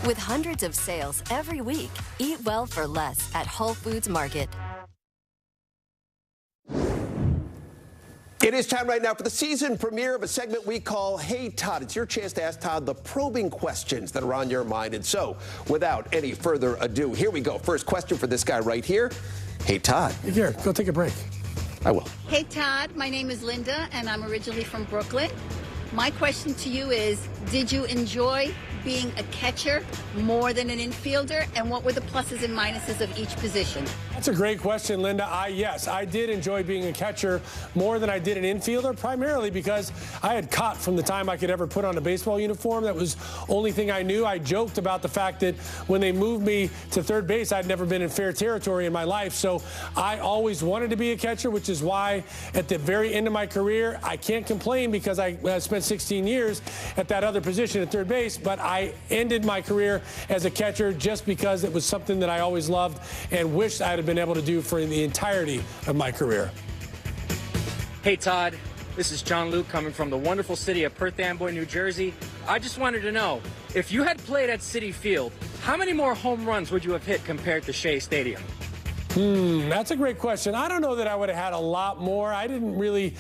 With hundreds of sales every week, eat well for less at Whole Foods Market. It is time right now for the season premiere of a segment we call Hey Todd. It's your chance to ask Todd the probing questions that are on your mind. And so, without any further ado, here we go. First question for this guy right here. Hey Todd. Here, go take a break. I will. Hey Todd, my name is Linda and I'm originally from Brooklyn. My question to you is, did you enjoy being a catcher more than an infielder, and what were the pluses and minuses of each position? That's a great question, Linda. Yes, I did enjoy being a catcher more than I did an infielder, primarily because I had caught from the time I could ever put on a baseball uniform. That was the only thing I knew. I joked about the fact that when they moved me to third base, I'd never been in fair territory in my life, so I always wanted to be a catcher, which is why at the very end of my career, I can't complain because I spent 16 years at that other position at third base, but I ended my career as a catcher just because it was something that I always loved and wished I'd have been able to do for the entirety of my career. Hey Todd, this is John Luke coming from the wonderful city of Perth Amboy, New Jersey. I just wanted to know, if you had played at Citi Field, how many more home runs would you have hit compared to Shea Stadium? That's a great question. I don't know that I would have had a lot more. I didn't really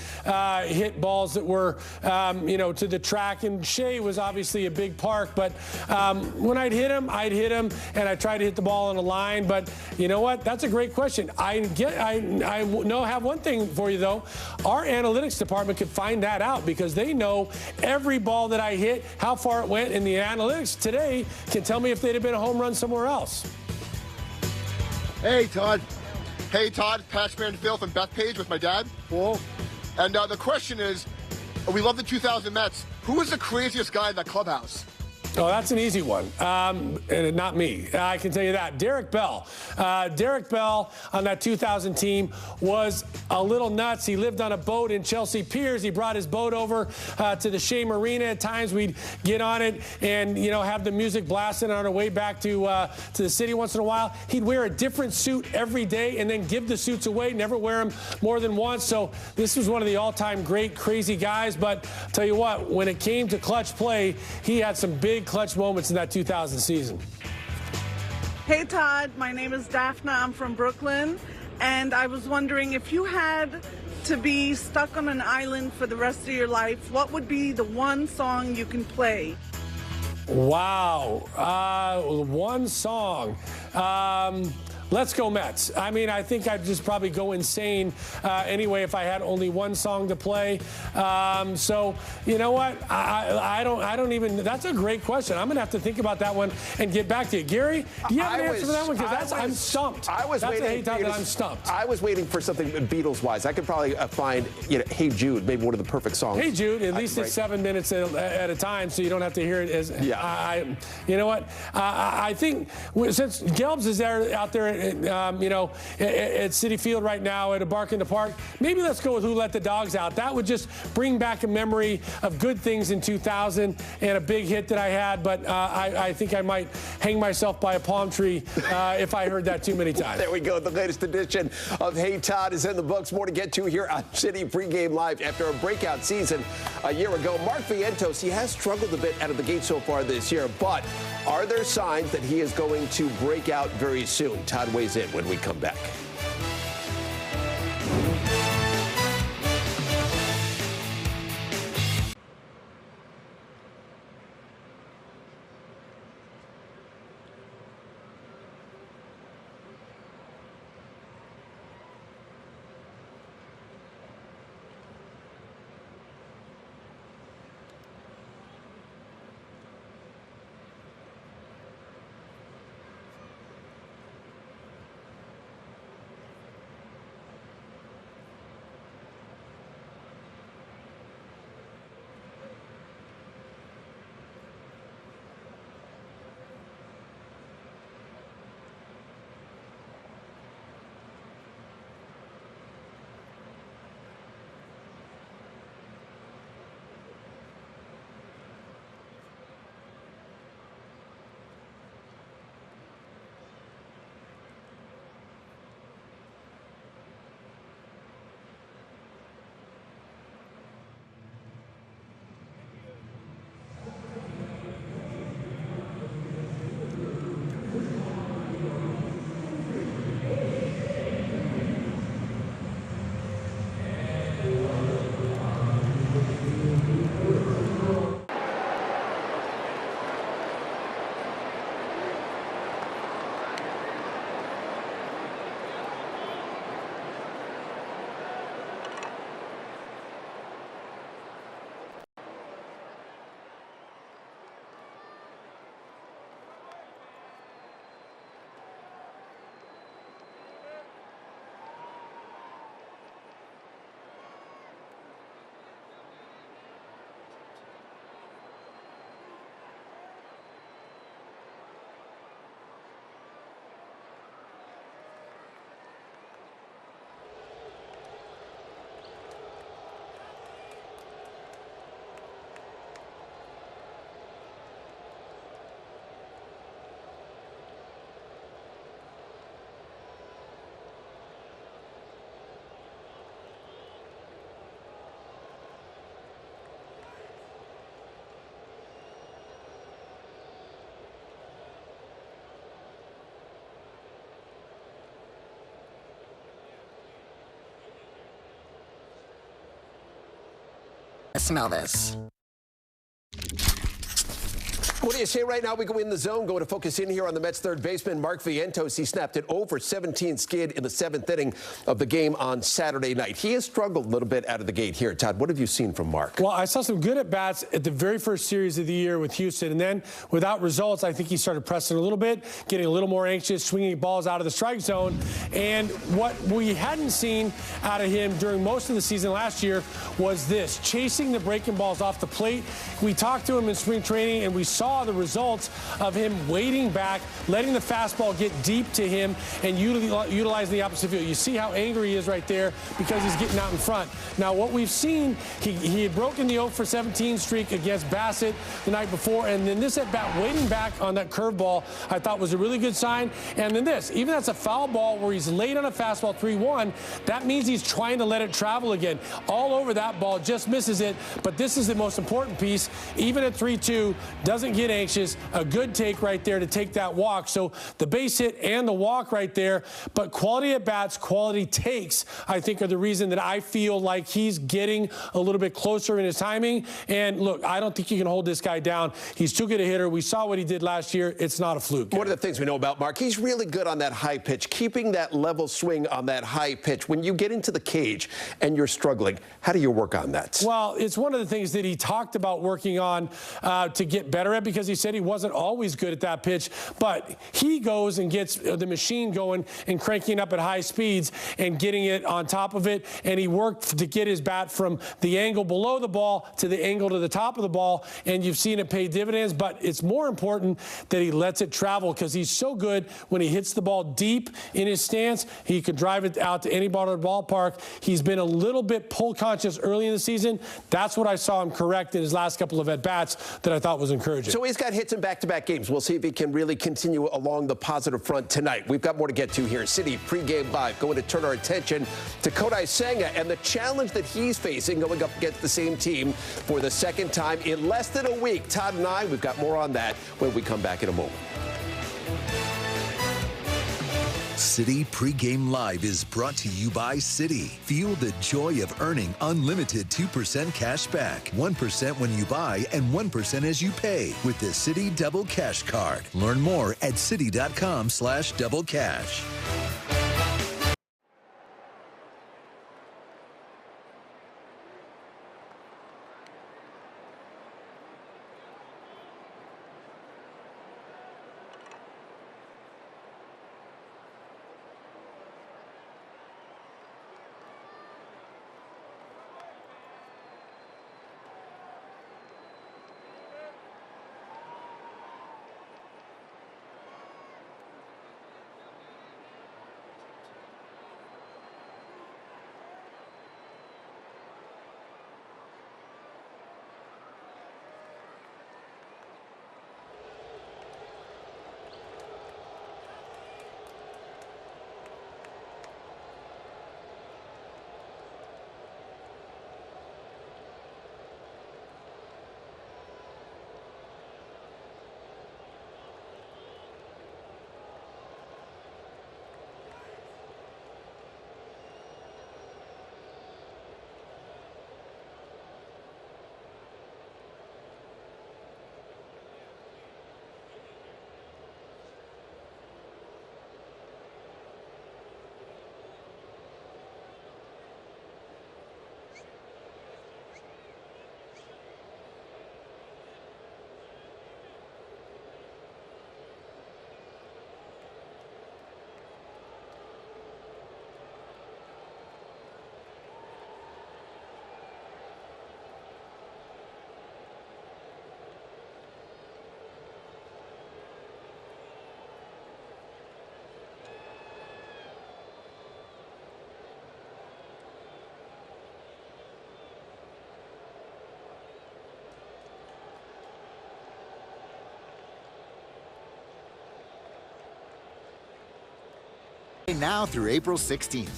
hit balls that were, to the track. And Shea was obviously a big park. But when I'd hit him, and I tried to hit the ball on a line. But you know what? That's a great question. I have one thing for you, though. Our analytics department could find that out because they know every ball that I hit, how far it went, and the analytics today can tell me if they'd have been a home run somewhere else. Hey, Todd. Hey, Todd. Patchman Phil from Bethpage with my dad. Whoa. And the question is, we love the 2000 Mets. Who was the craziest guy in that clubhouse? Oh, that's an easy one. And not me. I can tell you that. Derek Bell. Derek Bell on that 2000 team was a little nuts. He lived on a boat in Chelsea Piers. He brought his boat over to the Shea Marina. At times we'd get on it and, have the music blasting on our way back to the city once in a while. He'd wear a different suit every day and then give the suits away, never wear them more than once. So this was one of the all-time great, crazy guys. But I'll tell you what, when it came to clutch play, he had some big clutch moments in that 2000 season. Hey Todd, my name is Daphna. I'm from Brooklyn, and I was wondering if you had to be stuck on an island for the rest of your life, what would be the one song you can play? Wow. One song. Let's go Mets. I mean, I think I'd just probably go insane anyway if I had only one song to play. So you know what? I don't even. That's a great question. I'm gonna have to think about that one and get back to you. Gary, do you have an answer for that one? Because I'm stumped. That's a Hey Todd that I'm stumped. I was waiting for something Beatles-wise. I could probably find, Hey Jude, maybe one of the perfect songs. Hey Jude, at least it's 7 minutes at a time, so you don't have to hear it as. Yeah. You know what? I think since Gelbs is out there. At Citi Field right now at a Bark in the Park. Maybe let's go with Who Let the Dogs Out. That would just bring back a memory of good things in 2000 and a big hit that I had. But I think I might hang myself by a palm tree if I heard that too many times. There we go. The latest edition of Hey Todd is in the books. More to get to here on City Pregame Live. After a breakout season a year ago, Mark Vientos, he has struggled a bit out of the gate so far this year. But are there signs that he is going to break out very soon? Todd weighs in when we come back. to smell this. What do you say right now? We go in the zone, going to focus in here on the Mets' third baseman, Mark Vientos. He snapped an 0-for-17 skid in the 7th inning of the game on Saturday night. He has struggled a little bit out of the gate here. Todd, what have you seen from Mark? Well, I saw some good at-bats at the very first series of the year with Houston, and then without results, I think he started pressing a little bit, getting a little more anxious, swinging balls out of the strike zone. And what we hadn't seen out of him during most of the season last year was this, chasing the breaking balls off the plate. We talked to him in spring training, and we saw the results of him waiting back, letting the fastball get deep to him, and utilizing the opposite field. You see how angry he is right there because he's getting out in front. Now, what we've seen, he had broken the 0-for-17 streak against Bassett the night before, and then this at bat, waiting back on that curveball, I thought was a really good sign. And then this, even that's a foul ball where he's late on a fastball 3-1, that means he's trying to let it travel again. All over that ball, just misses it. But this is the most important piece. Even at 3-2, doesn't get anxious. A good take right there to take that walk. So the base hit and the walk right there. But quality at bats, quality takes, I think, are the reason that I feel like he's getting a little bit closer in his timing. And look, I don't think you can hold this guy down. He's too good a hitter. We saw what he did last year. It's not a fluke. One of the things we know about Mark, he's really good on that high pitch, keeping that level swing on that high pitch. When you get into the cage and you're struggling, how do you work on that? Well, it's one of the things that he talked about working on to get better at, because he said he wasn't always good at that pitch, but he goes and gets the machine going and cranking up at high speeds and getting it on top of it. And he worked to get his bat from the angle below the ball to the angle to the top of the ball, and you've seen it pay dividends. But it's more important that he lets it travel, because he's so good when he hits the ball deep in his stance. He could drive it out to any part of the ballpark. He's been a little bit pull conscious early in the season. That's what I saw him correct in his last couple of at-bats that I thought was encouraging. So he's got hits in back-to-back games. We'll see if he can really continue along the positive front tonight. We've got more to get to here. City pregame live. Going to turn our attention to Kodai Senga and the challenge that he's facing going up against the same team for the second time in less than a week. Todd and I, we've got more on that when we come back in a moment. City Pregame Live is brought to you by Citi. Feel the joy of earning unlimited 2% cash back, 1% when you buy and 1% as you pay with the Citi Double Cash Card. Learn more at citi.com/doublecash. Now through April 16th.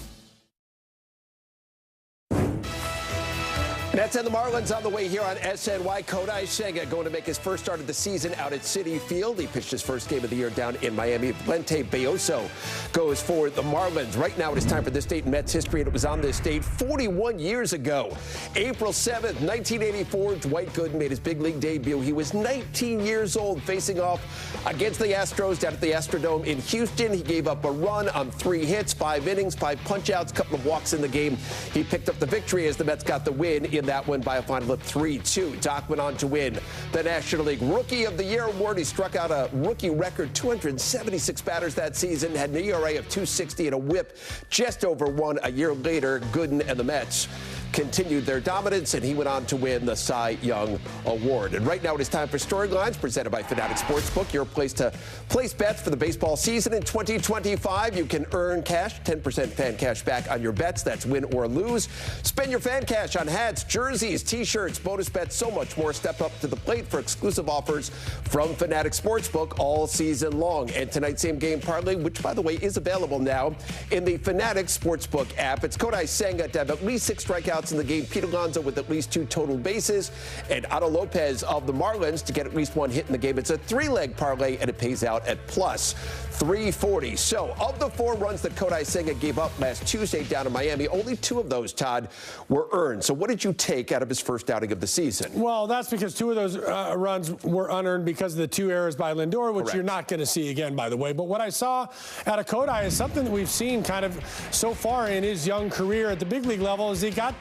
That's the Marlins on the way here on SNY. Kodai Senga going to make his first start of the season out at Citi Field. He pitched his first game of the year down in Miami. Valente Bayoso goes for the Marlins. Right now it is time for this date in Mets history, and it was on this date 41 years ago. April 7th, 1984, Dwight Gooden made his big league debut. He was 19 years old, facing off against the Astros down at the Astrodome in Houston. He gave up a run on 3 hits, 5 innings, 5 punch-outs, couple of walks in the game. He picked up the victory as the Mets got the win in that one by a final of 3-2. Doc went on to win the National League Rookie of the Year award. He struck out a rookie record 276 batters that season, had an ERA of 2.60 and a whip just over 1 a year later. Gooden and the Mets continued their dominance, and he went on to win the Cy Young Award. And right now it is time for Storylines, presented by Fanatic Sportsbook, your place to place bets for the baseball season in 2025. You can earn cash, 10% fan cash back on your bets. That's win or lose. Spend your fan cash on hats, jerseys, T-shirts, bonus bets, so much more. Step up to the plate for exclusive offers from Fanatic Sportsbook all season long. And tonight's same game parlay, which, by the way, is available now in the Fanatic Sportsbook app. It's Kodai Senga to have at least 6 strikeouts in the game, Pete Alonso with at least 2 total bases, and Otto Lopez of the Marlins to get at least 1 hit in the game. It's a 3-leg parlay, and it pays out at plus 340. So, of the 4 runs that Kodai Senga gave up last Tuesday down in Miami, only 2 of those, Todd, were earned. So what did you take out of his first outing of the season? Well, that's because 2 of those runs were unearned because of the 2 errors by Lindor, which You're not going to see again, by the way. But what I saw out of Kodai is something that we've seen kind of so far in his young career at the big league level, is he got,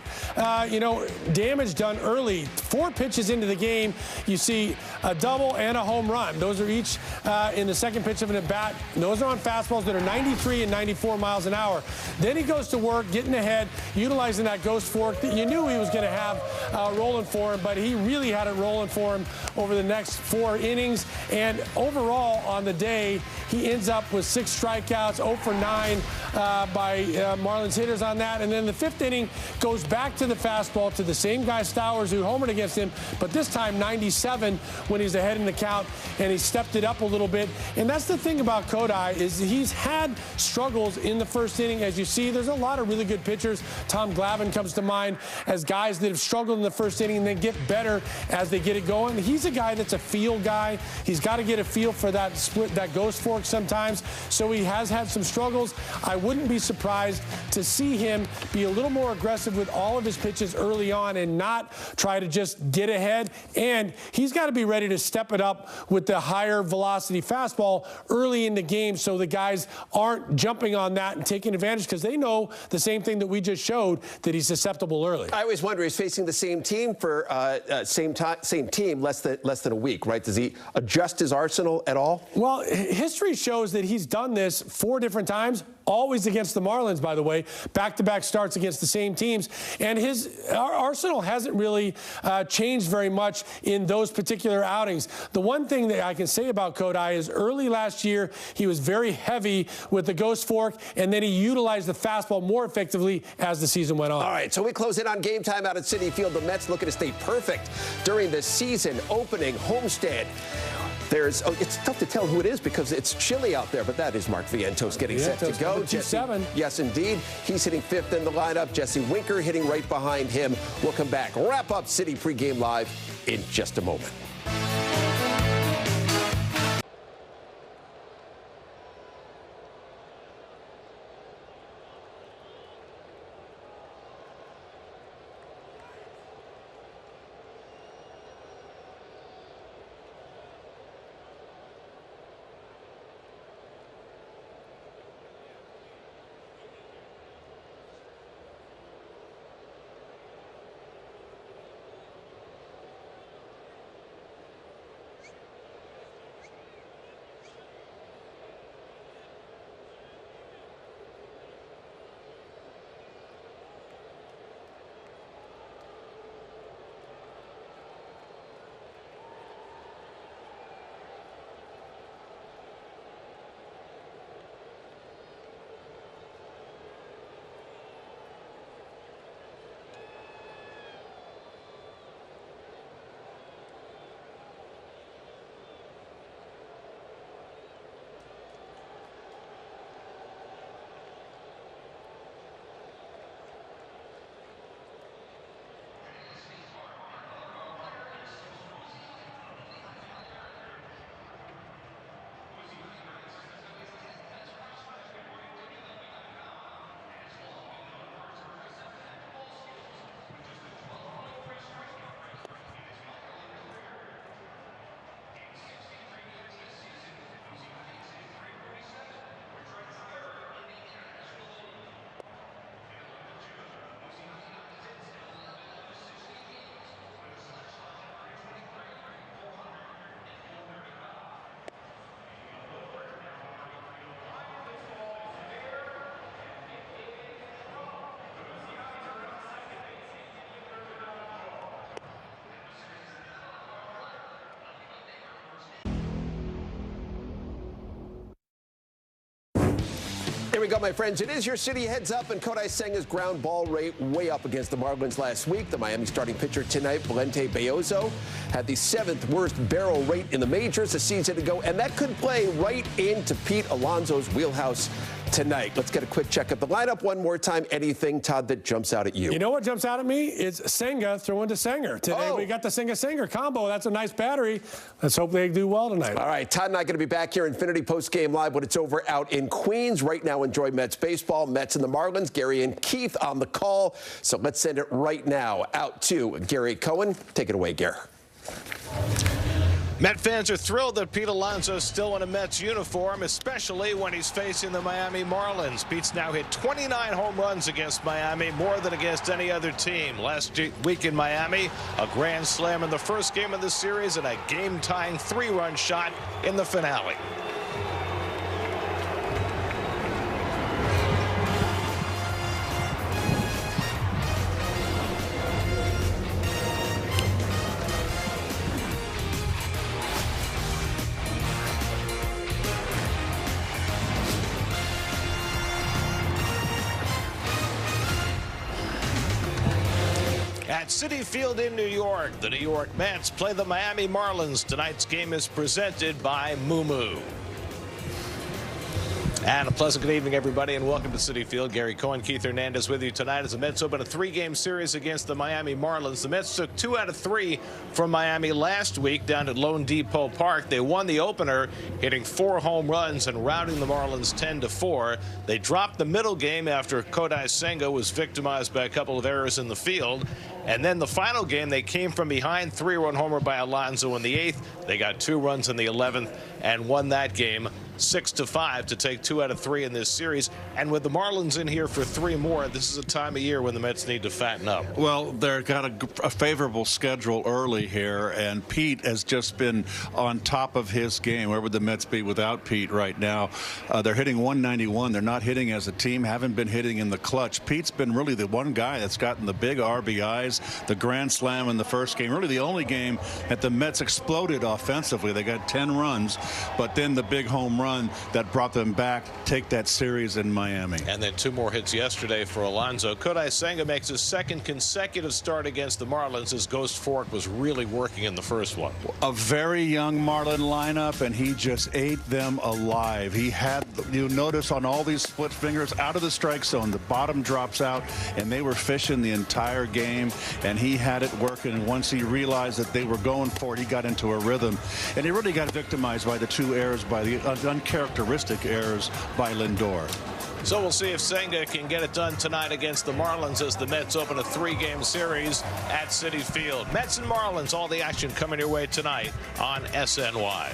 damage done early. 4 pitches into the game, you see a double and a home run. Those are each in the second pitch of an at-bat. Those are on fastballs that are 93 and 94 miles an hour. Then he goes to work, getting ahead, utilizing that ghost fork that you knew he was going to have rolling for him, but he really had it rolling for him over the next 4 innings. And overall on the day, he ends up with 6 strikeouts, 0 for 9 by Marlins hitters on that. And then the 5th inning goes back to the fastball to the same guy, Stowers, who homered against him, but this time 97 when he's ahead in the count, and he stepped it up a little bit. And that's the thing about Kodai, is he's had struggles in the first inning. As you see, there's a lot of really good pitchers. Tom Glavine comes to mind as guys that have struggled in the first inning and then get better as they get it going. He's a guy that's a feel guy. He's got to get a feel for that split, that ghost fork sometimes. So he has had some struggles. I wouldn't be surprised to see him be a little more aggressive with all of his pitches early on and not try to just get ahead. And he's got to be ready to step it up with the higher velocity fastball early in the game, so the guys aren't jumping on that and taking advantage, because they know the same thing that we just showed, that he's susceptible early. I always wonder, he's facing the same team for same team less than a week, right? Does he adjust his arsenal at all? Well, history shows that he's done this 4 different times, always against the Marlins, by the way, back-to-back starts against the same teams. And his arsenal hasn't really changed very much in those particular outings. The one thing that I can say about Kodai is early last year, he was very heavy with the ghost fork, and then he utilized the fastball more effectively as the season went on. All right, so we close in on game time out at Citi Field. The Mets looking to stay perfect during the season opening homestand. It's tough to tell who it is because it's chilly out there, but that is Mark Vientos getting set to go. Yes, indeed. He's hitting 5th in the lineup. Jesse Winker hitting right behind him. We'll come back, wrap up Citi pregame live in just a moment. Here we go, my friends. It is your City Heads Up, and Kodai Senga's ground ball rate way up against the Marlins last week. The Miami starting pitcher tonight, Valente Bayozo, had the 7th worst barrel rate in the majors a season ago, and that could play right into Pete Alonso's wheelhouse tonight. Let's get a quick check of the lineup one more time. Anything, Todd, that jumps out at you? You know what jumps out at me? It's Senga throwing to Sanger. Today we got the Senga-Sanger combo. That's a nice battery. Let's hope they do well tonight. All right, Todd and I are going to be back here, Infinity Postgame Live, when it's over out in Queens. Right now, enjoy Mets baseball. Mets and the Marlins. Gary and Keith on the call. So let's send it right now out to Gary Cohen. Take it away, Gary. Met fans are thrilled that Pete Alonso is still in a Mets uniform, especially when he's facing the Miami Marlins. Pete's now hit 29 home runs against Miami, more than against any other team. Last week in Miami, a grand slam in the first game of the series and a game-tying 3-run shot in the finale. At Citi Field in New York, the New York Mets play the Miami Marlins. Tonight's game is presented by Moo Moo. And a pleasant good evening, everybody, and welcome to Citi Field. Gary Cohen, Keith Hernandez with you tonight as the Mets open a 3-game series against the Miami Marlins. The Mets took 2 out of 3 from Miami last week down at Lone Depot Park. They won the opener, hitting 4 home runs and routing the Marlins 10-4. They dropped the middle game after Kodai Senga was victimized by a couple of errors in the field. And then the final game, they came from behind, 3-run homer by Alonso in the 8th. They got 2 runs in the 11th and won that game 6-5 to take 2 out of 3 in this series. And with the Marlins in here for 3 more, this is a time of year when the Mets need to fatten up. Well, they've got a favorable schedule early here, and Pete has just been on top of his game. Where would the Mets be without Pete right now? They're hitting 191. They're not hitting as a team, haven't been hitting in the clutch. Pete's been really the one guy that's gotten the big RBIs, the grand slam in the first game, really the only game that the Mets exploded offensively. They got 10 runs, but then the big home run that brought them back, take that series in Miami. And then 2 more hits yesterday for Alonso. Kodai Senga makes his 2nd consecutive start against the Marlins. His Ghost Fork was really working in the first one. A very young Marlin lineup, and he just ate them alive. He had, you notice on all these split fingers out of the strike zone, the bottom drops out, and they were fishing the entire game, and he had it working. And once he realized that they were going for it, he got into a rhythm, and he really got victimized by the 2 errors, by the uncharacteristic errors by Lindor. So we'll see if Senga can get it done tonight against the Marlins as the Mets open a 3-game series at Citi Field. Mets and Marlins, all the action coming your way tonight on SNY.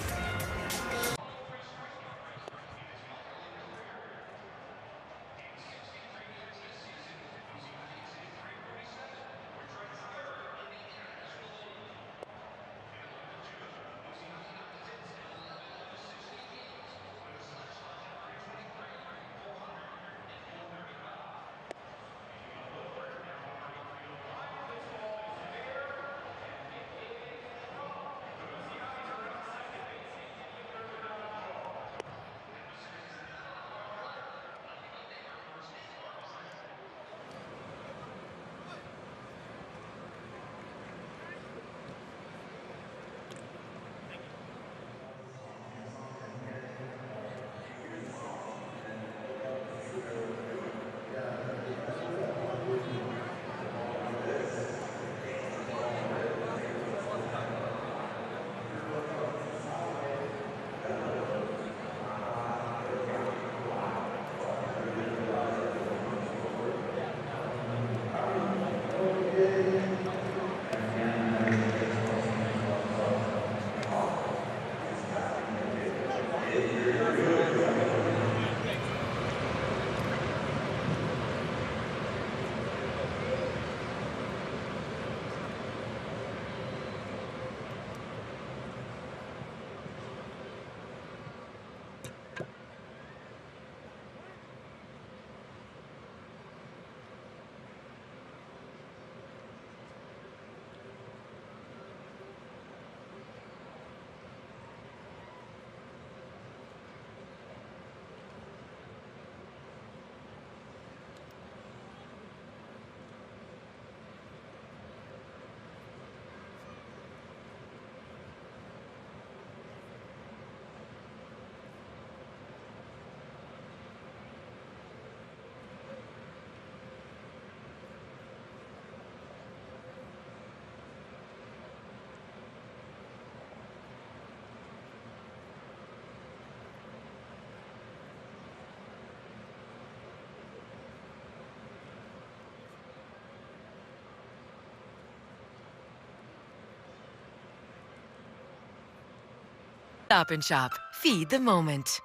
Stop and Shop. Feed the moment.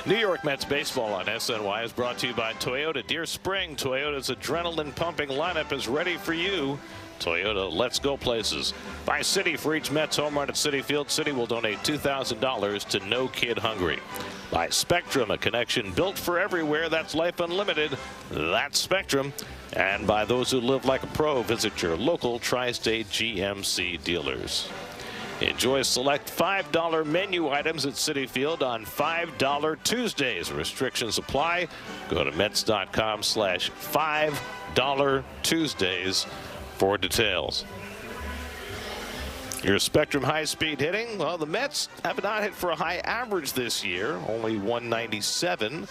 New York Mets baseball on SNY is brought to you by Toyota. Deer Spring, Toyota's adrenaline-pumping lineup is ready for you. Toyota, let's go places. By Citi, for each Mets home run at Citi Field, Citi will donate $2,000 to No Kid Hungry. By Spectrum, a connection built for everywhere. That's life unlimited. That's Spectrum. And by those who live like a pro, visit your local Tri-State GMC dealers. Enjoy select $5 menu items at Citi Field on $5 Tuesdays. Restrictions apply. Go to Mets.com/$5 Tuesdays for details. Your Spectrum high-speed hitting. Well, the Mets have not hit for a high average this year, only 197.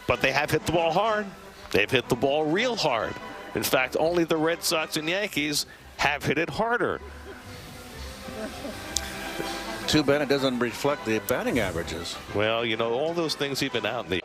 But they have hit the ball hard. They've hit the ball real hard. In fact, only the Red Sox and Yankees have hit it harder. Too bad it doesn't reflect the batting averages. Well, you know, all those things even out in the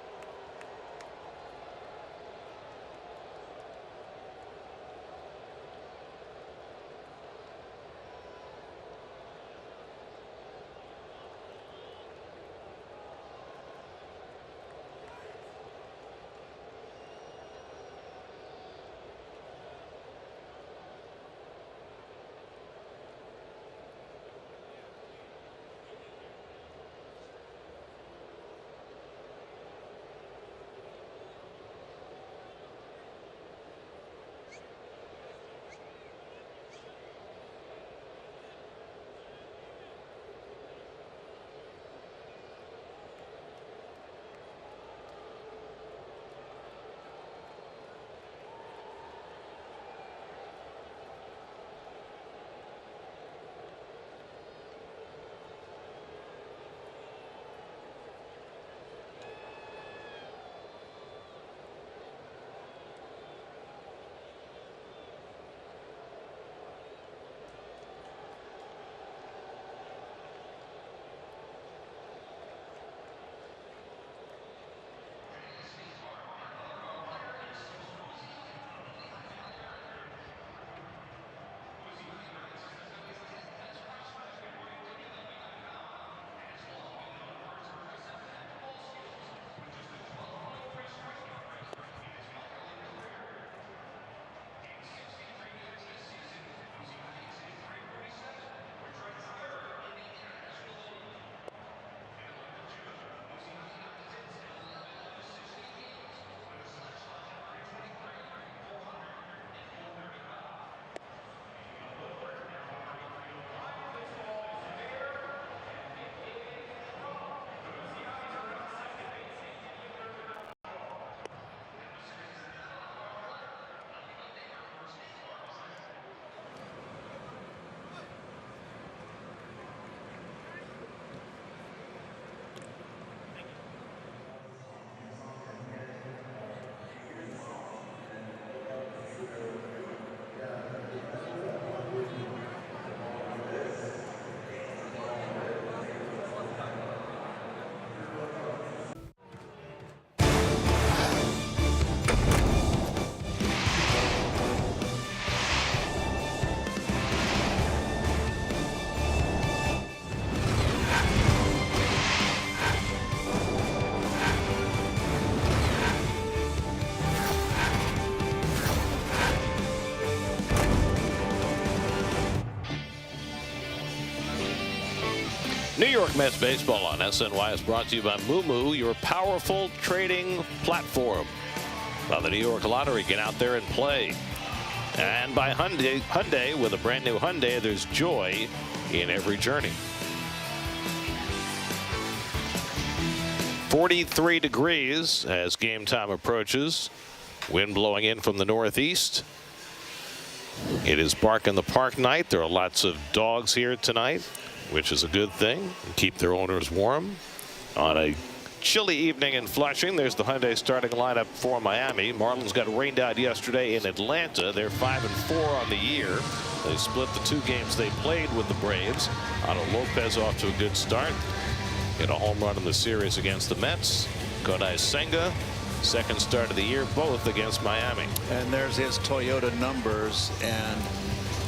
New York Mets baseball on SNY is brought to you by Moo, your powerful trading platform. Well, the New York Lottery, get out there and play. And by Hyundai, with a brand new Hyundai, there's joy in every journey. 43 degrees as game time approaches. Wind blowing in from the northeast. It is Bark in the Park night. There are lots of dogs here tonight, which is a good thing. Keep their owners warm. On a chilly evening in Flushing, there's the Hyundai starting lineup for Miami. Marlins got rained out yesterday in Atlanta. They're 5-4 on the year. They split the 2 games they played with the Braves. Otto Lopez off to a good start. Hit a home run in the series against the Mets. Kodai Senga, second start of the year, both against Miami. And there's his Toyota numbers, and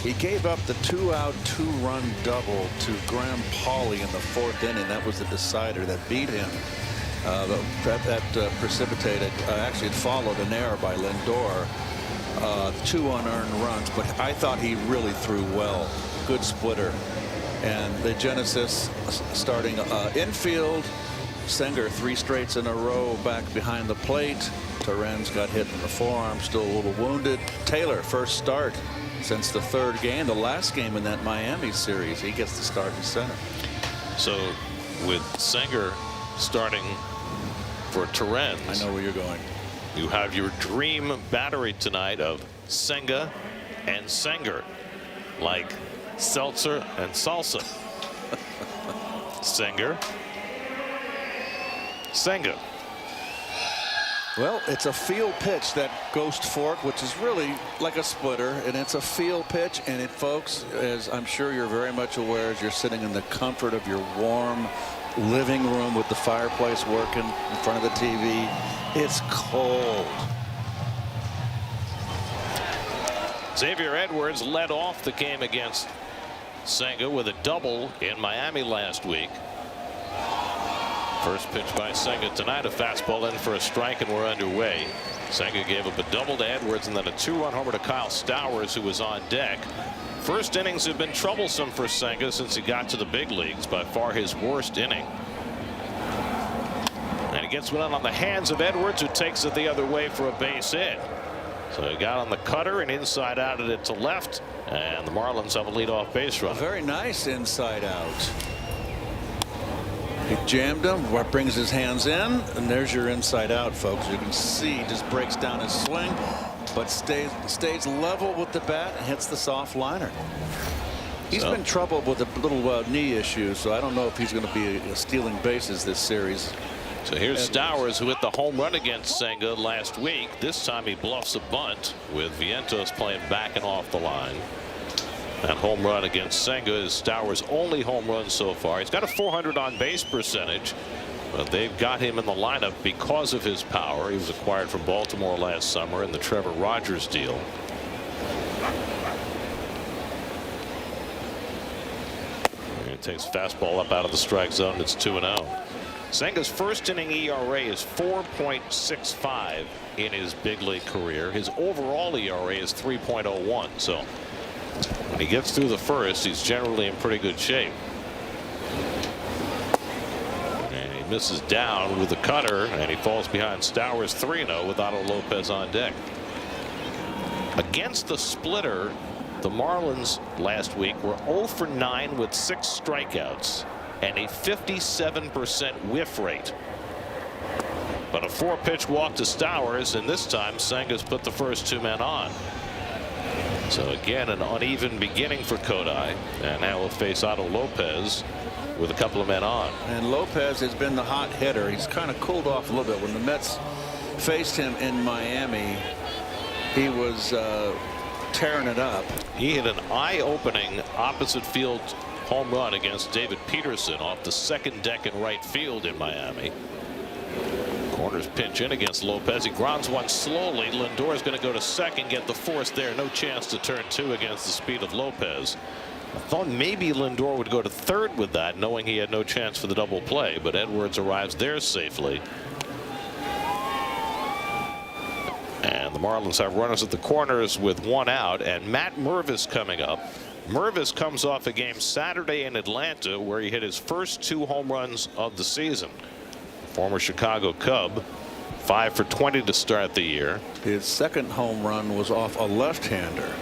He gave up the 2-out, 2-run double to Graham Pauley in the 4th inning. That was the decider that beat him. That precipitated, actually it followed an error by Lindor. 2 unearned runs, but I thought he really threw well. Good splitter. And the genesis starting infield. Senger 3 straights in a row back behind the plate. Torrens got hit in the forearm, still a little wounded. Taylor, first start since the 3rd game, the last game in that Miami series. He gets the start in center. So with Senger starting for Torrens, I know where you're going. You have your dream battery tonight of Senga and Senger, like seltzer and salsa. Senger. Senga. Well, it's a field pitch, that ghost fork, which is really like a splitter, and it's a field pitch. And it, folks, as I'm sure you're very much aware, as you're sitting in the comfort of your warm living room with the fireplace working in front of the TV, it's cold. Xavier Edwards led off the game against Senga with a double in Miami last week. First pitch by Senga tonight, a fastball in for a strike, and we're underway. Senga gave up a double to Edwards and then a 2-run homer to Kyle Stowers, who was on deck. First innings have been troublesome for Senga since he got to the big leagues, by far his worst inning. And he gets one on the hands of Edwards, who takes it the other way for a base hit. So he got on the cutter and inside out at it to left, and the Marlins have a leadoff base runner. Very nice inside out. He jammed him, brings his hands in, and there's your inside out, folks. You can see he just breaks down his swing, but stays level with the bat and hits the soft liner. He's been troubled with a little knee issue, so I don't know if he's going to be stealing bases this series. So here's Stowers, who hit the home run against Senga last week. This time he bluffs a bunt with Vientos playing back and off the line. That home run against Senga is Stowers' only home run so far. He's got a .400 on base percentage, but they've got him in the lineup because of his power. He was acquired from Baltimore last summer in the Trevor Rogers deal. And he takes fastball up out of the strike zone. It's 2-0. Senga's first inning ERA is 4.65 in his big league career. His overall ERA is 3.01. So when he gets through the first, he's generally in pretty good shape. And he misses down with the cutter, and he falls behind Stowers 3-0 with Otto Lopez on deck. Against the splitter, the Marlins last week were 0 for 9 with 6 strikeouts and a 57% whiff rate. But a 4-pitch walk to Stowers, and this time Senga's put the first 2 men on. So again, an uneven beginning for Kodai, and now we'll face Otto Lopez with a couple of men on. And Lopez has been the hot hitter. He's kind of cooled off a little bit. When the Mets faced him in Miami, he was tearing it up. He hit an eye-opening opposite field home run against David Peterson off the second deck in right field in Miami. Corners pinch in against Lopez. He grounds one slowly. Lindor is going to go to second, get the force there. No chance to turn 2 against the speed of Lopez. I thought maybe Lindor would go to third with that, knowing he had no chance for the double play, but Edwards arrives there safely. And the Marlins have runners at the corners with 1 out, and Matt Mervis coming up. Mervis comes off a game Saturday in Atlanta where he hit his first 2 home runs of the season. Former Chicago Cub, 5 for 20 to start the year. His second home run was off a left-hander.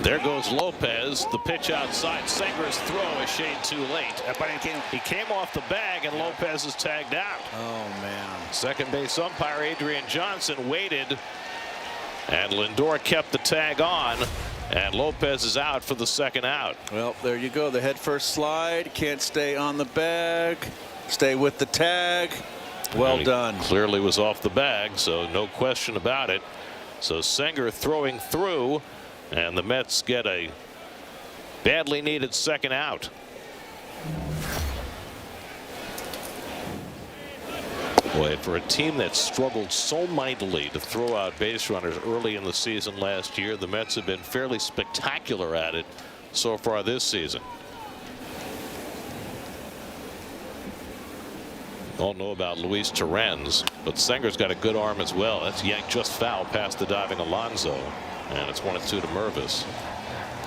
There goes Lopez. The pitch outside. Senger's throw a shade too late. But he came off the bag, and Lopez is tagged out. Oh, man. Second base umpire Adrian Johnson waited, and Lindor kept the tag on, and Lopez is out for the second out. Well, there you go. The head first slide. Can't stay on the bag. Stay with the tag. Well done. Clearly was off the bag, so no question about it. So Senger throwing through, and the Mets get a badly needed second out. Boy, for a team that struggled so mightily to throw out base runners early in the season last year, the Mets have been fairly spectacular at it so far this season. All know about Luis Torrens, but Senger's got a good arm as well. That's yanked just foul past the diving Alonso, and it's 1-2 to Mervis.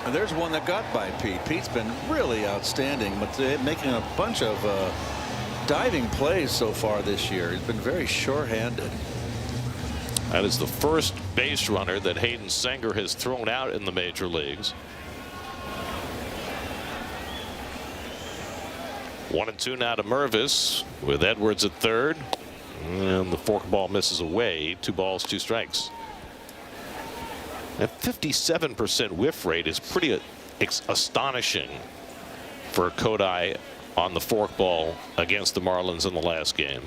And there's one that got by Pete. Pete's been really outstanding, but they're making a bunch of diving plays so far this year. He's been very sure-handed. That is the first base runner that Hayden Senger has thrown out in the major leagues. 1-2 now to Mervis with Edwards at third, and the forkball misses away. 2 balls, 2 strikes. That 57% whiff rate is pretty astonishing for Kodai on the forkball against the Marlins in the last game.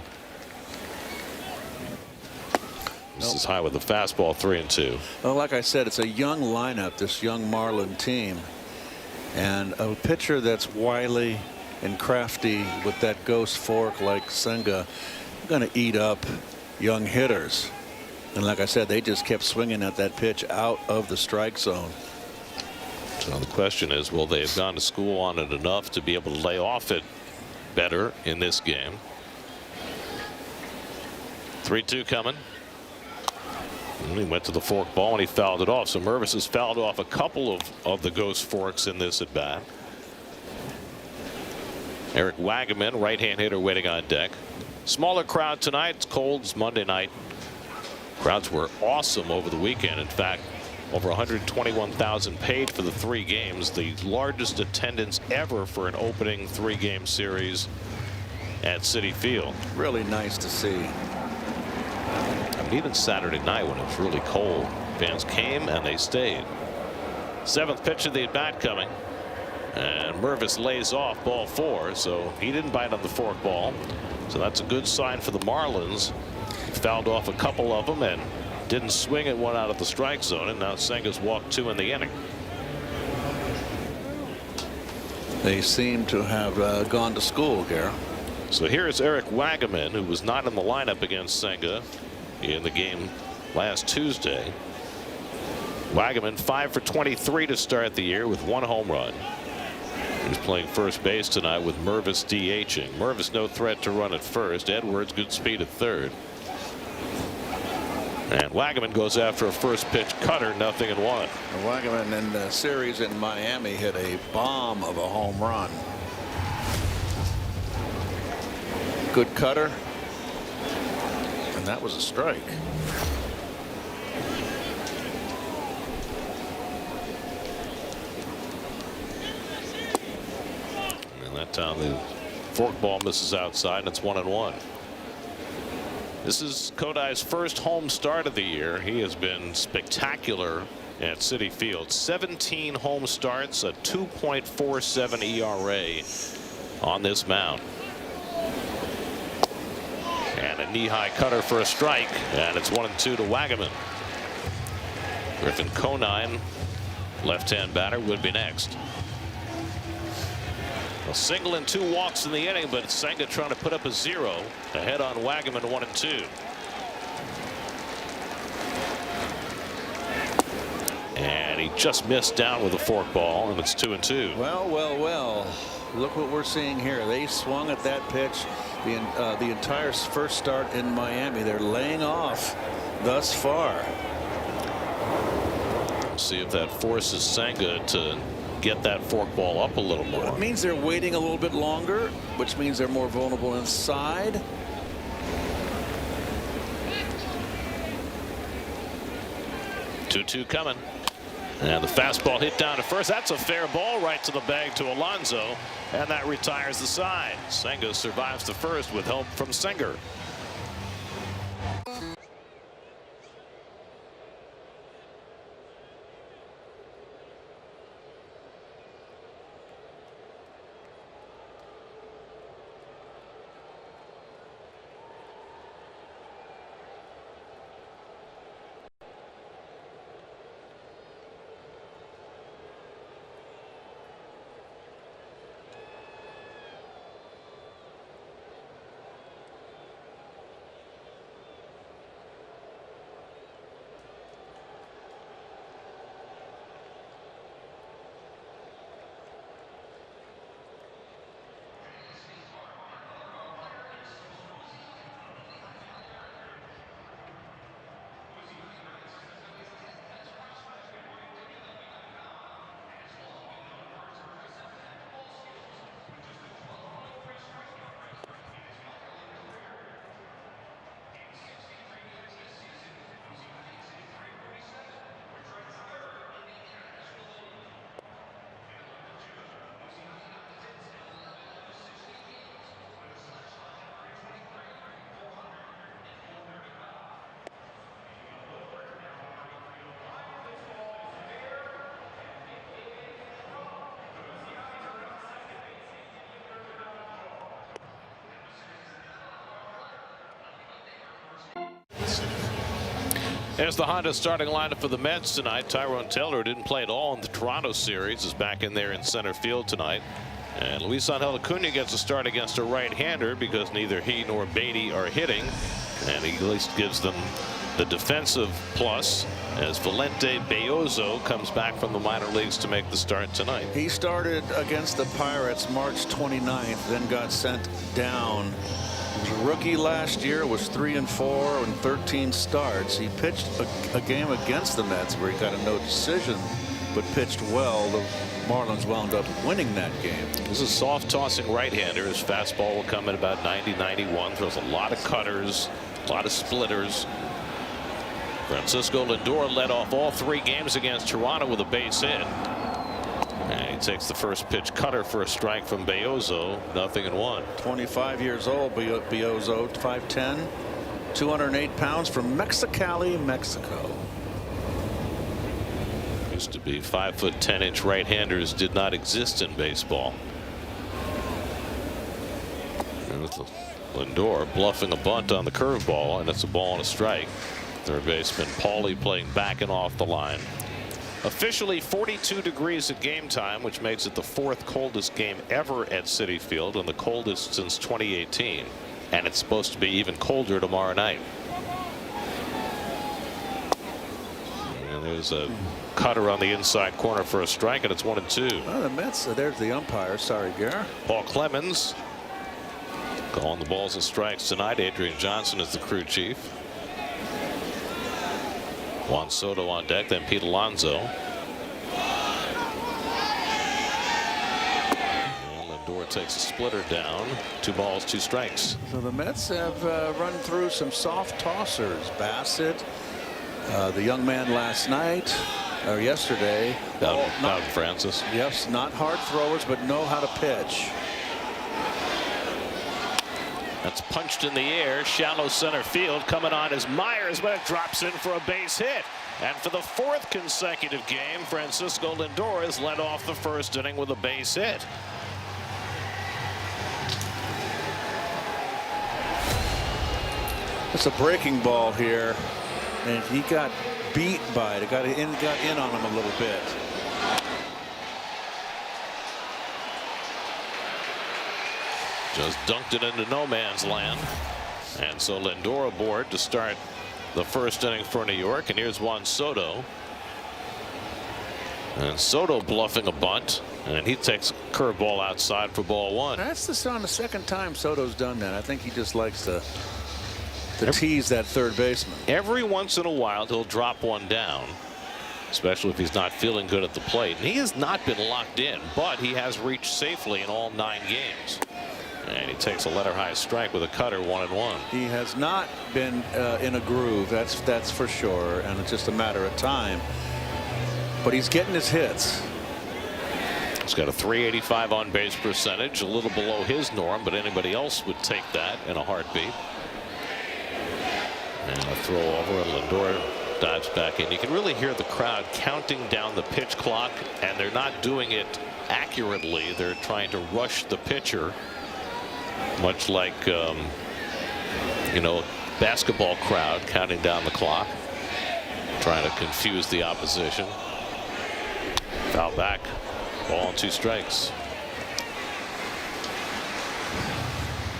This is high with the fastball, 3-2. Well, like I said, it's a young lineup, this young Marlin team, and a pitcher that's wily and crafty with that ghost fork like Senga going to eat up young hitters. And like I said, they just kept swinging at that pitch out of the strike zone. So the question is, will they have gone to school on it enough to be able to lay off it better in this game? 3-2 coming. And he went to the fork ball and he fouled it off. So Mervis has fouled off a couple of the ghost forks in this at bat. Eric Wagaman, right-hand hitter, waiting on deck. Smaller crowd tonight. It's cold. It's Monday night. Crowds were awesome over the weekend. In fact, over 121,000 paid for the 3 games, the largest attendance ever for an opening 3-game series at Citi Field. Really nice to see. And even Saturday night when it was really cold, fans came and they stayed. 7th pitch of the at bat coming. And Mervis lays off ball 4, so he didn't bite on the fork ball. So that's a good sign for the Marlins. He fouled off a couple of them and didn't swing at one out of the strike zone, and now Senga's walked 2 in the inning. They seem to have gone to school, Garrett. So here's Eric Wagaman, who was not in the lineup against Senga in the game last Tuesday. Wagaman 5 for 23 to start the year with 1 home run. He's playing first base tonight with Mervis DHing. Mervis no threat to run at first. Edwards good speed at third. And Wagaman goes after a first pitch cutter, 0-1. Wagaman in the series in Miami hit a bomb of a home run. Good cutter. And that was a strike. And that time the forkball misses outside, and it's 1-1. This is Kodai's first home start of the year. He has been spectacular at Citi Field. 17 home starts, a 2.47 ERA on this mound. And a knee-high cutter for a strike, and it's 1-2 to Wagaman. Griffin Conine, left-hand batter, would be next. A single and 2 walks in the inning, but Senga trying to put up a 0 ahead on Wagaman, 1-2. And he just missed down with a forkball, and it's 2-2. Well. Look what we're seeing here. They swung at that pitch the entire first start in Miami. They're laying off thus far. See if that forces Senga to get that forkball up a little more. It means they're waiting a little bit longer, which means they're more vulnerable inside. Two coming. And the fastball hit down to first. That's a fair ball right to the bag to Alonso, and that retires the side. Senga survives to first with help from Senger. There's the Honda starting lineup for the Mets tonight. Tyrone Taylor didn't play at all in the Toronto series, is back in there in center field tonight. And Luis Angel Acuna gets a start against a right-hander because neither he nor Beatty are hitting. And he at least gives them the defensive plus as Valente Belloso comes back from the minor leagues to make the start tonight. He started against the Pirates March 29th, then got sent down. He was a rookie last year, was 3-4 and 13 starts. He pitched a game against the Mets where he got a no decision, but pitched well. The Marlins wound up winning that game. This is a soft tossing right-hander. His fastball will come in about 90-91. Throws a lot of cutters, a lot of splitters. Francisco Lindor led off all 3 games against Toronto with a base hit. And he takes the first pitch cutter for a strike from Belloso. 0-1. 25 years old, Belloso, 5'10", 208 pounds, from Mexicali, Mexico. Used to be 5'10" right-handers did not exist in baseball. And Lindor bluffing a bunt on the curveball, and it's a ball and a strike. Third baseman Paulie playing back and off the line. Officially 42 degrees at game time, which makes it the 4th coldest game ever at Citi Field and the coldest since 2018. And it's supposed to be even colder tomorrow night. And there's a cutter on the inside corner for a strike, and it's 1-2. Well, the Mets, there's the umpire. Sorry, Gare. Paul Clemens calling the balls and strikes tonight. Adrian Johnson is the crew chief. Juan Soto on deck, then Pete Alonso. And Lindor takes a splitter down. 2 balls, 2 strikes. So the Mets have run through some soft tossers. Bassett, the young man last night or yesterday. Not Francis. Yes, not hard throwers, but know how to pitch. That's punched in the air, shallow center field. Coming on is Myers, but it drops in for a base hit. And for the 4th consecutive game, Francisco Lindor has led off the first inning with a base hit. It's a breaking ball here, and he got beat by it. It got in on him a little bit. Just dunked it into no man's land. And so Lindor aboard to start the first inning for New York. And here's Juan Soto. And Soto bluffing a bunt. And he takes a curveball outside for ball 1. That's on the 2nd time Soto's done that. I think he just likes to tease that third baseman. Every once in a while he'll drop one down, especially if he's not feeling good at the plate. And he has not been locked in, but he has reached safely in all 9 games. And he takes a letter high strike with a cutter, 1-1. He has not been in a groove. That's for sure. And it's just a matter of time. But he's getting his hits. He's got a .385 on base percentage, a little below his norm, but anybody else would take that in a heartbeat. And a throw over, and Lindor dives back in. You can really hear the crowd counting down the pitch clock, and they're not doing it accurately. They're trying to rush the pitcher. Much like, basketball crowd counting down the clock, trying to confuse the opposition. Foul back, ball and 2 strikes.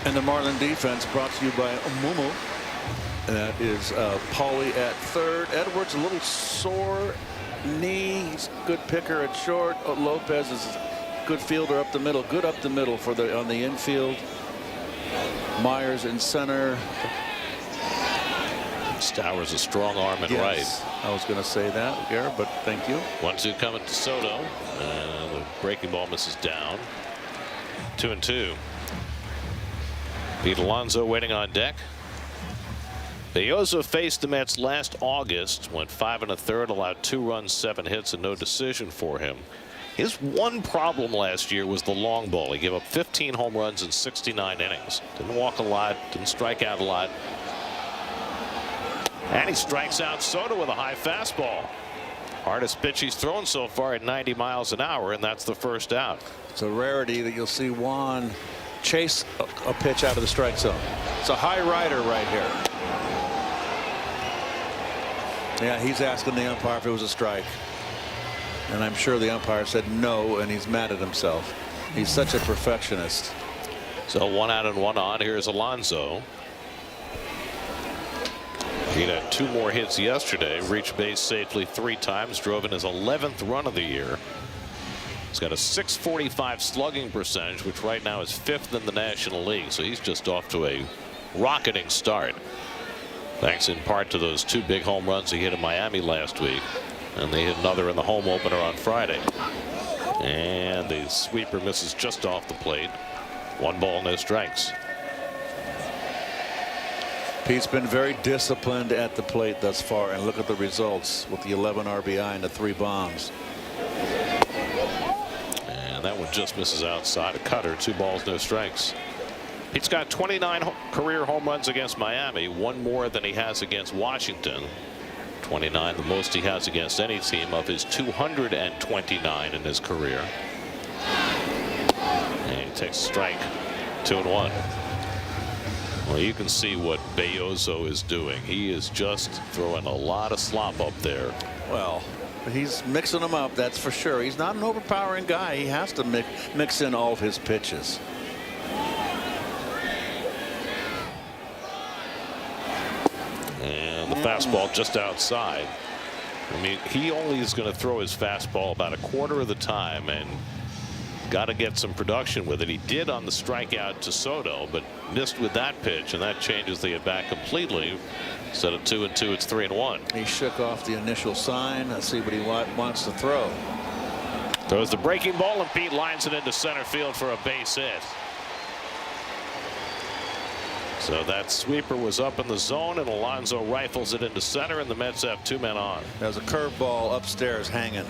And the Marlin defense brought to you by Mumu. That is Paulie at third. Edwards a little sore knee. He's a good picker at short. Lopez is a good fielder up the middle. Good up the middle for on the infield. Myers in center. Stowers a strong arm and right. I was going to say that, Garrett, but thank you. 1-2 coming to Soto. And the breaking ball misses down. 2-2. Pete Alonso waiting on deck. Belloso faced the Mets last August, went 5 1/3, allowed 2 runs, 7 hits, and no decision for him. His one problem last year was the long ball. He gave up 15 home runs in 69 innings. Didn't walk a lot, didn't strike out a lot. And he strikes out Soto with a high fastball. Hardest pitch he's thrown so far at 90 miles an hour, and that's the first out. It's a rarity that you'll see Juan chase a pitch out of the strike zone. It's a high rider right here. Yeah, he's asking the umpire if it was a strike. And I'm sure the umpire said no, and he's mad at himself. He's such a perfectionist. So 1 out and 1 on. Here's Alonso. He had 2 more hits yesterday, reached base safely 3 times, drove in his 11th run of the year. He's got a .645 slugging percentage, which right now is 5th in the National League. So he's just off to a rocketing start, thanks in part to those 2 big home runs he hit in Miami last week, and they hit another in the home opener on Friday. And the sweeper misses just off the plate. 1 ball, no strikes. Pete's been very disciplined at the plate thus far, and look at the results with the 11 RBI and the 3 bombs. And that one just misses outside. A cutter. 2 balls, no strikes. He's got 29 career home runs against Miami, 1 more than he has against Washington. 29, the most he has against any team of his 229 in his career. And he takes a strike. 2-1. Well, you can see what Belloso is doing. He is just throwing a lot of slop up there. Well, he's mixing them up, that's for sure. He's not an overpowering guy. He has to mix in all of his pitches. And the fastball just outside. I mean, he only is going to throw his fastball about 1/4 of the time, and got to get some production with it. He did on the strikeout to Soto, but missed with that pitch, and that changes the at bat completely. Instead of 2-2, it's 3-1. He shook off the initial sign. Let's see what he wants to throw. Throws the breaking ball, and Pete lines it into center field for a base hit. So that sweeper was up in the zone, and Alonso rifles it into center, and the Mets have 2 men on. There's a curveball upstairs hanging.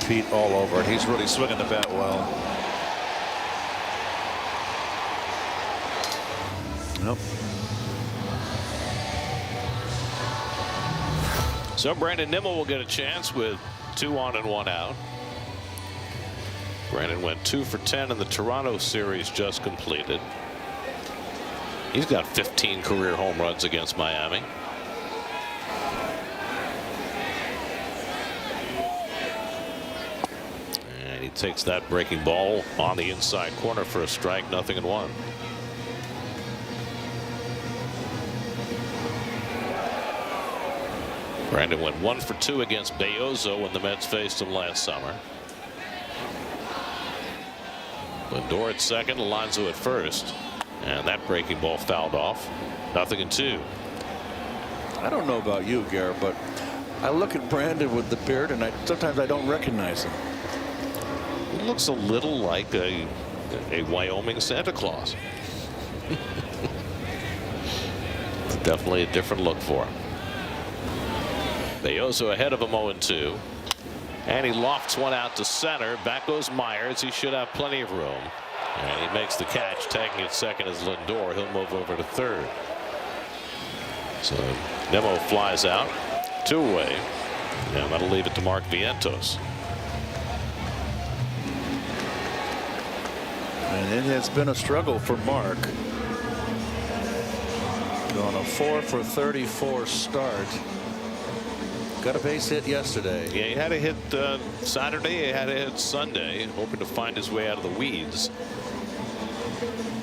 Pete all over it. He's really swinging the bat well. Nope. So Brandon Nimmo will get a chance with 2 on and 1 out. Brandon went 2 for 10 in the Toronto series just completed. He's got 15 career home runs against Miami. And he takes that breaking ball on the inside corner for a strike. 0-1. Brandon went 1 for 2 against Belloso when the Mets faced him last summer. Lindor at second, Alonso at first, and that breaking ball fouled off. 0-2. I don't know about you, Garrett, but I look at Brandon with the beard, and sometimes I don't recognize him. He looks a little like a Wyoming Santa Claus. It's definitely a different look for him. Belloso ahead of him 0-2. And he lofts one out to center. Back goes Myers. He should have plenty of room. And he makes the catch. Tagging at second is Lindor. He'll move over to third. So Nimmo flies out. 2 away. And that'll leave it to Mark Vientos. And it has been a struggle for Mark. On a 4 for 34 start. Got a base hit yesterday. Yeah, he had a hit Saturday. He had a hit Sunday, hoping to find his way out of the weeds.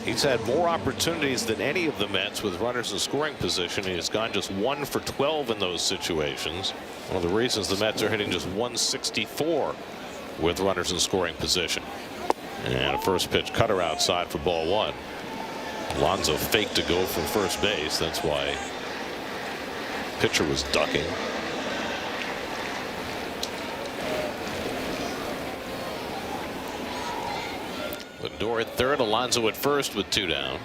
He's had more opportunities than any of the Mets with runners in scoring position. He has gone just 1 for 12 in those situations. One of the reasons the Mets are hitting just .164 with runners in scoring position. And a first pitch cutter outside for ball 1. Alonso faked to go from first base. That's why pitcher was ducking. Lindor at third, Alonso at first with 2 down.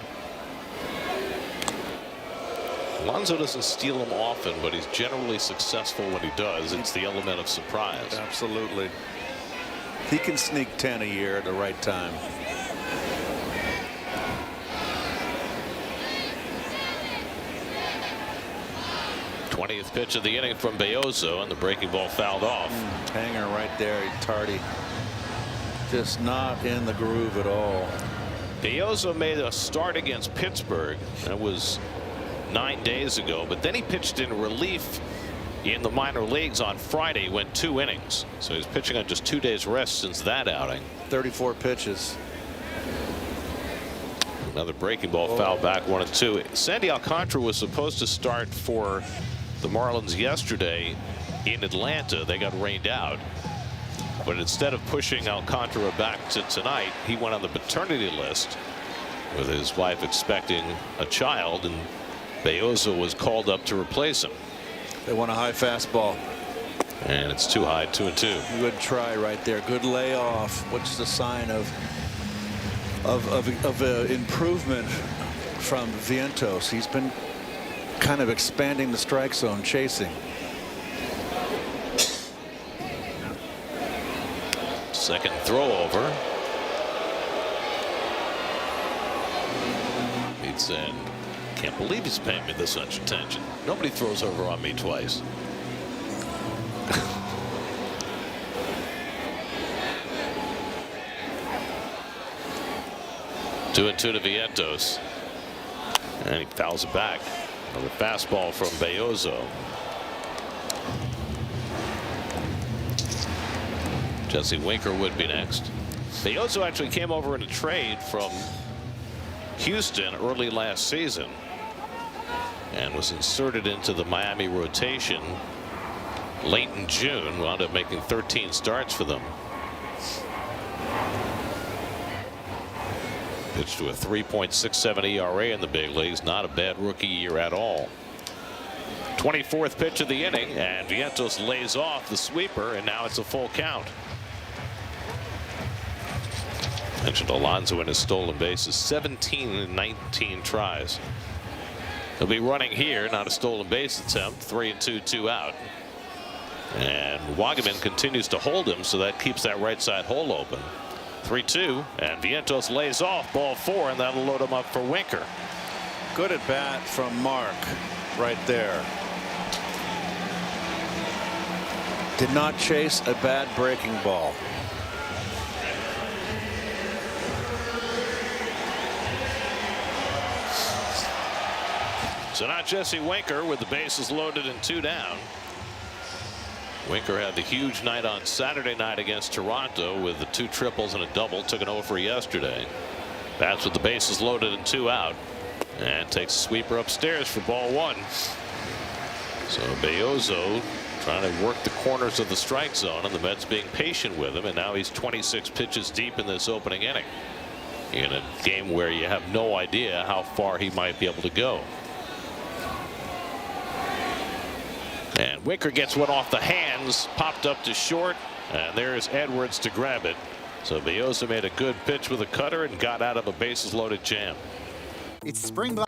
Alonso doesn't steal them often, but he's generally successful when he does. It's the element of surprise. Absolutely. He can sneak 10 a year at the right time. '20th pitch of the inning from Belloso, and the breaking ball fouled off. Hanger right there, tardy. Just not in the groove at all. Beozo made a start against Pittsburgh. That was 9 days ago, but then he pitched in relief in the minor leagues on Friday, went 2 innings. So he's pitching on just 2 days rest since that outing. 34 pitches. Another breaking ball foul back 1-2. Sandy Alcantara was supposed to start for the Marlins yesterday in Atlanta. They got rained out. But instead of pushing Alcantara back to tonight, he went on the paternity list with his wife expecting a child, and Beozo was called up to replace him. They want a high fastball. And it's too high, 2-2. Good try right there. Good layoff. What's the sign of improvement from Vientos? He's been kind of expanding the strike zone, chasing. Second throw over. Meets in. Can't believe he's paying me this much attention. Nobody throws over on me twice. 2-2 to Vientos. And he fouls it back. Another fastball from Beozo. Jesse Winker would be next. Beozo actually came over in a trade from Houston early last season and was inserted into the Miami rotation late in June. Wound up making 13 starts for them. Pitched to a 3.67 ERA in the big leagues. Not a bad rookie year at all. 24th pitch of the inning, and Vientos lays off the sweeper, and now it's a full count. Mentioned Alonso and his stolen bases, 17 in 19 tries. He'll be running here, not a stolen base attempt. 3-2, 2 out. And Wagaman continues to hold him, so that keeps that right side hole open. 3-2, and Vientos lays off ball 4, and that'll load him up for Winker. Good at bat from Mark right there. Did not chase a bad breaking ball. So now Jesse Winker with the bases loaded and 2 down. Winker had the huge night on Saturday night against Toronto with the 2 triples and a double. Took an over yesterday. Bats with the bases loaded and 2 out. And takes a sweeper upstairs for ball 1. So Beozo trying to work the corners of the strike zone, and the Mets being patient with him. And now he's 26 pitches deep in this opening inning, in a game where you have no idea how far he might be able to go. And Winker gets one off the hands, popped up to short, and there's Edwards to grab it. So Beozo made a good pitch with a cutter and got out of a bases loaded jam. It's spring.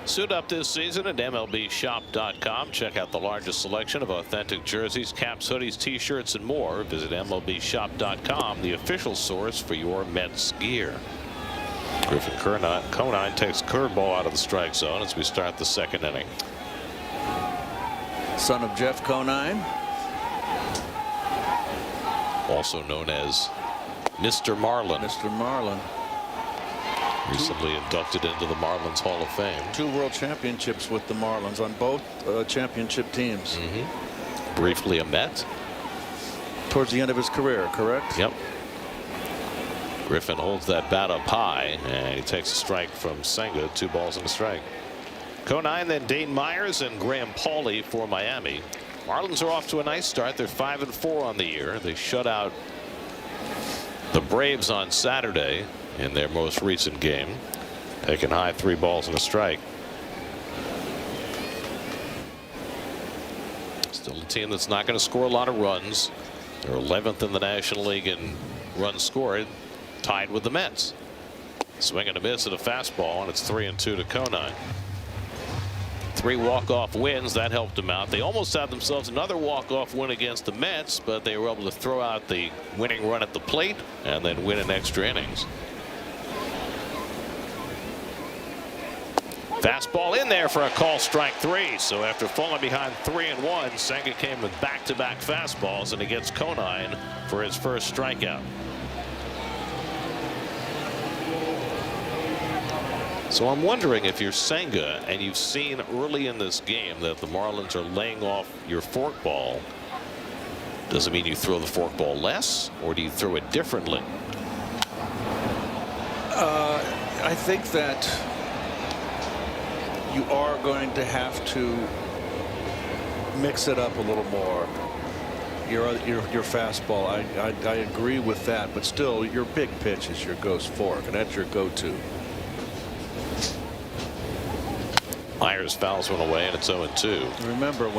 Suit up this season at MLBshop.com. Check out the largest selection of authentic jerseys, caps, hoodies, t-shirts, and more. Visit MLBshop.com, the official source for your Mets gear. Griffin Conine takes curveball out of the strike zone as we start the second inning. Son of Jeff Conine, also known as Mr. Marlin. Mr. Marlin. Recently inducted into the Marlins Hall of Fame. 2 world championships with the Marlins on both championship teams. Briefly a Met. Towards the end of his career, correct? Yep. Griffin holds that bat up high, and he takes a strike from Senga. 2 balls and a strike. Conine, then Dane Myers and Graham Pauley for Miami. Marlins are off to a nice start. They're 5-4 on the year. They shut out the Braves on Saturday in their most recent game, taking high 3 balls and a strike. Still a team that's not going to score a lot of runs. They're 11th in the National League in runs scored, tied with the Mets. Swing and a miss at a fastball, and it's 3-2 to Conine. 3 walk-off wins that helped them out. They almost had themselves another walk-off win against the Mets, but they were able to throw out the winning run at the plate and then win in extra innings. Fastball in there for a call, strike 3. So after falling behind 3-1, Senga came with back-to-back fastballs, and he gets Conine for his first strikeout. So I'm wondering, if you're Senga and you've seen early in this game that the Marlins are laying off your forkball, does it mean you throw the forkball less, or do you throw it differently? I think that you are going to have to mix it up a little more. Your fastball, I agree with that, but still your big pitch is your ghost fork, and that's your go-to. Myers fouls one away, and it's 0-2. Remember,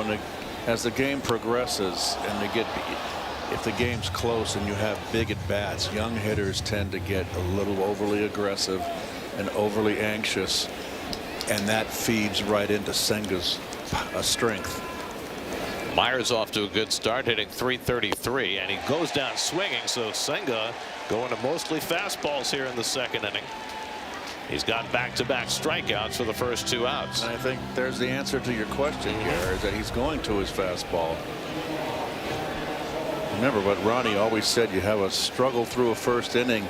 as the game progresses and if the game's close and you have big at bats, young hitters tend to get a little overly aggressive and overly anxious, and that feeds right into Senga's strength. Myers off to a good start, hitting .333, and he goes down swinging. So Senga going to mostly fastballs here in the second inning. He's got back-to-back strikeouts for the first 2 outs. And I think there's the answer to your question here, is that he's going to his fastball. Remember what Ronnie always said, you have a struggle through a first inning,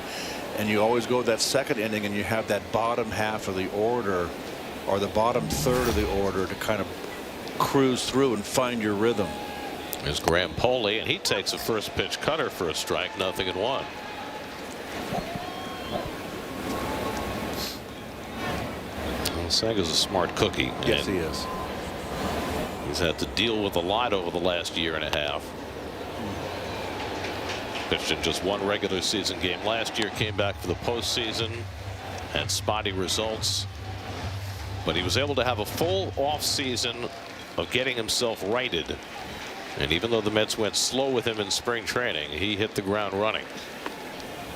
and you always go that second inning and you have that bottom half of the order, or the bottom third of the order, to kind of cruise through and find your rhythm. There's Graham Pauley, and he takes a first pitch cutter for a strike, 0-1. Senga's a smart cookie. Yes, he is. He's had to deal with a lot over the last year and a half. Pitched in just 1 regular season game last year, came back for the postseason, had spotty results, but he was able to have a full off season of getting himself righted. And even though the Mets went slow with him in spring training, he hit the ground running.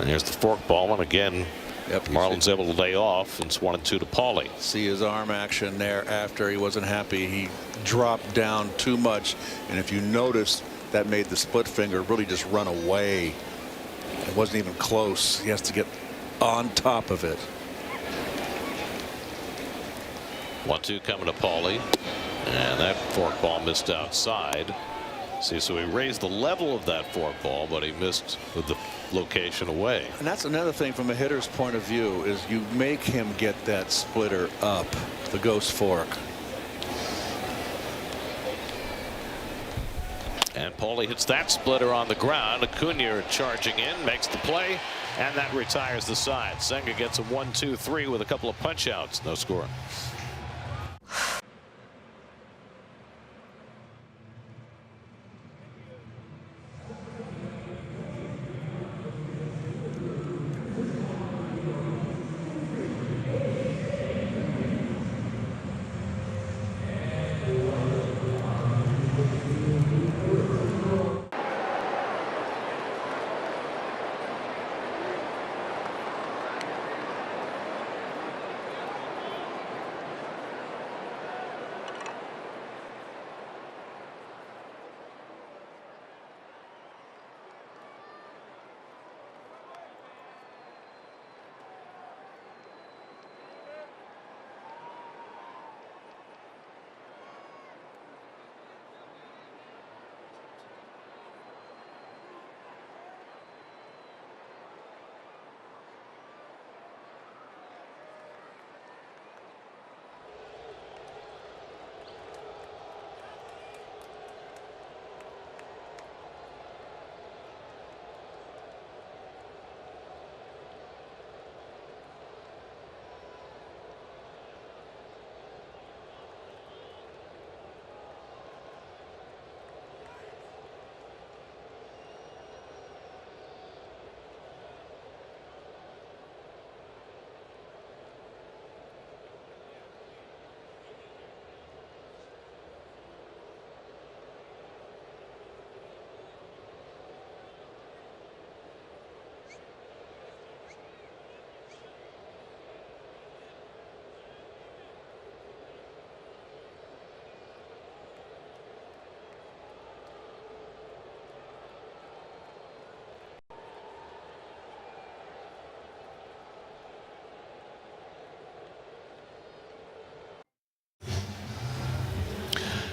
And here's the forkball, and again, Marlins able to lay off, and it's 1-2 to Pauley. See his arm action there after he wasn't happy. He dropped down too much, and if you notice, that made the split finger really just run away. It wasn't even close. He has to get on top of it. 1-2 coming to Pauley, and that forkball missed outside. See, so he raised the level of that forkball, but he missed with the location away. And that's another thing from a hitter's point of view, is you make him get that splitter up, the ghost fork. And Pauley hits that splitter on the ground. Acuna charging in, makes the play, and that retires the side. Senga gets a 1-2-3 with a couple of punch outs. No score.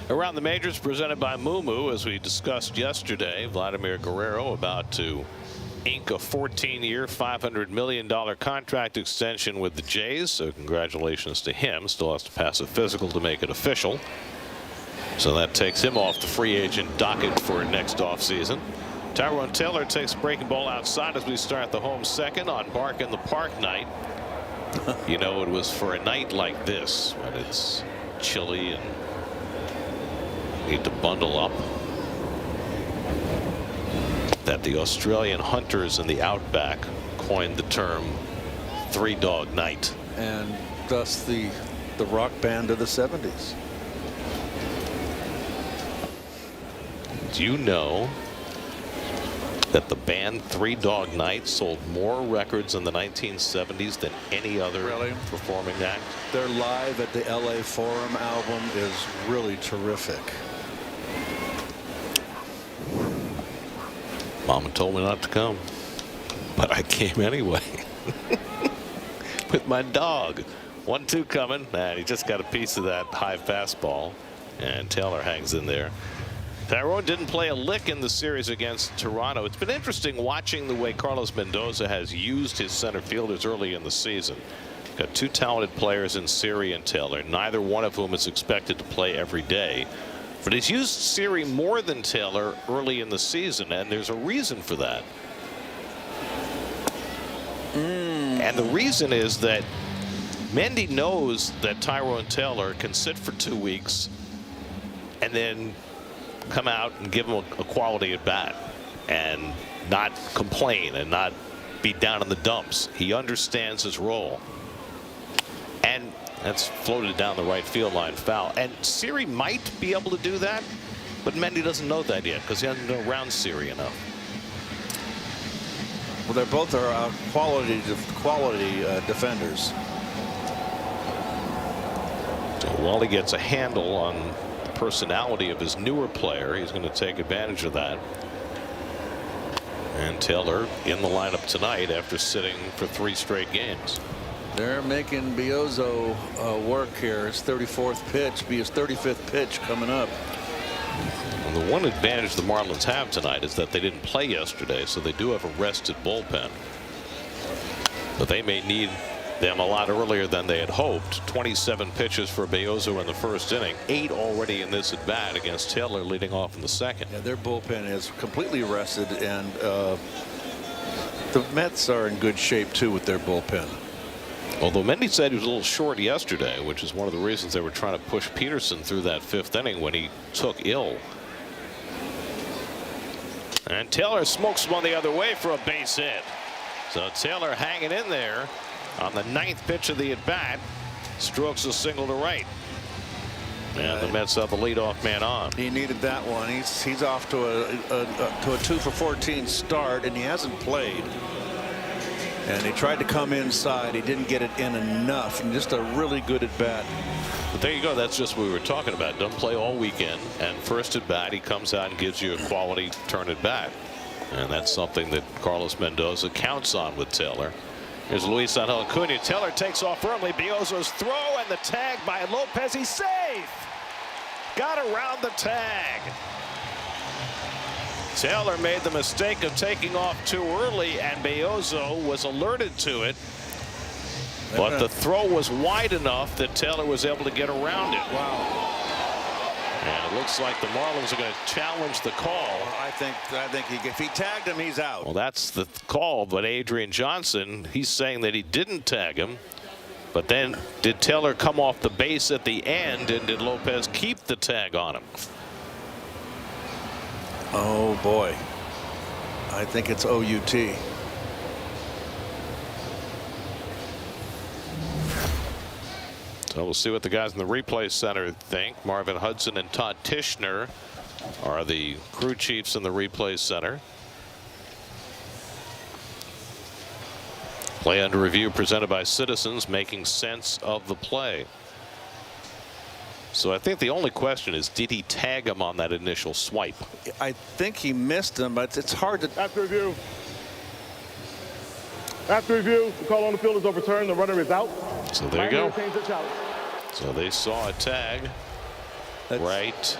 Around the majors presented by Moo, as we discussed yesterday. Vladimir Guerrero about to ink a 14-year, $500 million contract extension with the Jays. So congratulations to him. Still has to pass a physical to make it official. So that takes him off the free agent docket for next offseason. Tyrone Taylor takes a breaking ball outside as we start the home second on Bark in the Park night. You know, it was for a night like this when it's chilly and need to bundle up that the Australian hunters in the outback coined the term Three Dog Night, and thus the rock band of the 70s. Do you know that the band Three Dog Night sold more records in the 1970s than any other performing act? Their Live at the LA Forum album is really terrific. Mama told me not to come, but I came anyway with my dog. 1-2 coming, and he just got a piece of that high fastball, and Taylor hangs in there. Tyrone didn't play a lick in the series against Toronto. It's been interesting watching the way Carlos Mendoza has used his center fielders early in the season. Got two talented players in Siri and Taylor, neither one of whom is expected to play every day. But he's used Siri more than Taylor early in the season, and there's a reason for that. And the reason is that Mendy knows that Tyrone Taylor can sit for 2 weeks and then come out and give him a quality at bat and not complain and not be down in the dumps. He understands his role. And that's floated down the right field line, foul. And Siri might be able to do that, but Mendy doesn't know that yet because he hasn't been around Siri enough. Well, they both are quality defenders. So while he gets a handle on the personality of his newer player, he's going to take advantage of that. And Taylor in the lineup tonight after sitting for 3 straight games. They're making Biozzo work here. His 34th pitch, be his 35th pitch coming up. And the one advantage the Marlins have tonight is that they didn't play yesterday, so they do have a rested bullpen. But they may need them a lot earlier than they had hoped. 27 pitches for Biozzo in the first inning, 8 already in this at bat against Taylor leading off in the second. Yeah, their bullpen is completely rested, and the Mets are in good shape too with their bullpen. Although Mendy said he was a little short yesterday, which is one of the reasons they were trying to push Peterson through that 5th inning when he took ill. And Taylor smokes one the other way for a base hit. So Taylor hanging in there on the 9th pitch of the at bat, strokes a single to right. And the Mets have the leadoff man on. He needed that one. He's off to a 2 for 14 start, and he hasn't played. And he tried to come inside. He didn't get it in enough, and just a really good at bat. But there you go. That's just what we were talking about. Doesn't play all weekend, and first at bat he comes out and gives you a quality turn at bat, and that's something that Carlos Mendoza counts on with Taylor. Here's Luis Angel Acuna. Taylor takes off firmly. Biozzo's throw and the tag by Lopez. He's safe. Got around the tag. Taylor made the mistake of taking off too early, and Biozzo was alerted to it. But the throw was wide enough that Taylor was able to get around it. Wow. And it looks like the Marlins are going to challenge the call. I think if he tagged him, he's out. Well, that's the call, but Adrian Johnson, he's saying that he didn't tag him. But then did Taylor come off the base at the end, and did Lopez keep the tag on him? Oh boy, I think it's OUT. So we'll see what the guys in the replay center think. Marvin Hudson and Todd Tishner are the crew chiefs in the replay center. Play under review presented by Citizens, making sense of the play. So I think the only question is, did he tag him on that initial swipe? I think he missed him, but it's hard to. After review. After review, the call on the field is overturned. The runner is out. So there you go. So they saw a tag. right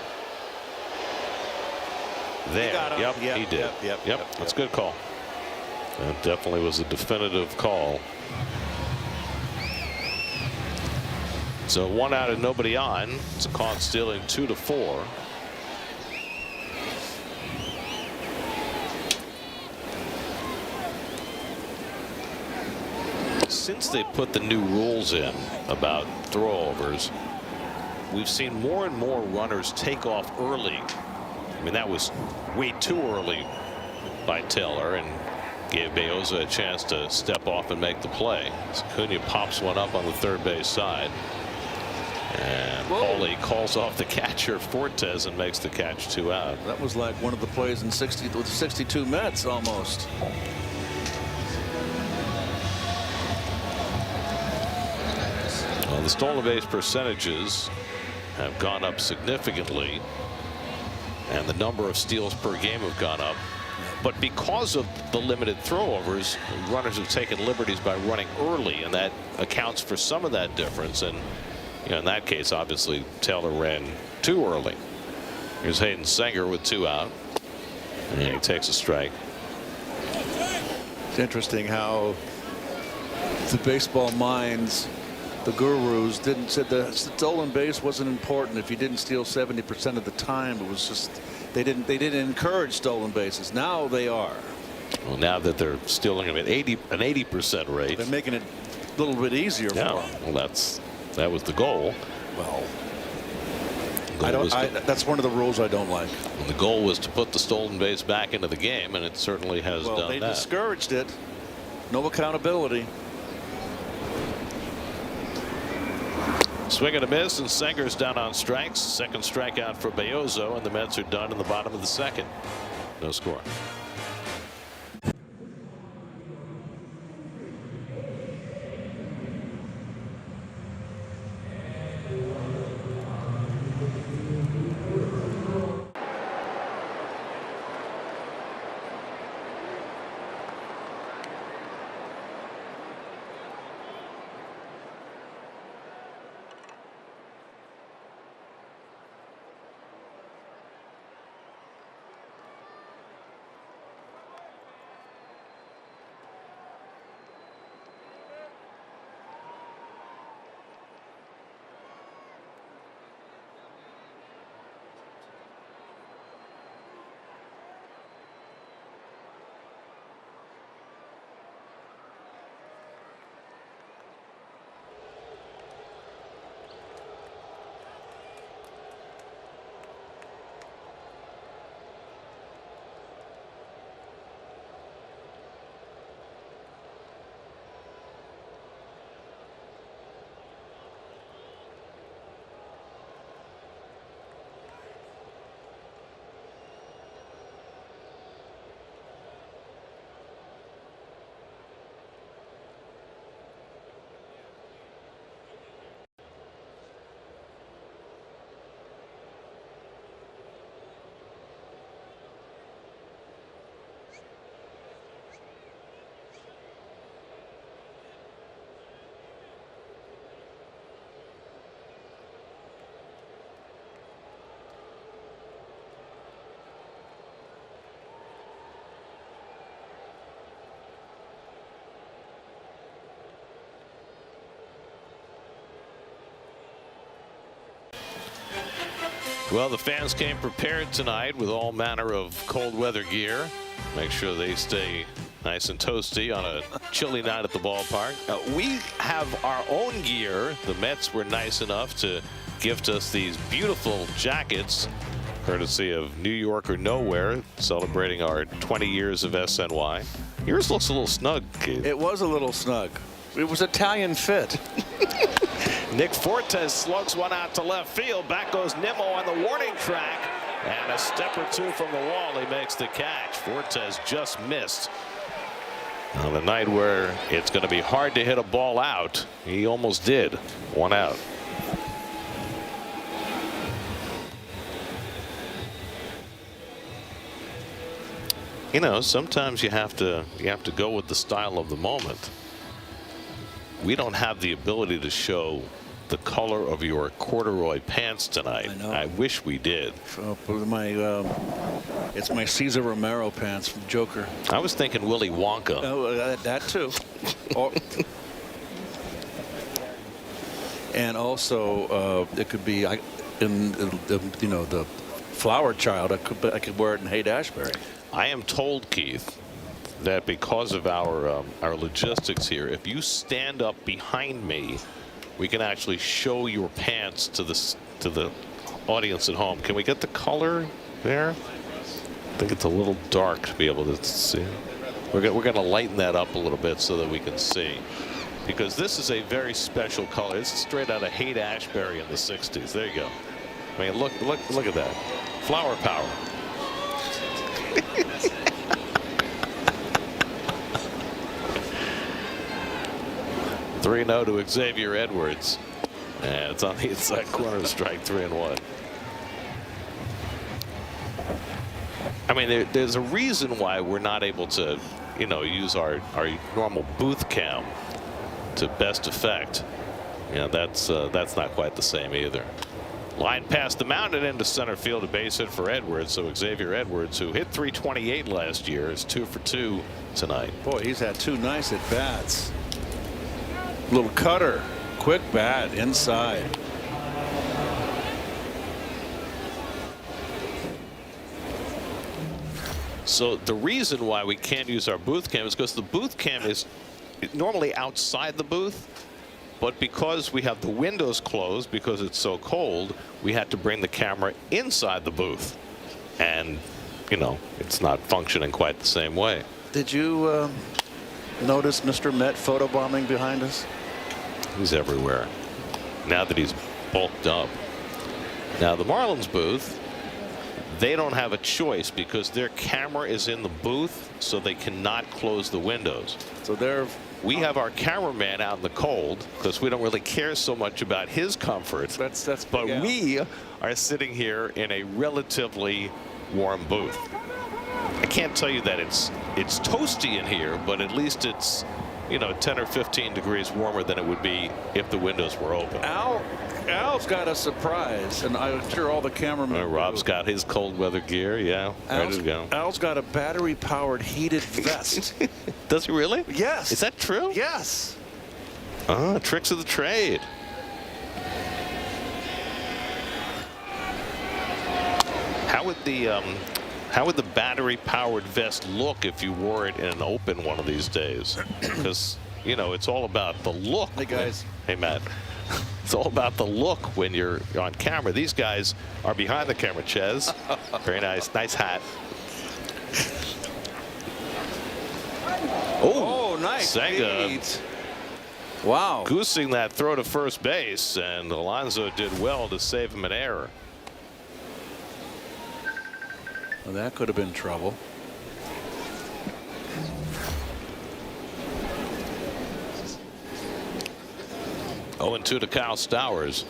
there. Yep, he did. Yep, that's a good call. That definitely was a definitive call. So 1 out and nobody on. It's a caught stealing 2-4. Since they put the new rules in about throwovers, we've seen more and more runners take off early. I mean, that was way too early by Taylor and gave Beoza a chance to step off and make the play. So Cunha pops one up on the third base side. And Paulie calls off the catcher Fortes and makes the catch 2 out. That was like one of the plays in 62 Mets almost. Well, the stolen base percentages have gone up significantly, and the number of steals per game have gone up. But because of the limited throwovers, runners have taken liberties by running early, and that accounts for some of that difference. And in that case, obviously, Taylor ran too early. Here's Hayden Senger with 2 out, and he takes a strike. It's interesting how the baseball minds, the gurus, didn't say the stolen base wasn't important if you didn't steal 70% of the time. It was just they didn't encourage stolen bases. Now they are. Well, now that they're stealing them at an 80% rate, they're making it a little bit easier for them. Well, that was the goal. Well, that's one of the rules I don't like. And the goal was to put the stolen base back into the game, and it certainly has done that. Well, they discouraged it. No accountability. Swing and a miss, and Senger's down on strikes. Second strikeout for Beozo, and the Mets are done in the bottom of the second. No score. Well, the fans came prepared tonight with all manner of cold weather gear. Make sure they stay nice and toasty on a chilly night at the ballpark. We have our own gear. The Mets were nice enough to gift us these beautiful jackets, courtesy of New York or Nowhere, celebrating our 20 years of SNY. Yours looks a little snug, Keith. It was a little snug. It was Italian fit. Nick Fortes slugs one out to left field. Back goes Nimmo on the warning track. And a step or two from the wall, he makes the catch. Fortes just missed. On the night where it's going to be hard to hit a ball out, he almost did. 1 out. You know, sometimes you have to go with the style of the moment. We don't have the ability to show the color of your corduroy pants tonight. I wish we did. It's my Cesar Romero pants from Joker. I was thinking Willy Wonka. Oh, that too. And also, it could be the Flower Child. I could wear it in Haight-Ashbury. I am told, Keith, that because of our logistics here, if you stand up behind me, we can actually show your pants to the audience at home. Can we get the color there? I think it's a little dark to be able to see. We're going to lighten that up a little bit so that we can see, because this is a very special color. It's straight out of Haight-Ashbury in the 60s. There you go. I mean, look at that. Flower power. 3-0 to Xavier Edwards. And it's on the inside corner, strike 3-1. I mean, there's a reason why we're not able to, use our normal booth cam to best effect. That's not quite the same either. Line past the mound and into center field, a base hit for Edwards. So Xavier Edwards, who hit .328 last year, is 2 for 2 tonight. Boy, he's had 2 nice at bats. Little cutter, quick bat inside. So the reason why we can't use our booth cam is because the booth cam is normally outside the booth, but because we have the windows closed because it's so cold, we had to bring the camera inside the booth, and it's not functioning quite the same way. Did you notice Mr. Met photobombing behind us? He's everywhere now that he's bulked up. Now the Marlins booth, they don't have a choice because their camera is in the booth, so they cannot close the windows. So we have our cameraman out in the cold because we don't really care so much about his comfort. But we are sitting here in a relatively warm booth. I can't tell you that it's toasty in here, but at least it's 10 or 15 degrees warmer than it would be if the windows were open. Al's got a surprise, and I'm sure all the cameramen. Rob's got his cold weather gear. Yeah, ready to go. Al's got a battery-powered heated vest. Does he really? Yes. Is that true? Yes. Tricks of the trade. How would the battery-powered vest look if you wore it in an open one of these days? Because it's all about the look. Hey guys. Hey Matt. It's all about the look when you're on camera. These guys are behind the camera. Ches, very nice hat. Oh, nice. Senga. Wow. Goosing that throw to first base, and Alonso did well to save him an error. Well, that could have been trouble. Oh, and 2 to Kyle Stowers.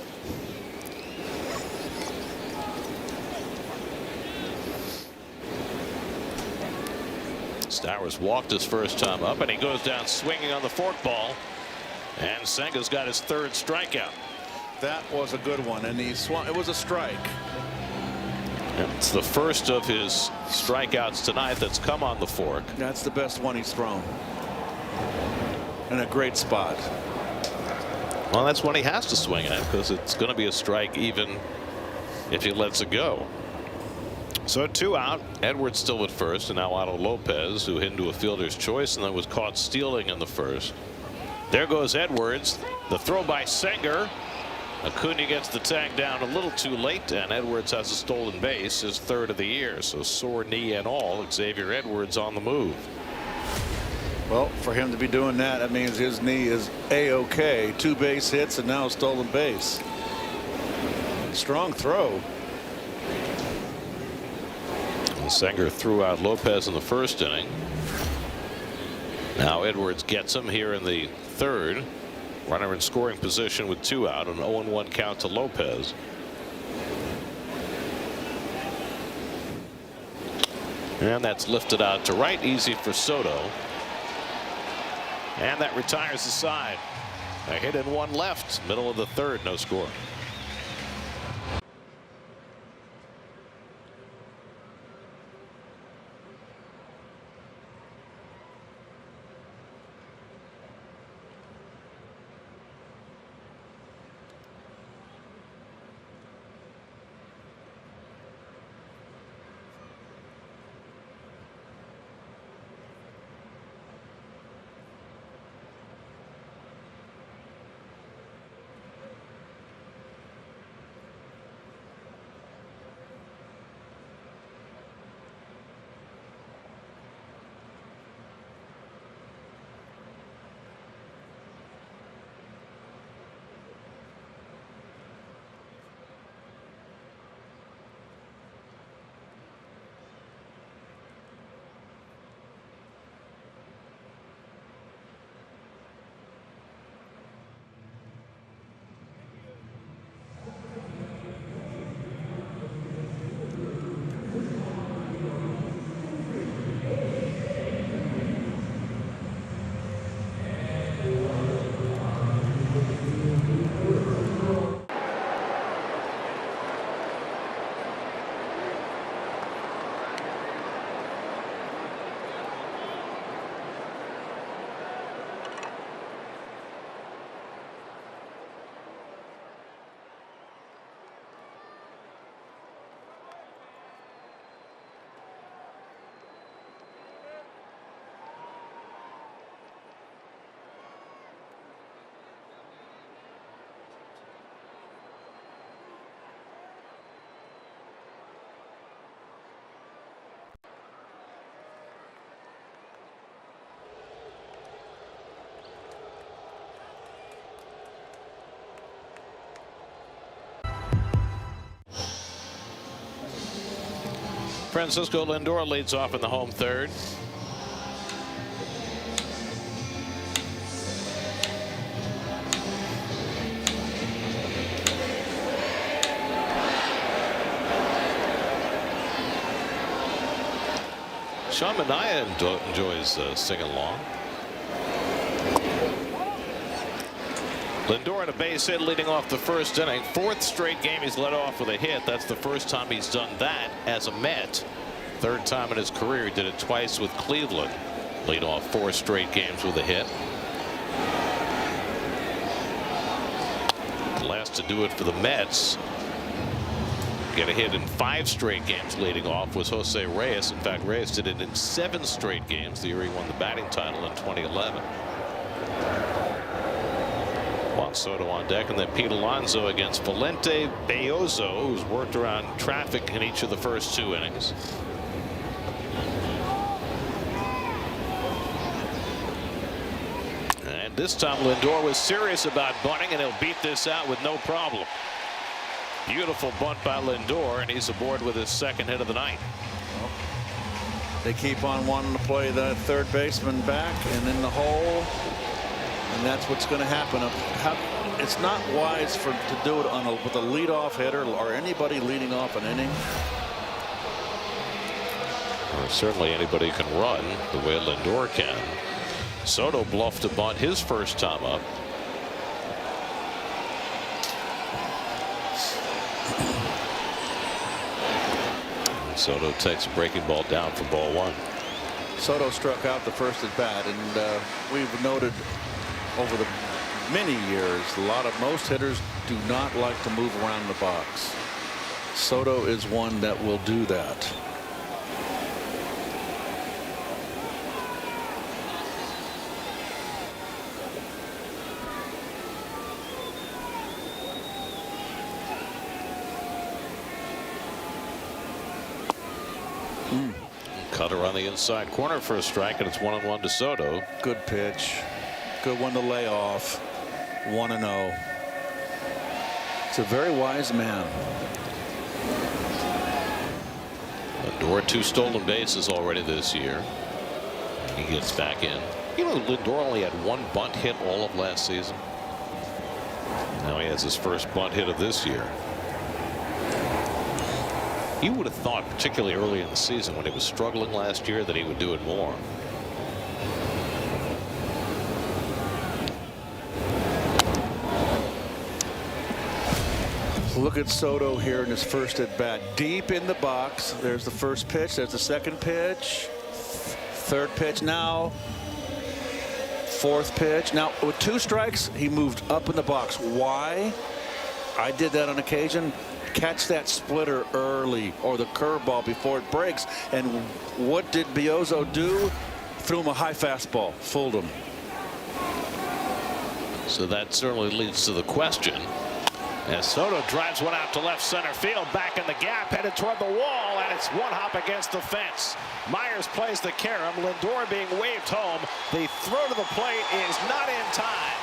Stowers walked his first time up, and he goes down swinging on the forkball. And Senga's got his 3rd strikeout. That was a good one, and it was a strike. It's the first of his strikeouts tonight that's come on the fork. That's the best one he's thrown. In a great spot. Well, that's one he has to swing at because it's going to be a strike even if he lets it go. So 2 out. Edwards still at first, and now Otto Lopez, who hit into a fielder's choice and then was caught stealing in the first. There goes Edwards. The throw by Senger. Acuna gets the tag down a little too late, and Edwards has a stolen base, his 3rd of the year. So sore knee and all, Xavier Edwards on the move. Well, for him to be doing that means his knee is A-OK. 2 base hits and now a stolen base. Strong throw. And Senger threw out Lopez in the first inning. Now Edwards gets him here in the 3rd. Runner in scoring position with 2 out, an 0-1 count to Lopez. And that's lifted out to right, easy for Soto. And that retires the side. A hit and one left. Middle of the third. No score. Francisco Lindor leads off in the home third. Sean Manaea enjoys singing along. Lindor on a base hit leading off the first inning. Fourth straight game he's led off with a hit. That's the first time he's done that as a Met. Third time in his career. He did it twice with Cleveland. Lead off 4 straight games with a hit. The last to do it for the Mets, get a hit in 5 straight games leading off, was Jose Reyes. In fact, Reyes did it in 7 straight games the year he won the batting title in 2011. Juan Soto on deck, and then Pete Alonso against Valente Belloso, who's worked around traffic in each of the first 2 innings. And this time Lindor was serious about bunting, and he'll beat this out with no problem. Beautiful bunt by Lindor, and he's aboard with his second hit of the night. They keep on wanting to play the third baseman back and in the hole, and that's what's going to happen. It's not wise to do it with a leadoff hitter or anybody leading off an inning. Or certainly anybody can run the way Lindor can. Soto bluffed a bunt his first time up. Soto takes a breaking ball down for ball 1. Soto struck out the first at bat, and we've noted over the many years most hitters do not like to move around the box. Soto is one that will do that. Cutter on the inside corner for a strike, and it's 1-1 to Soto. Good pitch. Good one to lay off. 1-0. It's a very wise man. Lindor 2 stolen bases already this year. He gets back in. You know, Lindor only had 1 bunt hit all of last season. Now he has his first bunt hit of this year. You would have thought, particularly early in the season when he was struggling last year, that he would do it more. Look at Soto here in his first at bat. Deep in the box. There's the first pitch. There's the second pitch. Third pitch now. Fourth pitch. Now, with 2 strikes, he moved up in the box. Why? I did that on occasion. Catch that splitter early or the curveball before it breaks. And what did Beozo do? Threw him a high fastball. Fooled him. So that certainly leads to the question. As Soto drives one out to left center field, back in the gap, headed toward the wall, and it's one hop against the fence. Myers plays the carom. Lindor being waved home. The throw to the plate is not in time.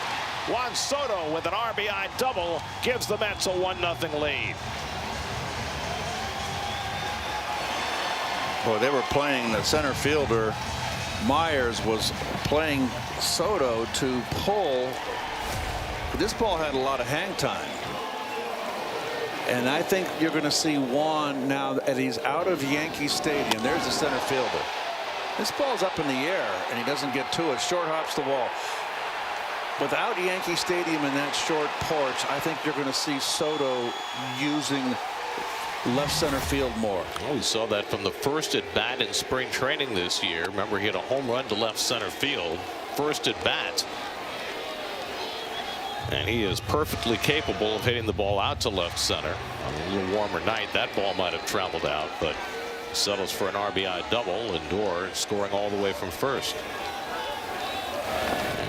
Juan Soto with an RBI double gives the Mets a 1-0 lead. Boy, they were playing the center fielder. Myers was playing Soto to pull. This ball had a lot of hang time. And I think you're going to see Juan now that he's out of Yankee Stadium. There's the center fielder. This ball's up in the air, and he doesn't get to it. Short hops the wall. Without Yankee Stadium in that short porch, I think you're going to see Soto using left center field more. Well, we saw that from the first at bat in spring training this year. Remember, he hit a home run to left center field. First at bat. And he is perfectly capable of hitting the ball out to left center. On a little warmer night, that ball might have traveled out, but settles for an RBI double. Lindor scoring all the way from first.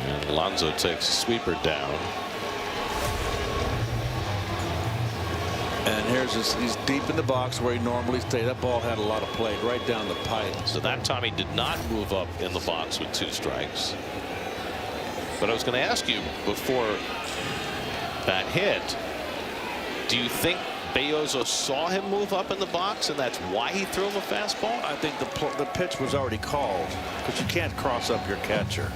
And Alonso takes a sweeper down. And he's deep in the box where he normally stays. That ball had a lot of play right down the pipe. So that time he did not move up in the box with 2 strikes. But I was going to ask you before that hit, do you think Beozo saw him move up in the box and that's why he threw him a fastball? I think the pitch was already called because you can't cross up your catcher.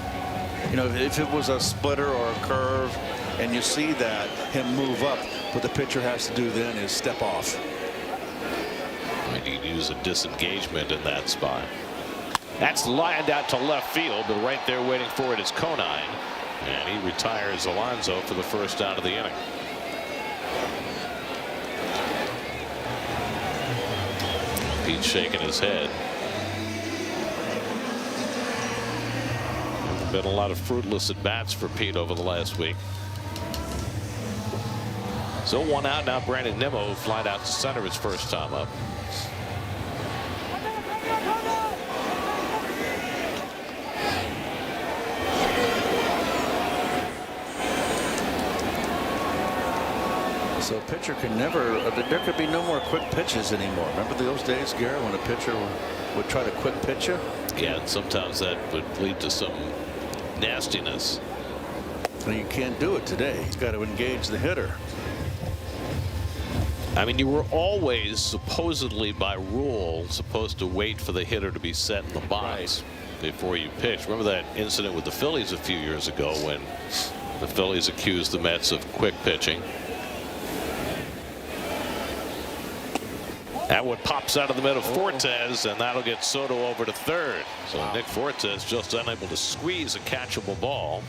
You know, if it was a splitter or a curve and you see that him move up, what the pitcher has to do then is step off. Might need to use a disengagement in that spot. That's lined out to left field, but right there waiting for it is Conine. And he retires Alonso for the first out of the inning. Pete shaking his head. Been a lot of fruitless at bats for Pete over the last week. So 1 out now. Brandon Nimmo flied out to center his first time up. So a pitcher can never, there could be no more quick pitches anymore. Remember those days, Garrett, when a pitcher would try to quick pitch you? Yeah, and sometimes that would lead to some nastiness. And you can't do it today. He's got to engage the hitter. I mean, you were always supposedly by rule supposed to wait for the hitter to be set in the box before you pitch. Remember that incident with the Phillies a few years ago when the Phillies accused the Mets of quick pitching. That one pops out of the middle, Fortes, and that'll get Soto over to third. So Nick Fortes just unable to squeeze a catchable ball.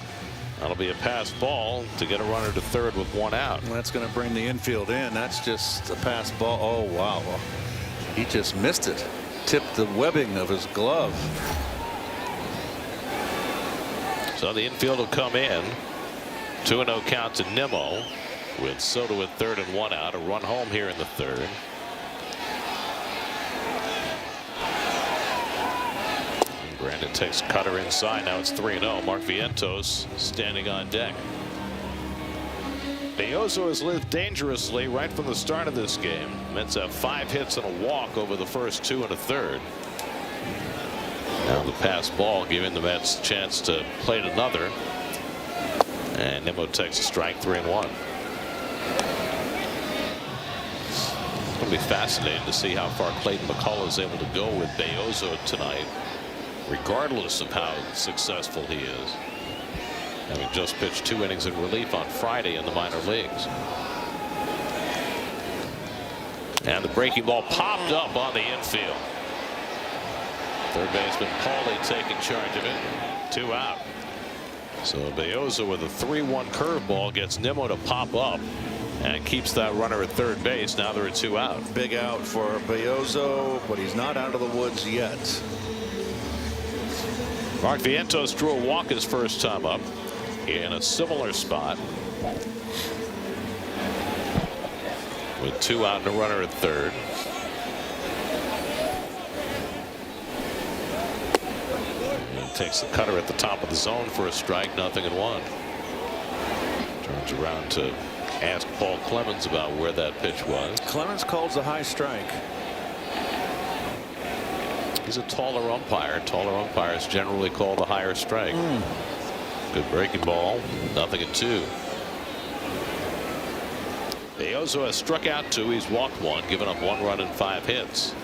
That'll be a pass ball to get a runner to third with 1 out. Well, that's going to bring the infield in. That's just a pass ball. Oh, wow. He just missed it. Tipped the webbing of his glove. So the infield will come in. 2-0 count to Nimmo with Soto at third and 1 out. A run home here in the third. Brandon takes cutter inside. Now it's 3-0. Mark Vientos standing on deck. Beozo has lived dangerously right from the start of this game. Mets have 5 hits and a walk over the first 2 1/3. Now the pass ball giving the Mets a chance to plate another. And Nimmo takes a strike, 3-1. It's going to be fascinating to see how far Clayton McCullough is able to go with Beozo tonight, regardless of how successful he is. Having just pitched 2 innings in relief on Friday in the minor leagues. And the breaking ball popped up on the infield. Third baseman Paulie taking charge of it. 2 out. So Beozo with a 3-1 curveball gets Nimmo to pop up. and keeps that runner at third base. Now there are 2 out. Big out for Beozo, but he's not out of the woods yet. Mark Vientos drew a walk his first time up in a similar spot with 2 out and a runner at third. And takes the cutter at the top of the zone for a strike, 0-1. Turns around to ask Paul Clemens about where that pitch was. Clemens calls a high strike. He's a taller umpire. Taller umpires generally call the higher strike. Good breaking ball. 0-2. Beozo has struck out 2. He's walked 1, given up 1 run and 5 hits.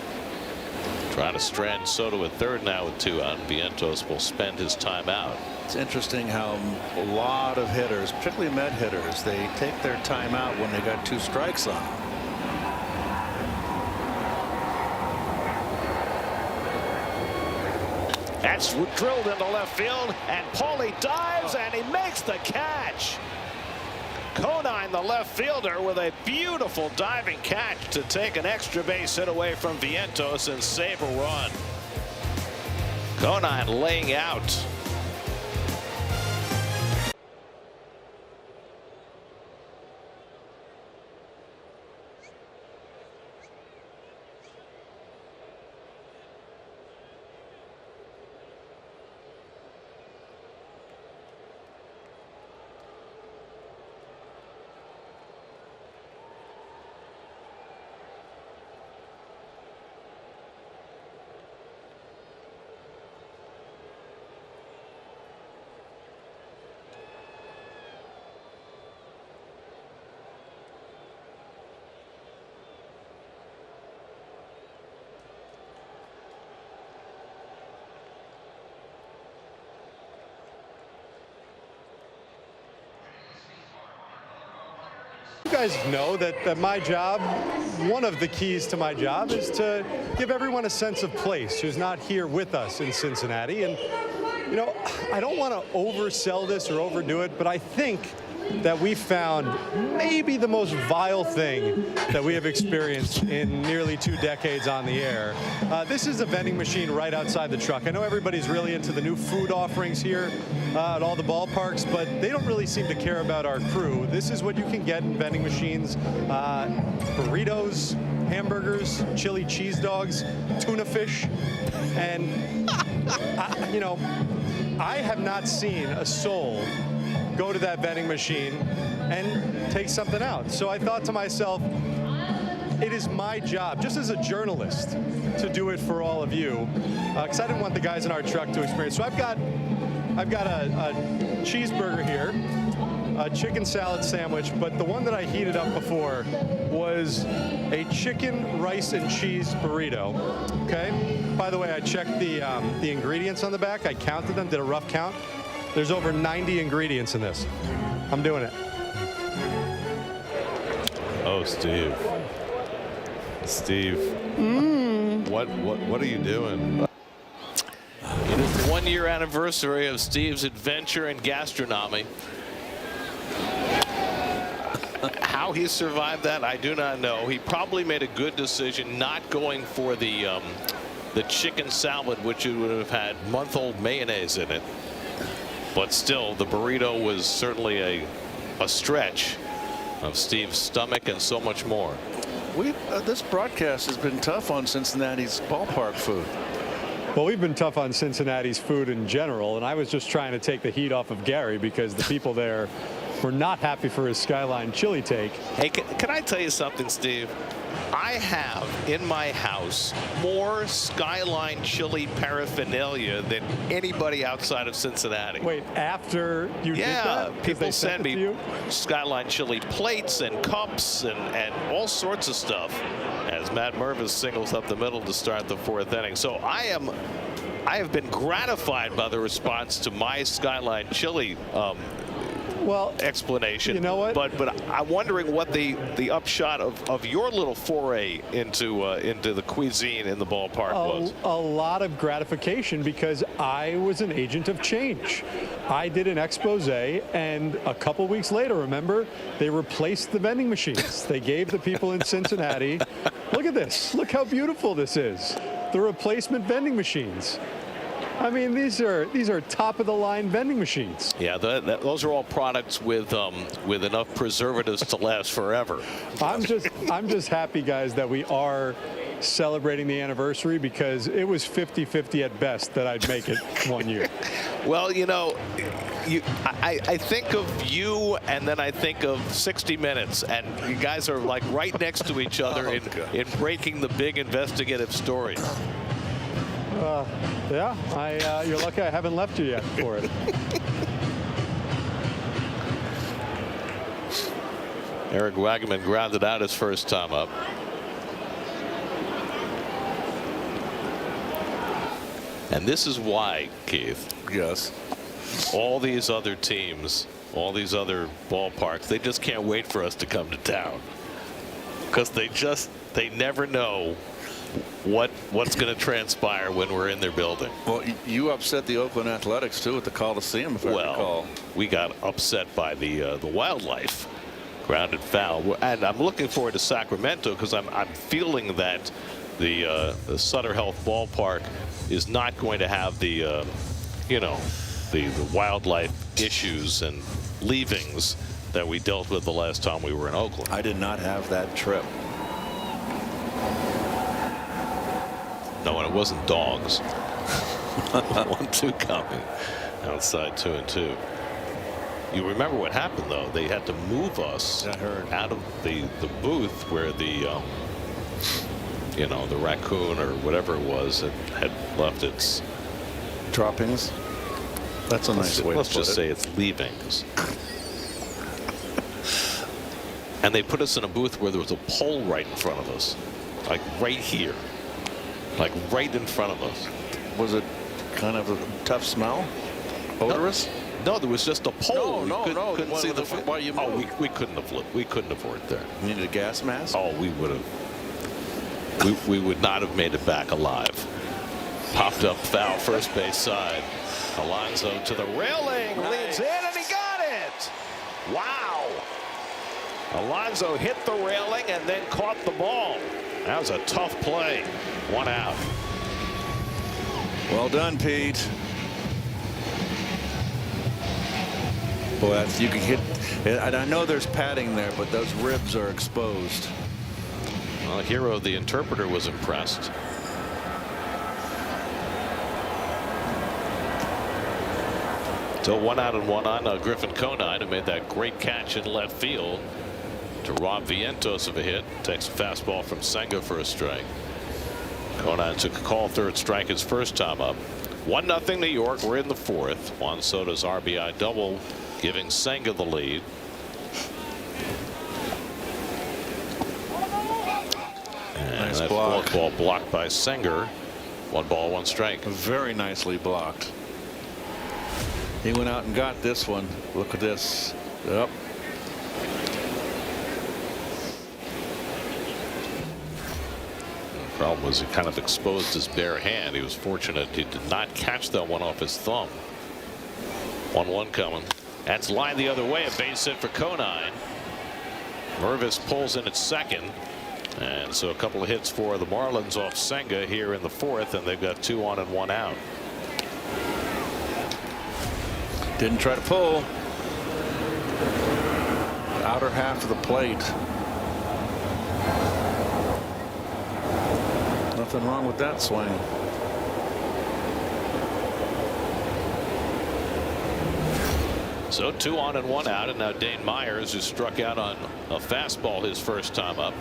Trying to strand Soto at third now with 2 out. Vientos will spend his time out. It's interesting how a lot of hitters, particularly Met hitters, they take their time out when they got 2 strikes on them. That's drilled into left field, and Paulie dives and he makes the catch. Conine, the left fielder, with a beautiful diving catch to take an extra base hit away from Vientos and save a run. Conine laying out. You guys know that my job, one of the keys to my job, is to give everyone a sense of place who's not here with us in Cincinnati. And, you know, I don't want to oversell this or overdo it, but I think that we found maybe the most vile thing that we have experienced in nearly 2 decades on the air. This is a vending machine right outside the truck. I know everybody's really into the new food offerings here at all the ballparks, but they don't really seem to care about our crew. This is what you can get in vending machines: burritos, hamburgers, chili cheese dogs, tuna fish, and you know, I have not seen a soul go to that vending machine and take something out. So I thought to myself, it is my job, just as a journalist, to do it for all of you, because I didn't want the guys in our truck to experience. So I've got a cheeseburger here, a chicken salad sandwich, but the one that I heated up before was a chicken, rice, and cheese burrito. Okay. By the way, I checked the ingredients on the back. I counted them, did a rough count. There's over 90 ingredients in this. I'm doing it. Oh, Steve. Steve. What are you doing? It is the 1-year anniversary of Steve's adventure in gastronomy. How he survived that, I do not know. He probably made a good decision not going for the chicken salad, which would have had month-old mayonnaise in it. But still, the burrito was certainly a stretch of Steve's stomach and so much more. This broadcast has been tough on Cincinnati's ballpark food. Well, we've been tough on Cincinnati's food in general, and I was just trying to take the heat off of Gary because the people there were not happy for his Skyline chili take. Hey, can I tell you something, Steve? I have in my house more Skyline chili paraphernalia than anybody outside of Cincinnati. Wait, after you did that? Yeah, people send me Skyline chili plates and cups and all sorts of stuff as Matt Mervis singles up the middle to start the 4th inning. So I have been gratified by the response to my Skyline chili explanation. You know what? But I'm wondering what the upshot of your little foray into the cuisine in the ballpark was. A lot of gratification, because I was an agent of change. I did an expose, and a couple weeks later, remember, they replaced the vending machines. They gave the people in Cincinnati, look at this. Look how beautiful this is. The replacement vending machines. I mean, these are top of the line vending machines. Yeah, those are all products with enough preservatives to last forever. I'm just happy, guys, that we are celebrating the anniversary, because it was 50-50 at best that I'd make it 1 year. Well, you know, I think of you, and then I think of 60 Minutes, and you guys are like right next to each other in breaking the big investigative stories. Yeah, you're lucky I haven't left you yet for it. Eric Wagman grounded out his first time up. And this is why, Keith. Yes. All these other teams, all these other ballparks, they just can't wait for us to come to town, because they never know what's going to transpire when we're in their building. Well, you upset the Oakland Athletics too at the Coliseum, if I recall. We got upset by the wildlife. Grounded foul. And I'm looking forward to Sacramento, because I'm feeling that the Sutter Health Ballpark is not going to have the wildlife issues and leavings that we dealt with the last time we were in Oakland. I did not have that trip. No, and it wasn't dogs. 1-2 coming outside 2-2. You remember what happened, though? They had to move us out of the booth where the the raccoon or whatever it was had left its droppings. That's a nice way to put it. Let's just say it's leavings. And they put us in a booth where there was a pole right in front of us, like right here. Like right in front of us. Was it kind of a tough smell? Odorous? No, there was just a pole. No. Couldn't see the. Why you moved? Oh, we couldn't have lived. We couldn't have worked there. You needed a gas mask? Oh, we would have. We would not have made it back alive. Popped up foul, first base side. Alonso to the railing, leans in, and he got it. Wow. Alonso hit the railing and then caught the ball. That was a tough play. 1 out. Well done, Pete. Boy, you can hit. And I know there's padding there, but those ribs are exposed. Well, Hero, the interpreter, was impressed. So 1 out and 1 on. Griffin Conine, who made that great catch in left field to rob Vientos of a hit. Takes a fastball from Senga for a strike. Conine took a call, third strike, his first time up. 1-0 New York. We're in the fourth. Juan Soto's RBI double, giving Senga the lead. And nice that block. ball blocked by Senga. 1 ball, 1 strike. Very nicely blocked. He went out and got this one. Look at this. Yep. The problem was he kind of exposed his bare hand. He was fortunate he did not catch that one off his thumb. 1-1 coming. That's lined the other way. A base hit for Conine. Mervis pulls in at second. And so a couple of hits for the Marlins off Senga here in the fourth, and they've got 2 on and 1 out. Didn't try to pull. Outer half of the plate. Nothing wrong with that swing. So 2 on and 1 out, and now Dane Myers, who struck out on a fastball his first time up.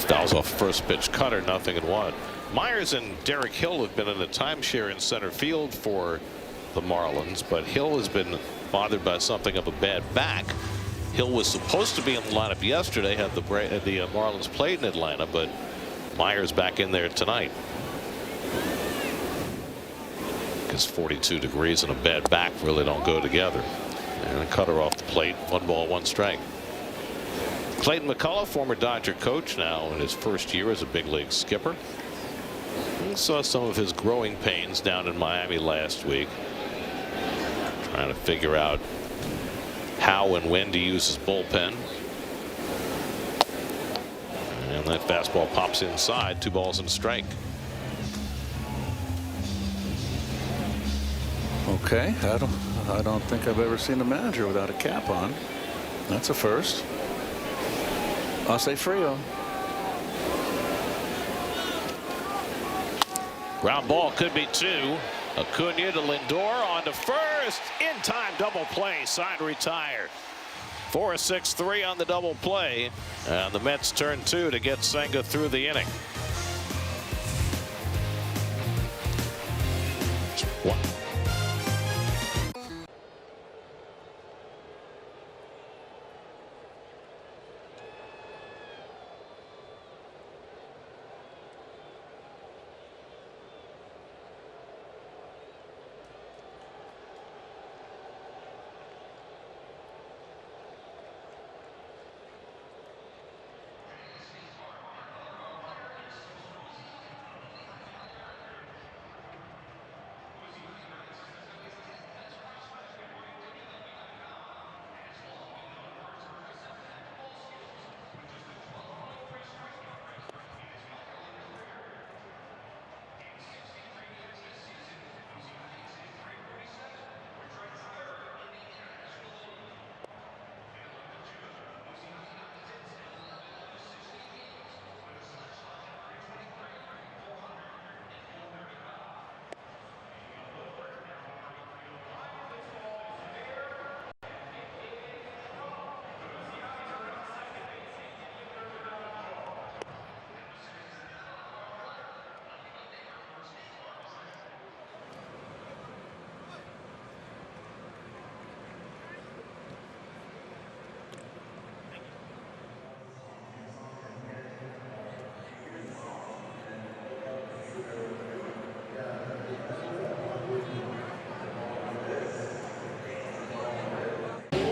Fouls off first pitch cutter, 0-1. Myers and Derek Hill have been in a timeshare in center field for the Marlins, but Hill has been bothered by something of a bad back. Hill was supposed to be in the lineup yesterday had the Marlins played in Atlanta, but Myers back in there tonight. minus 42 degrees and a bad back really don't go together. And a cutter off the plate. 1 ball, 1 strike. Clayton McCullough, former Dodger coach, now in his first year as a big league skipper. He saw some of his growing pains down in Miami last week, trying to figure out how and when to use his bullpen. And that fastball pops inside. 2 balls and a strike. Okay, I don't think I've ever seen a manager without a cap on. That's a first. I'll say Frio. Ground ball could be 2. Acuna to Lindor on to first. In time double play. Side retired. 4-6-3 on the double play. And the Mets turn 2 to get Senga through the inning.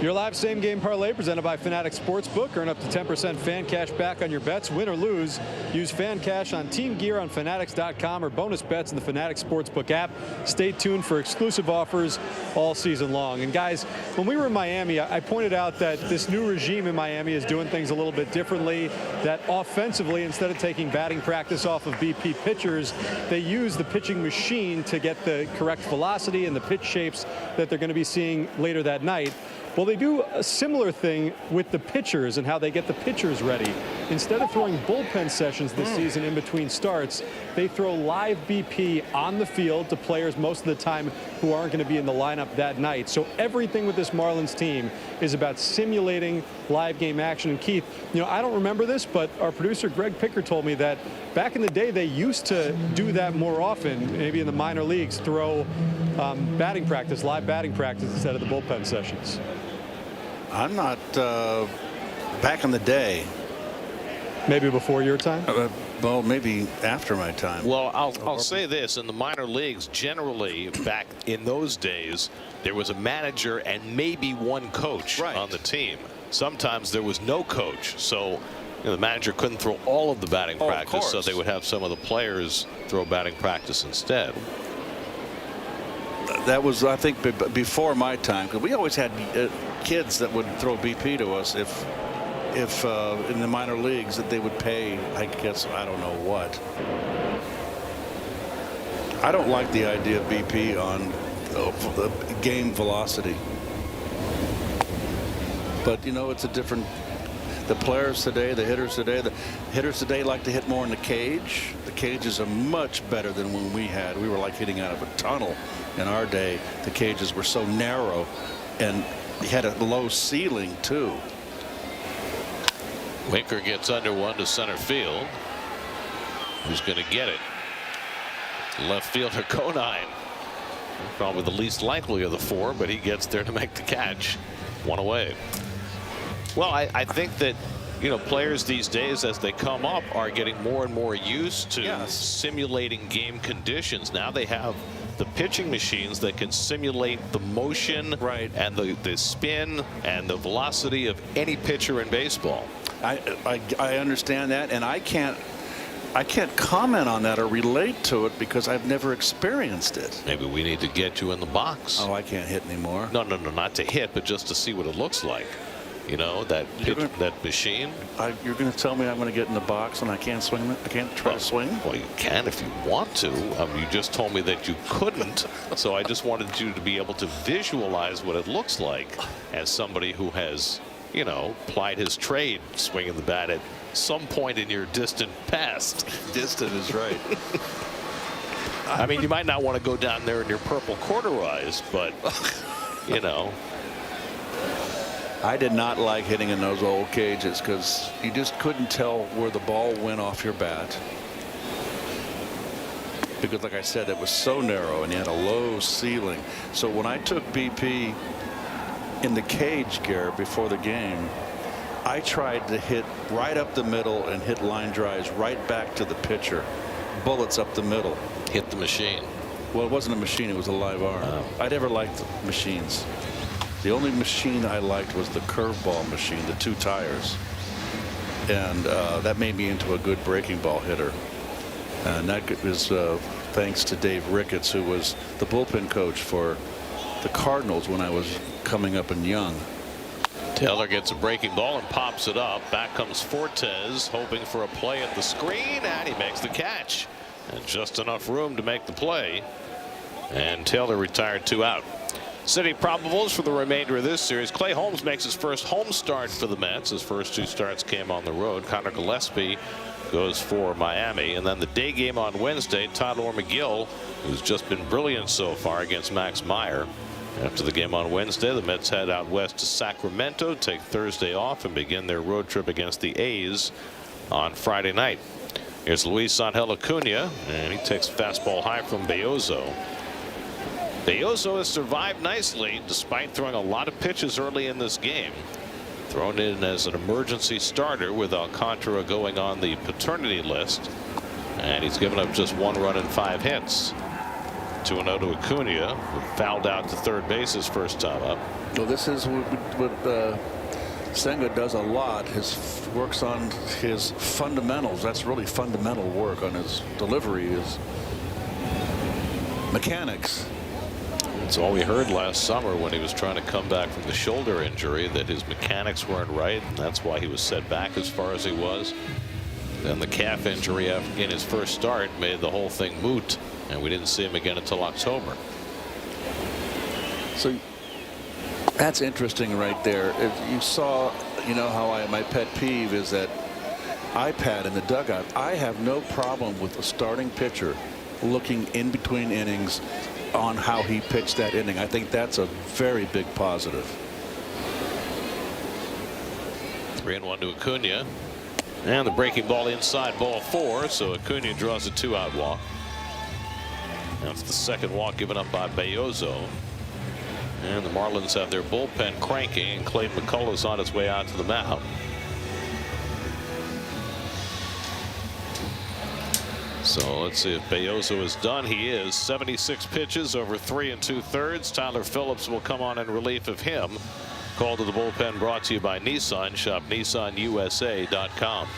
Your live same game parlay presented by Fanatics Sportsbook. Earn up to 10% fan cash back on your bets, win or lose. Use fan cash on team gear on fanatics.com or bonus bets in the Fanatics Sportsbook app. Stay tuned for exclusive offers all season long. And guys, when we were in Miami, I pointed out that this new regime in Miami is doing things a little bit differently, that offensively, instead of taking batting practice off of BP pitchers, they use the pitching machine to get the correct velocity and the pitch shapes that they're going to be seeing later that night. Well, they do a similar thing with the pitchers and how they get the pitchers ready. Instead of throwing bullpen sessions this season in between starts, they throw live BP on the field to players most of the time who aren't going to be in the lineup that night. So everything with this Marlins team is about simulating live game action. And Keith, you know, I don't remember this, but our producer Greg Picker told me that back in the day they used to do that more often, maybe in the minor leagues, throw batting practice, live batting practice instead of the bullpen sessions. I'm not back in the day. Maybe before your time? Well, maybe after my time. Well, I'll say this. In the minor leagues, generally, back in those days, there was a manager and maybe one coach on the team. Sometimes there was no coach. So you know, the manager couldn't throw all of the batting practice, so they would have some of the players throw batting practice instead. That was, I think, before my time, because we always had kids that would throw BP to us if in the minor leagues that they would pay, I guess, I don't know what. I don't like the idea of BP on the game velocity. But, you know, it's a different. The players today, the hitters today like to hit more in the cage. The cages are much better than when we had. We were like hitting out of a tunnel in our day. The cages were so narrow and had a low ceiling too. Winker gets under one to center field. Who's going to get it? Left fielder Conine. Probably the least likely of the four, but he gets there to make the catch. One away. Well, I think that, you know, players these days, as they come up, are getting more and more used to simulating game conditions. Now they have the pitching machines that can simulate the motion and the spin and the velocity of any pitcher in baseball. I understand that, and I can't comment on that or relate to it because I've never experienced it. Maybe we need to get you in the box. Oh, I can't hit anymore. No, not to hit, but just to see what it looks like. You know, that machine. You're going to tell me I'm going to get in the box and I can't swing it? I can't try to swing? Well, you can if you want to. You just told me that you couldn't. So I just wanted you to be able to visualize what it looks like as somebody who has, you know, plied his trade swinging the bat at some point in your distant past. Distant is right. I mean, you might not want to go down there in your purple corduroys, but, you know. I did not like hitting in those old cages because you just couldn't tell where the ball went off your bat. Because, like I said, it was so narrow and you had a low ceiling. So when I took BP in the cage, Garrett, before the game, I tried to hit right up the middle and hit line drives right back to the pitcher. Bullets up the middle. Hit the machine. Well, it wasn't a machine. It was a live arm. Oh. I never liked machines. The only machine I liked was the curveball machine, the 2 tires. And that made me into a good breaking ball hitter. And that was thanks to Dave Ricketts, who was the bullpen coach for the Cardinals when I was coming up and young. Taylor gets a breaking ball and pops it up. Back comes Fortes, hoping for a play at the screen, and he makes the catch. And just enough room to make the play. And Taylor retired 2 out. City probables for the remainder of this series. Clay Holmes makes his first home start for the Mets. His first 2 starts came on the road. Connor Gillespie goes for Miami. And then the day game on Wednesday, Tyler McGill, who's just been brilliant so far against Max Meyer. After the game on Wednesday, the Mets head out west to Sacramento, take Thursday off, and begin their road trip against the A's on Friday night. Here's Luis Angel Acuna, and he takes fastball high from Beozo. Beozo has survived nicely despite throwing a lot of pitches early in this game. Thrown in as an emergency starter with Alcantara going on the paternity list. And he's given up just 1 run and 5 hits. 2-0 to Acuna, who fouled out to third base his first time up. Well, this is what Senga does a lot. Works on his fundamentals. That's really fundamental work on his delivery, his mechanics. It's all we heard last summer when he was trying to come back from the shoulder injury, that his mechanics weren't right, and that's why he was set back as far as he was. Then the calf injury in his first start made the whole thing moot, and we didn't see him again until October. So that's interesting right there. If you saw, you know, how my pet peeve is that iPad in the dugout. I have no problem with a starting pitcher looking in between innings on how he pitched that inning. I think that's a very big positive. 3-1 to Acuna. And the breaking ball inside, ball 4. So Acuna draws a 2-out walk. That's the second walk given up by Beozo. And the Marlins have their bullpen cranking, and Clayton McCullough's on his way out to the mound. So let's see if Beozo is done. He is. 76 pitches over 3 2/3. Tyler Phillips will come on in relief of him. Call to the bullpen brought to you by Nissan. Shop NissanUSA.com.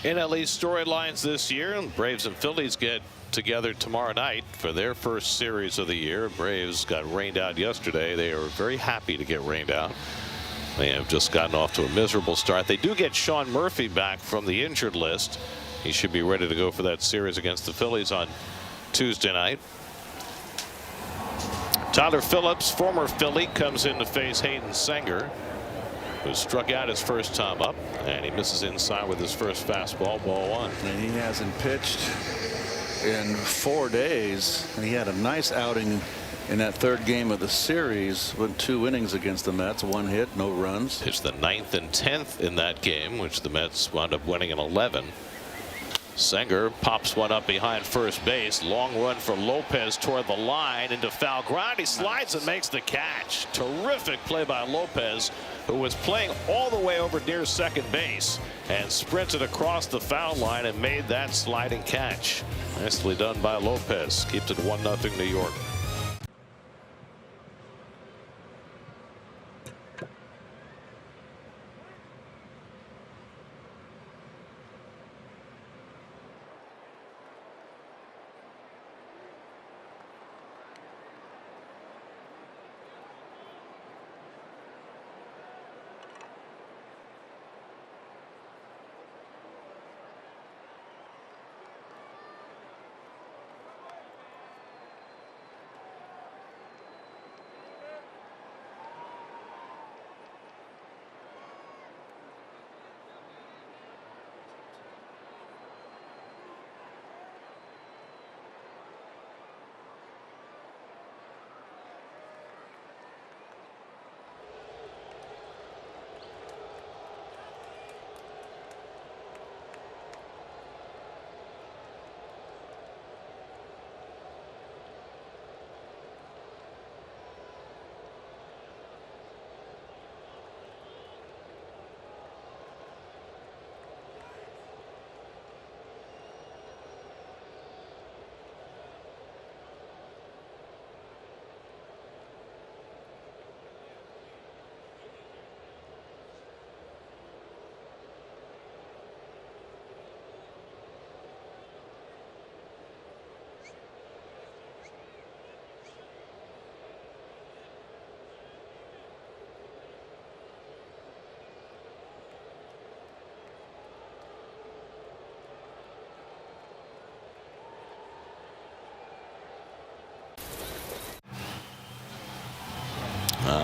NL East storylines this year, and Braves and Phillies get together tomorrow night for their first series of the year. Braves got rained out yesterday. They are very happy to get rained out. They have just gotten off to a miserable start. They do get Sean Murphy back from the injured list. He should be ready to go for that series against the Phillies on Tuesday night. Tyler Phillips, former Philly, comes in to face Hayden Senger, who struck out his first time up, and he misses inside with his first fastball, ball one. And he hasn't pitched in 4 days, and he had a nice outing in that third game of the series. Went 2 innings against the Mets, 1 hit, no runs. It's the 9th and 10th in that game, which the Mets wound up winning in 11. Senger pops one up behind first base. Long run for Lopez toward the line into foul ground. He slides and makes the catch. Terrific play by Lopez, who was playing all the way over near second base and sprinted across the foul line and made that sliding catch. Nicely done by Lopez. Keeps it 1-0 New York.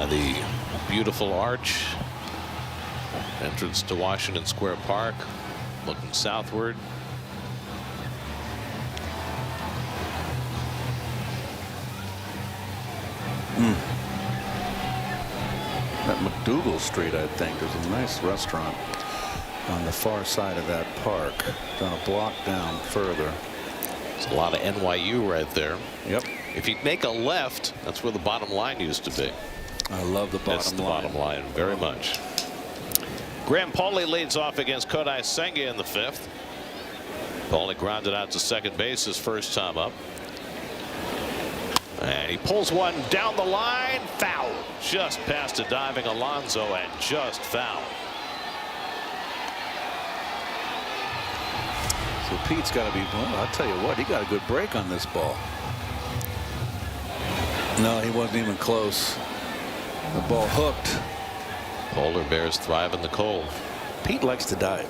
The beautiful arch entrance to Washington Square Park, looking southward. At McDougal Street, I think there's a nice restaurant on the far side of that park, down a block down further. There's a lot of NYU right there. Yep. If you make a left, that's where the bottom line used to be. I love the bottom line. That's the bottom line very much. Graham Pauley leads off against Kodai Senga in the 5th. Pauley grounded out to second base his first time up. And he pulls one down the line. Foul. Just past a diving Alonso and just foul. So Pete's got to be, well, I'll tell you what, he got a good break on this ball. No, he wasn't even close. The ball hooked. Polar bears thrive in the cold. Pete likes to dive.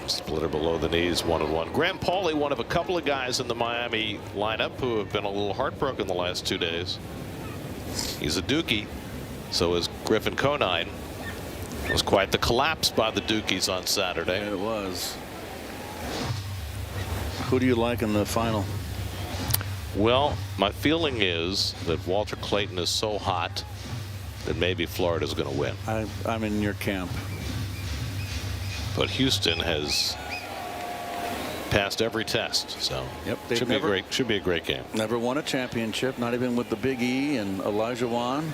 Splitter below the knees, 1-1. Graham Pauley, one of a couple of guys in the Miami lineup who have been a little heartbroken the last 2 days. He's a Dookie. So is Griffin Conine. It was quite the collapse by the Dookies on Saturday. Yeah, it was. Who do you like in the final? Well, my feeling is that Walter Clayton is so hot that maybe Florida's going to win. I'm in your camp. But Houston has passed every test, so yep, should be a great game. Never won a championship, not even with the Big E and Elijah Wan.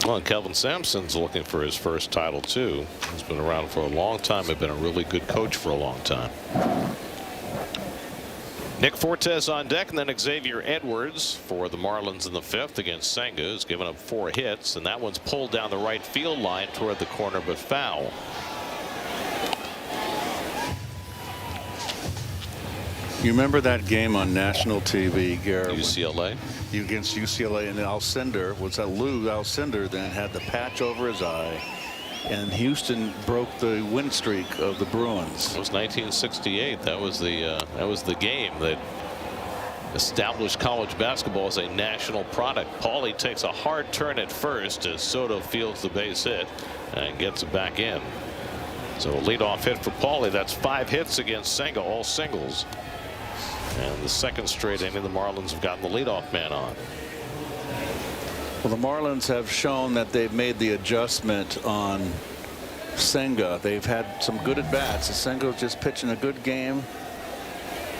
Well, and Kelvin Sampson's looking for his first title too. He's been around for a long time. He's been a really good coach for a long time. Nick Fortes on deck, and then Xavier Edwards for the Marlins in the 5th against Senga, who's given up 4 hits, and that one's pulled down the right field line toward the corner, but foul. You remember that game on national TV, Garrett? UCLA? Against UCLA, and Alcindor was Lou Alcindor then had the patch over his eye, and Houston broke the win streak of the Bruins. It was 1968. That was the game that established college basketball as a national product. Paulie takes a hard turn at first as Soto fields the base hit and gets it back in. So a leadoff hit for Paulie. That's 5 hits against Senga, all singles. And the second straight inning, the Marlins have gotten the leadoff man on. Well, the Marlins have shown that they've made the adjustment on Senga. They've had some good at bats. Senga's just pitching a good game,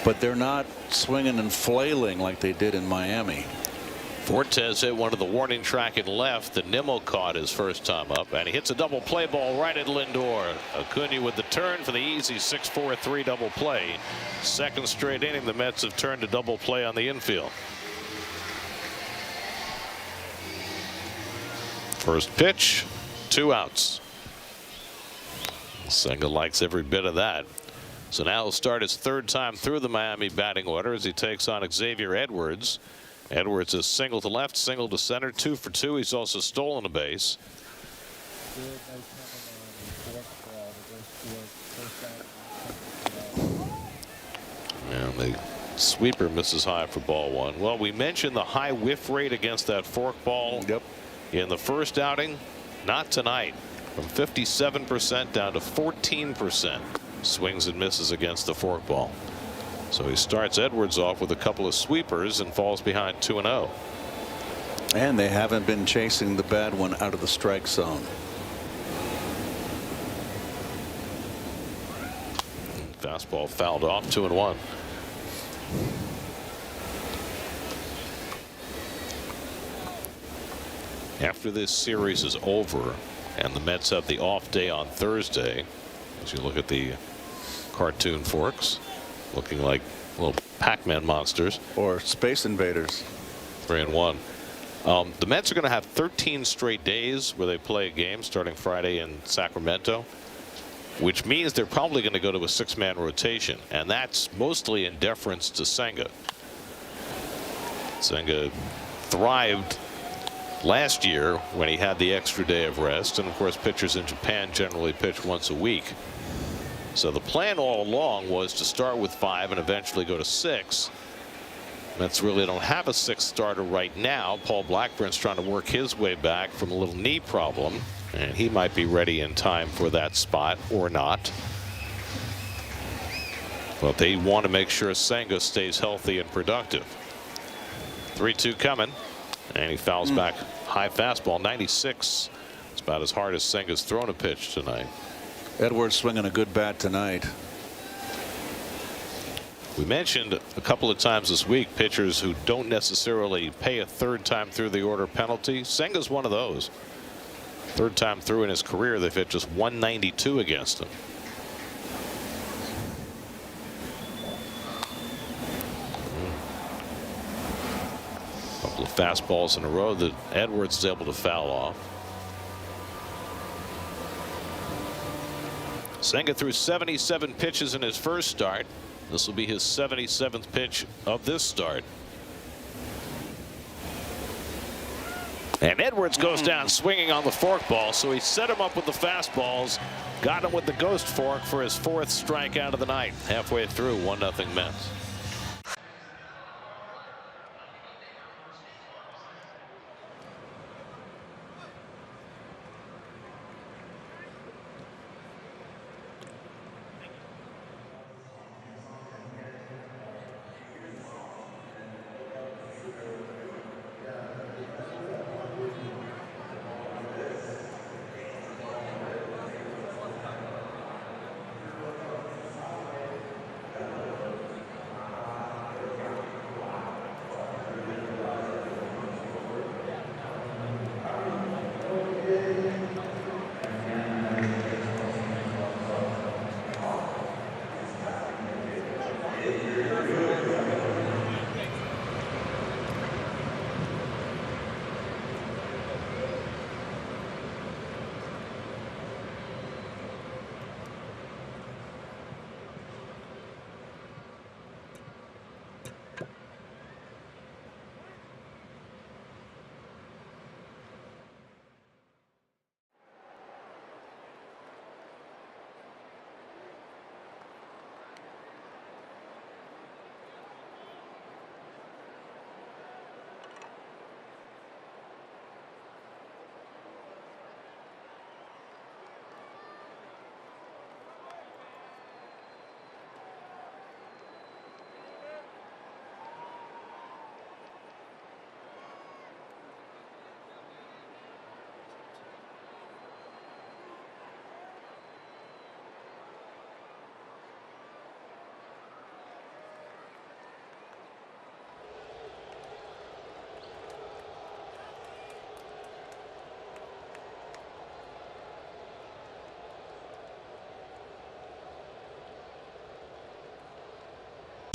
but they're not swinging and flailing like they did in Miami. Fortes hit one of the warning track in left that Nimmo caught his first time up, and he hits a double play ball right at Lindor. Acuna with the turn for the easy 6-4-3 double play. Second straight inning, the Mets have turned to double play on the infield. First pitch, 2 outs. Senga likes every bit of that. So now he'll start his 3rd time through the Miami batting order as he takes on Xavier Edwards. Edwards is single to left, single to center, 2 for 2. He's also stolen a base. And the sweeper misses high for ball 1. Well, we mentioned the high whiff rate against that fork ball. Yep. In the first outing. Not tonight. From 57% down to 14% swings and misses against the fork ball. So he starts Edwards off with a couple of sweepers and falls behind 2-0. And they haven't been chasing the bad one out of the strike zone. Fastball fouled off, 2-1. After this series is over and the Mets have the off day on Thursday, as you look at the cartoon forks, looking like little Pac-Man monsters or Space Invaders. 3-1. The Mets are going to have 13 straight days where they play a game starting Friday in Sacramento, which means they're probably going to go to a 6-man rotation, and that's mostly in deference to Senga. Senga thrived last year when he had the extra day of rest, and of course pitchers in Japan generally pitch once a week. So the plan all along was to start with 5 and eventually go to 6. Mets really don't have a 6th starter right now. Paul Blackburn's trying to work his way back from a little knee problem, and he might be ready in time for that spot or not. But they want to make sure Senga stays healthy and productive. 3-2 coming, and he fouls back high fastball, 96. It's about as hard as Senga's thrown a pitch tonight. Edwards swinging a good bat tonight. We mentioned a couple of times this week pitchers who don't necessarily pay a 3rd time through the order penalty. Senga's one of those. 3rd time through in his career, they've hit just 192 against him. Couple of fastballs in a row that Edwards is able to foul off. Senga threw 77 pitches in his first start. This will be his 77th pitch of this start. And Edwards goes down swinging on the forkball, so he set him up with the fastballs, got him with the ghost fork for his 4th strikeout of the night. Halfway through, 1-0 Mets.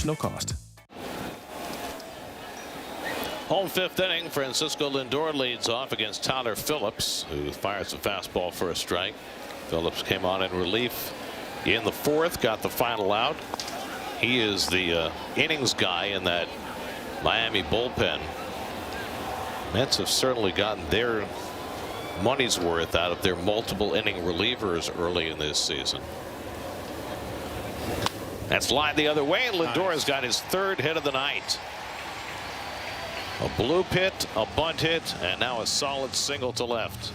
no cost. Home fifth inning, Francisco Lindor leads off against Tyler Phillips, who fires a fastball for a strike. Phillips came on in relief in the fourth, got the final out. He is the innings guy in that Miami bullpen. Mets have certainly gotten their money's worth out of their multiple inning relievers early in this season. That's lined the other way, and Lindor has got his third hit of the night. A bloop hit, a bunt hit, and now a solid single to left.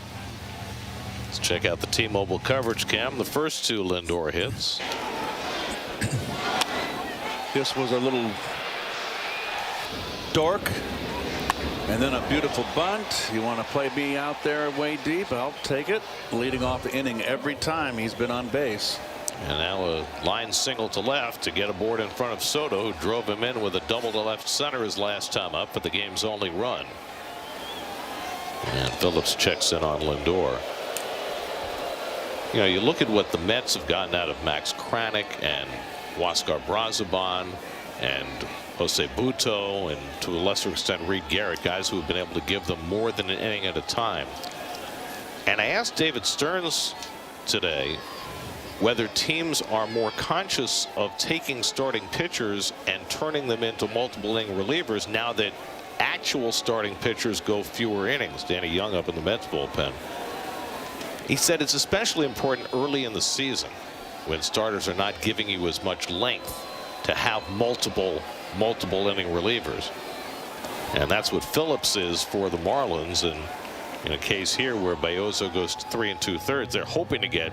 Let's check out the T-Mobile coverage cam. The first two Lindor hits. This was a little dork, and then a beautiful bunt. You want to play me out there way deep? I'll take it. Leading off the inning every time he's been on base. And now a line single to left to get aboard in front of Soto, who drove him in with a double to left center his last time up for the game's only run. And Phillips checks in on Lindor. You know, you look at what the Mets have gotten out of Max Kranick and Huáscar Brazoban and Jose Butto, and to a lesser extent Reed Garrett, guys who have been able to give them more than an inning at a time. And I asked David Stearns today whether teams are more conscious of taking starting pitchers and turning them into multiple inning relievers now that actual starting pitchers go fewer innings. Danny Young up in the Mets bullpen. He said it's especially important early in the season when starters are not giving you as much length to have multiple inning relievers. And that's what Phillips is for the Marlins. And in a case here where Bayozo goes to 3 2/3, they're hoping to get,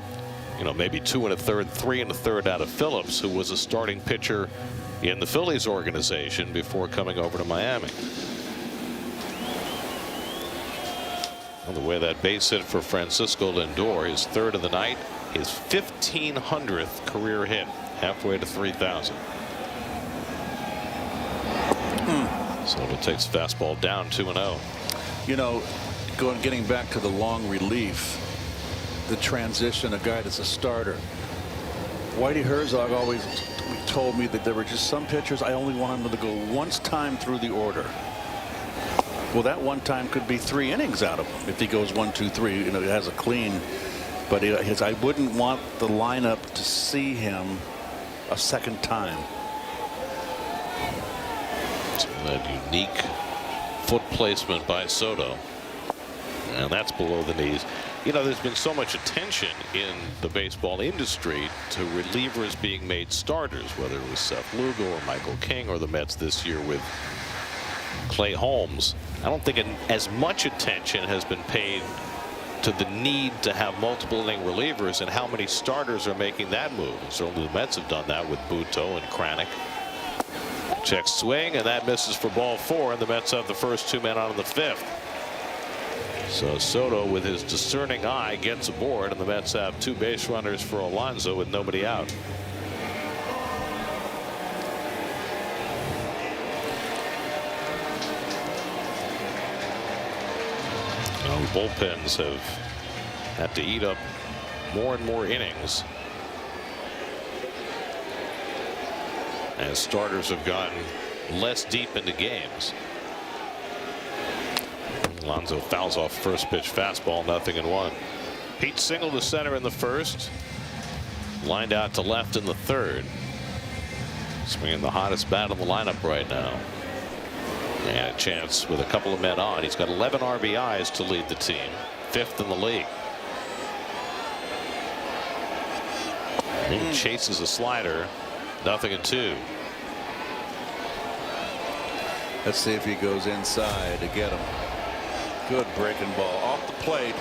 you know, maybe 2 1/3, 3 1/3 out of Phillips, who was a starting pitcher in the Phillies organization before coming over to Miami. Well, the way that base hit for Francisco Lindor, his third of the night, his 1,500th career hit, halfway to 3,000. Soto takes fastball down 2-0. You know, getting back to the long relief, the transition, a guy that's a starter. Whitey Herzog always told me that there were just some pitchers I only want him to go once time through the order. Well, that one time could be 3 innings out of him if he goes 1, 2, 3. You know, he has a clean. But I wouldn't want the lineup to see him a second time. That unique foot placement by Soto, and that's below the knees. You know, there's been so much attention in the baseball industry to relievers being made starters, whether it was Seth Lugo or Michael King or the Mets this year with Clay Holmes. I don't think as much attention has been paid to the need to have multiple inning relievers and how many starters are making that move. And certainly the Mets have done that with Butto and Kranick. Check swing, and that misses for ball 4, and the Mets have the first 2 men on in the 5th. So Soto, with his discerning eye, gets aboard, and the Mets have 2 base runners for Alonso with nobody out. Now, the bullpens have had to eat up more and more innings as starters have gotten less deep into games. Alonso fouls off first pitch fastball, 0-1. Pete singled to center in the first, lined out to left in the third. Swinging the hottest bat in the lineup right now. And a chance with a couple of men on. He's got 11 RBIs to lead the team, 5th in the league. He chases a slider, 0-2. Let's see if he goes inside to get him. Good breaking ball off the plate.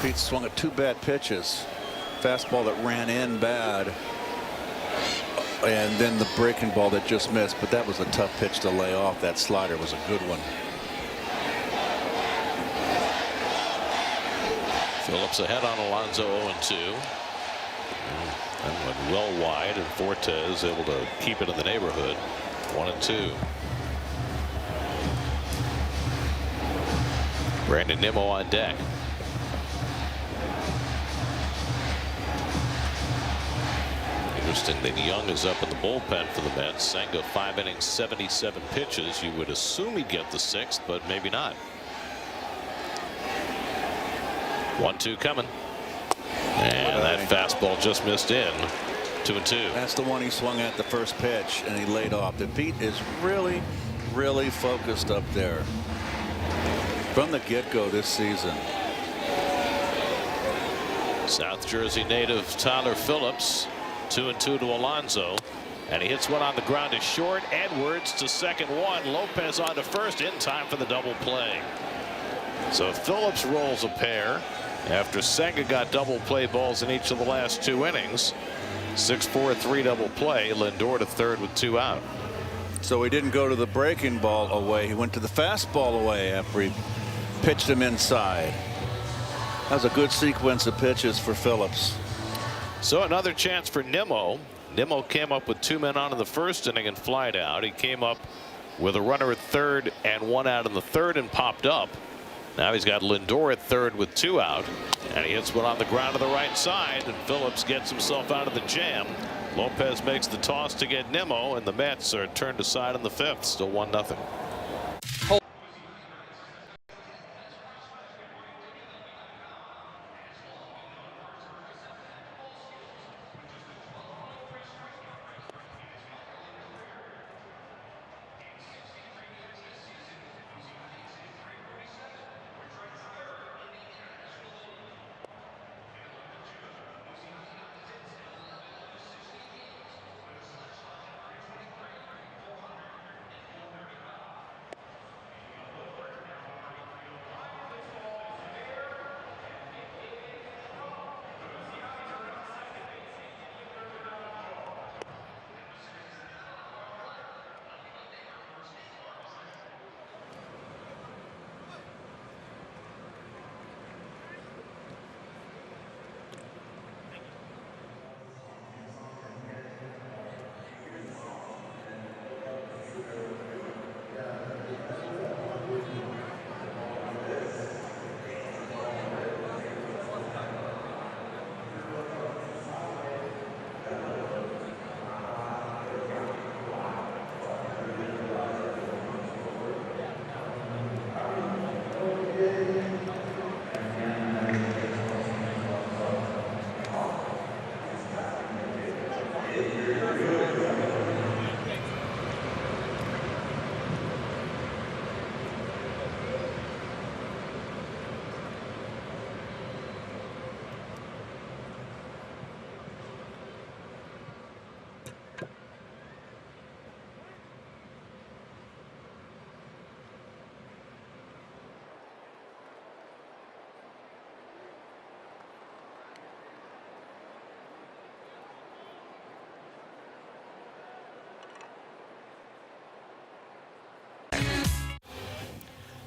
Pete swung at 2 bad pitches. Fastball that ran in bad, and then the breaking ball that just missed. But that was a tough pitch to lay off. That slider was a good one. Phillips ahead on Alonso, 0-2. And went well wide, and Fortes able to keep it in the neighborhood. 1-2. Brandon Nimmo on deck. He interesting that Young is up in the bullpen for the Mets. Senga 5 innings, 77 pitches. You would assume he'd get the 6th, but maybe not. 1-2 coming. And that fastball just missed in. 2-2. That's the one he swung at the first pitch and he laid off. The Pete is really focused up there from the get-go this season. South Jersey native Tyler Phillips, 2-2 to Alonso, and he hits one on the ground to short. Edwards to second one. Lopez on to first in time for the double play. So Phillips rolls a pair after Senga got double play balls in each of the last 2 innings. 6-4-3 double play. Lindor to third with 2 out. So he didn't go to the breaking ball away. He went to the fastball away after he pitched him inside. That was a good sequence of pitches for Phillips. So another chance for Nimmo. Nimmo came up with 2 men on in the first inning and flied out. He came up with a runner at third and 1 out in the third and popped up. Now he's got Lindor at third with 2 out, and he hits one on the ground to the right side, and Phillips gets himself out of the jam. Lopez makes the toss to get Nimmo, and the Mets are turned aside in the 5th. Still 1-0.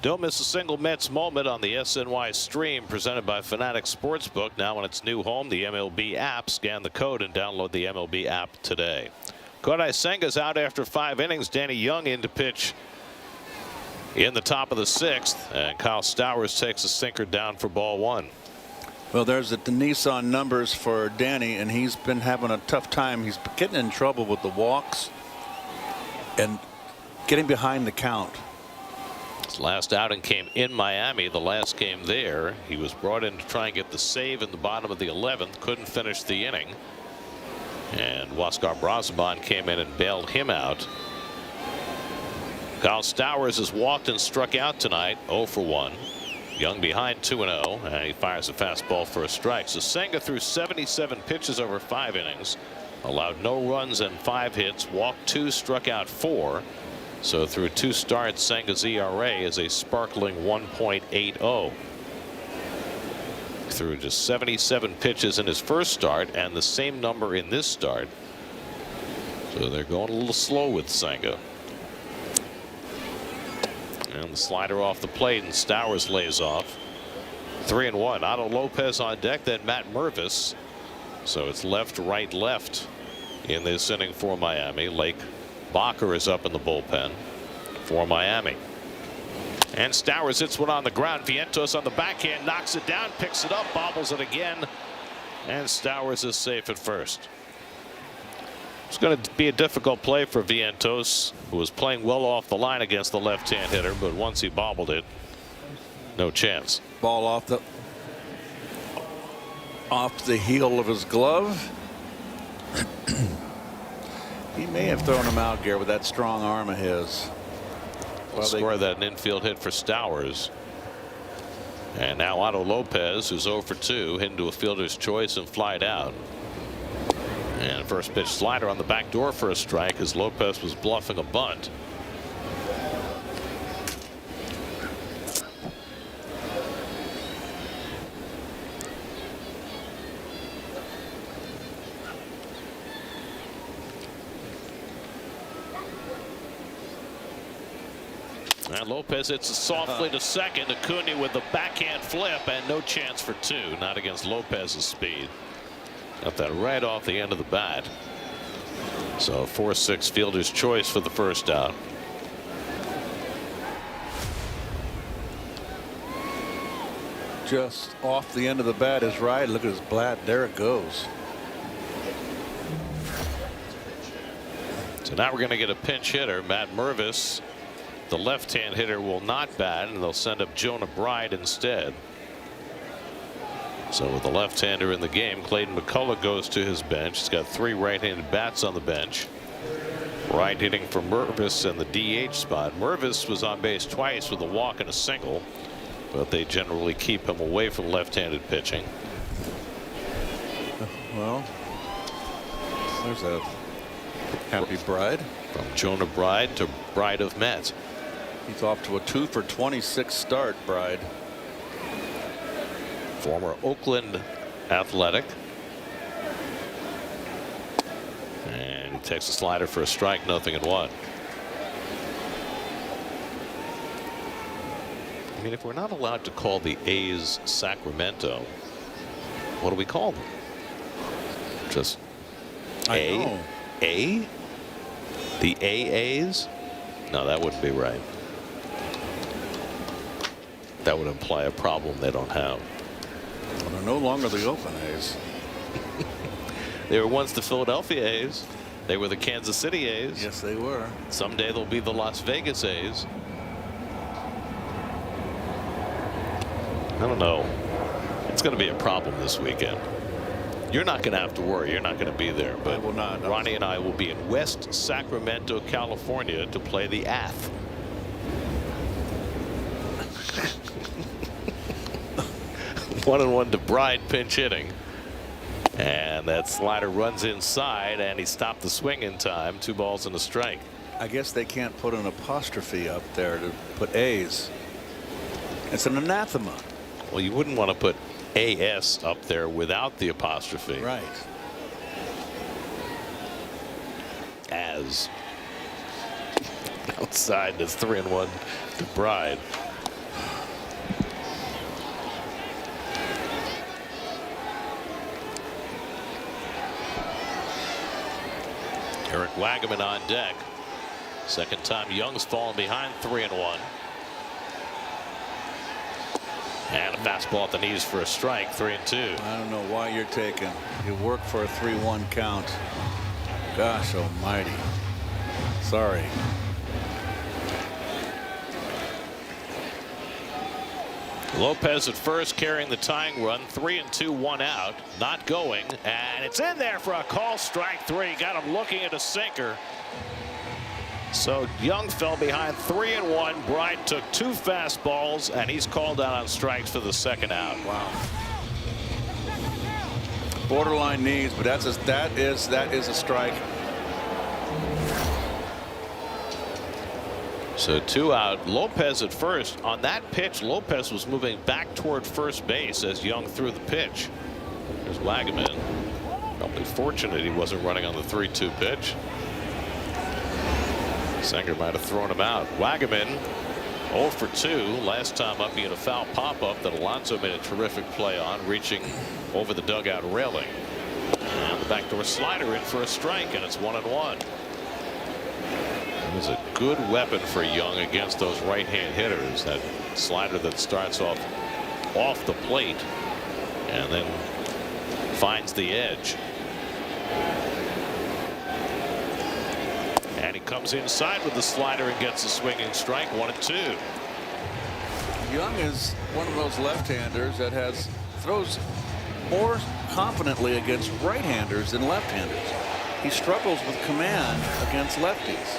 Don't miss a single Mets moment on the SNY stream presented by Fanatics Sportsbook. Now on its new home, the MLB app. Scan the code and download the MLB app today. Kodai Senga's out after 5 innings. Danny Young in to pitch in the top of the 6th. And Kyle Stowers takes a sinker down for ball 1. Well, there's the Nissan numbers for Danny, and he's been having a tough time. He's getting in trouble with the walks and getting behind the count. His last outing came in Miami. The last game there, he was brought in to try and get the save in the bottom of the 11th. Couldn't finish the inning. And Huascar Brazoban came in and bailed him out. Kyle Stowers has walked and struck out tonight, 0 for 1. Young behind 2-0, and he fires a fastball for a strike. So Senga threw 77 pitches over 5 innings, allowed no runs and 5 hits, walked 2, struck out 4. So through 2 starts, Senga's ERA is a sparkling 1.80. Threw just 77 pitches in his first start and the same number in this start. So they're going a little slow with Senga. And the slider off the plate, and Stowers lays off. 3-1. Otto Lopez on deck, then Matt Mervis. So it's left, right, left in this inning for Miami. Lake Bacher is up in the bullpen for Miami. And Stowers hits one on the ground. Vientos on the backhand, knocks it down, picks it up, bobbles it again, and Stowers is safe at first. It's going to be a difficult play for Vientos, who was playing well off the line against the left-hand hitter, but once he bobbled it, no chance. Ball off the heel of his glove. He may have thrown him out, Gary, with that strong arm of his. Well, score that an infield hit for Stowers. And now Otto Lopez, who's 0 for 2, hit into a fielder's choice and flied out. And first pitch slider on the back door for a strike as Lopez was bluffing a bunt. And Lopez hits it softly to second. Acuna with the backhand flip and no chance for 2. Not against Lopez's speed. Got that right off the end of the bat. So 4-6 fielder's choice for the first out. Just off the end of the bat is right. Look at his bat. There it goes. So now we're going to get a pinch hitter, Matt Mervis. The left-hand hitter will not bat, and they'll send up Jonah Bride instead. So with the left-hander in the game, Clayton McCullough goes to his bench. He's got 3 right-handed bats on the bench. Right hitting for Mervis in the DH spot. Mervis was on base twice with a walk and a single, but they generally keep him away from left-handed pitching. Well, there's a happy Bride. From Jonah Bride to Bride of Mets. He's off to a 2 for 26 start, Bride. Former Oakland Athletic. And he takes a slider for a strike, 0-1. I mean, if we're not allowed to call the A's Sacramento, what do we call them? Just A? The AAs? No, that wouldn't be right. That would imply a problem they don't have. Well, they're no longer the Oakland A's. They were once the Philadelphia A's. They were the Kansas City A's. Yes, they were. Someday they'll be the Las Vegas A's. I don't know. It's going to be a problem this weekend. You're not going to have to worry. You're not going to be there. But I will not. Ronnie and I will be in West Sacramento, California to play the Ath. 1-1 to Bride, pinch hitting. And that slider runs inside, and he stopped the swing in time. 2 balls and a strike. I guess they can't put an apostrophe up there to put A's. It's an anathema. Well, you wouldn't want to put AS up there without the apostrophe. Right. As. Outside, that's 3-1 to Bride. Eric Wagaman on deck. Second time Young's fallen behind, 3-1. And a fastball at the knees for a strike, 3-2. I don't know why you're taking. You work for a 3-1 count. Gosh almighty. Sorry. Lopez at first carrying the tying run. 3-2, 1 out. Not going. And it's in there for a call, strike 3. Got him looking at a sinker. So Young fell behind 3-1. Bride took 2 fastballs, and he's called out on strikes for the second out. Wow. Borderline knees, but that is a strike. So 2 out. Lopez at first. On that pitch, Lopez was moving back toward first base as Young threw the pitch. There's Wagaman. Probably fortunate he wasn't running on the 3-2 pitch. Sanger might have thrown him out. Wagaman 0 for 2. Last time up, he had a foul pop-up that Alonso made a terrific play on, reaching over the dugout railing. And the backdoor slider in for a strike, and it's 1-1. It was a good weapon for Young against those right-hand hitters. That slider that starts off the plate and then finds the edge. And he comes inside with the slider and gets a swinging strike. 1-2. Young is one of those left-handers that throws more confidently against right-handers than left-handers. He struggles with command against lefties.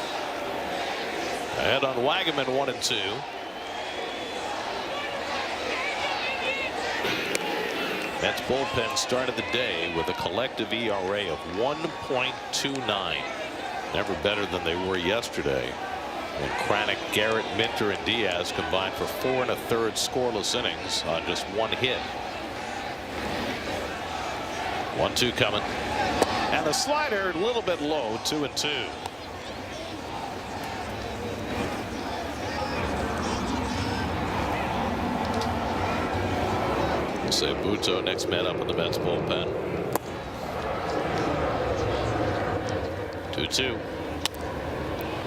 Ahead on Wagaman, 1-2. Mets bullpen started the day with a collective ERA of 1.29. Never better than they were yesterday, when Kranick, Garrett, Minter, and Diaz combined for 4 1/3 scoreless innings on just 1 hit. 1-2 coming. And the slider a little bit low, 2-2. Buto, next man up in the Mets bullpen. 2-2.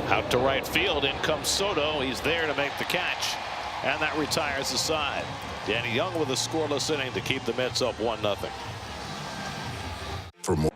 Out to right field. In comes Soto. He's there to make the catch. And that retires the side. Danny Young with a scoreless inning to keep the Mets up 1-0. For more.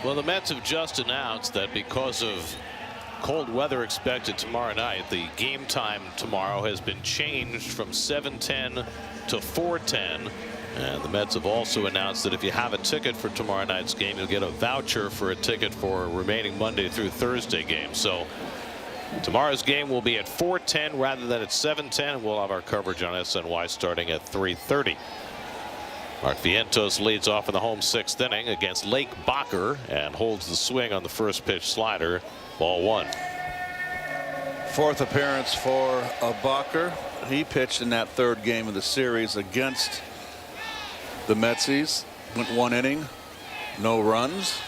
Well, the Mets have just announced that because of cold weather expected tomorrow night, the game time tomorrow has been changed from 7:10 to 4:10. And the Mets have also announced that if you have a ticket for tomorrow night's game, you'll get a voucher for a ticket for remaining Monday through Thursday games. So tomorrow's game will be at 4:10 rather than at 7:10. We'll have our coverage on SNY starting at 3:30. Mark Vientos leads off in the home 6th inning against Lake Bacher and holds the swing on the first pitch slider. Ball 1. 4th appearance for Bacher. He pitched in that 3rd game of the series against the Metsies. Went 1 inning, no runs.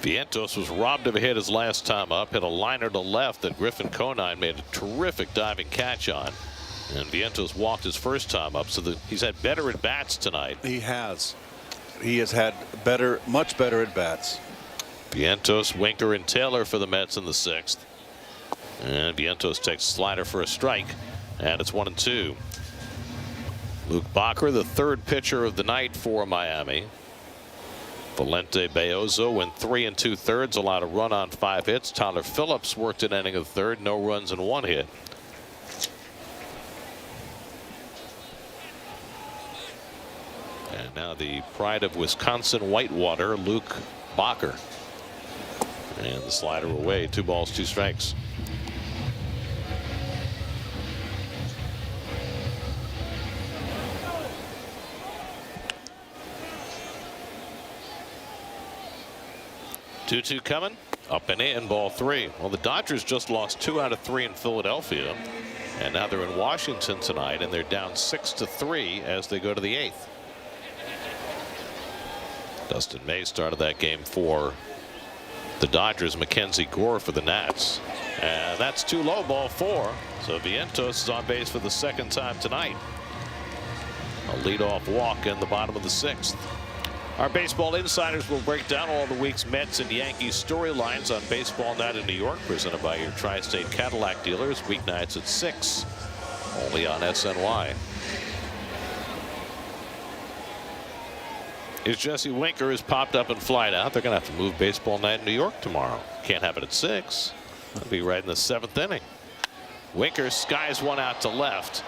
Vientos was robbed of a hit his last time up. Hit a liner to left that Griffin Conine made a terrific diving catch on. And Vientos walked his first time up, so he's had better at bats tonight. He has. He has had much better at bats. Vientos, Winker, and Taylor for the Mets in the 6th. And Vientos takes a slider for a strike, and it's 1-2. Luke Bacher, the 3rd pitcher of the night for Miami. Valente Bayozo went 3 2/3, allowed a run on 5 hits. Tyler Phillips worked an inning of 3rd, no runs and 1 hit. And now the pride of Wisconsin Whitewater, Luke Bacher. And the slider away. 2 balls, 2 strikes. 2-2 coming. Up and in, ball 3. Well, the Dodgers just lost 2 out of 3 in Philadelphia. And now they're in Washington tonight, and they're down 6-3 as they go to the 8th. Dustin May started that game for the Dodgers. Mackenzie Gore for the Nats. And that's too low, ball 4. So Vientos is on base for the 2nd time tonight. A leadoff walk in the bottom of the 6th. Our baseball insiders will break down all the week's Mets and Yankees storylines on Baseball Night in New York, presented by your Tri-State Cadillac dealers, weeknights at 6, only on SNY. Is Jesse Winker has popped up and flied out. They're going to have to move Baseball Night in New York tomorrow. Can't have it at 6. That'll be right in the 7th inning. Winker skies one out to left,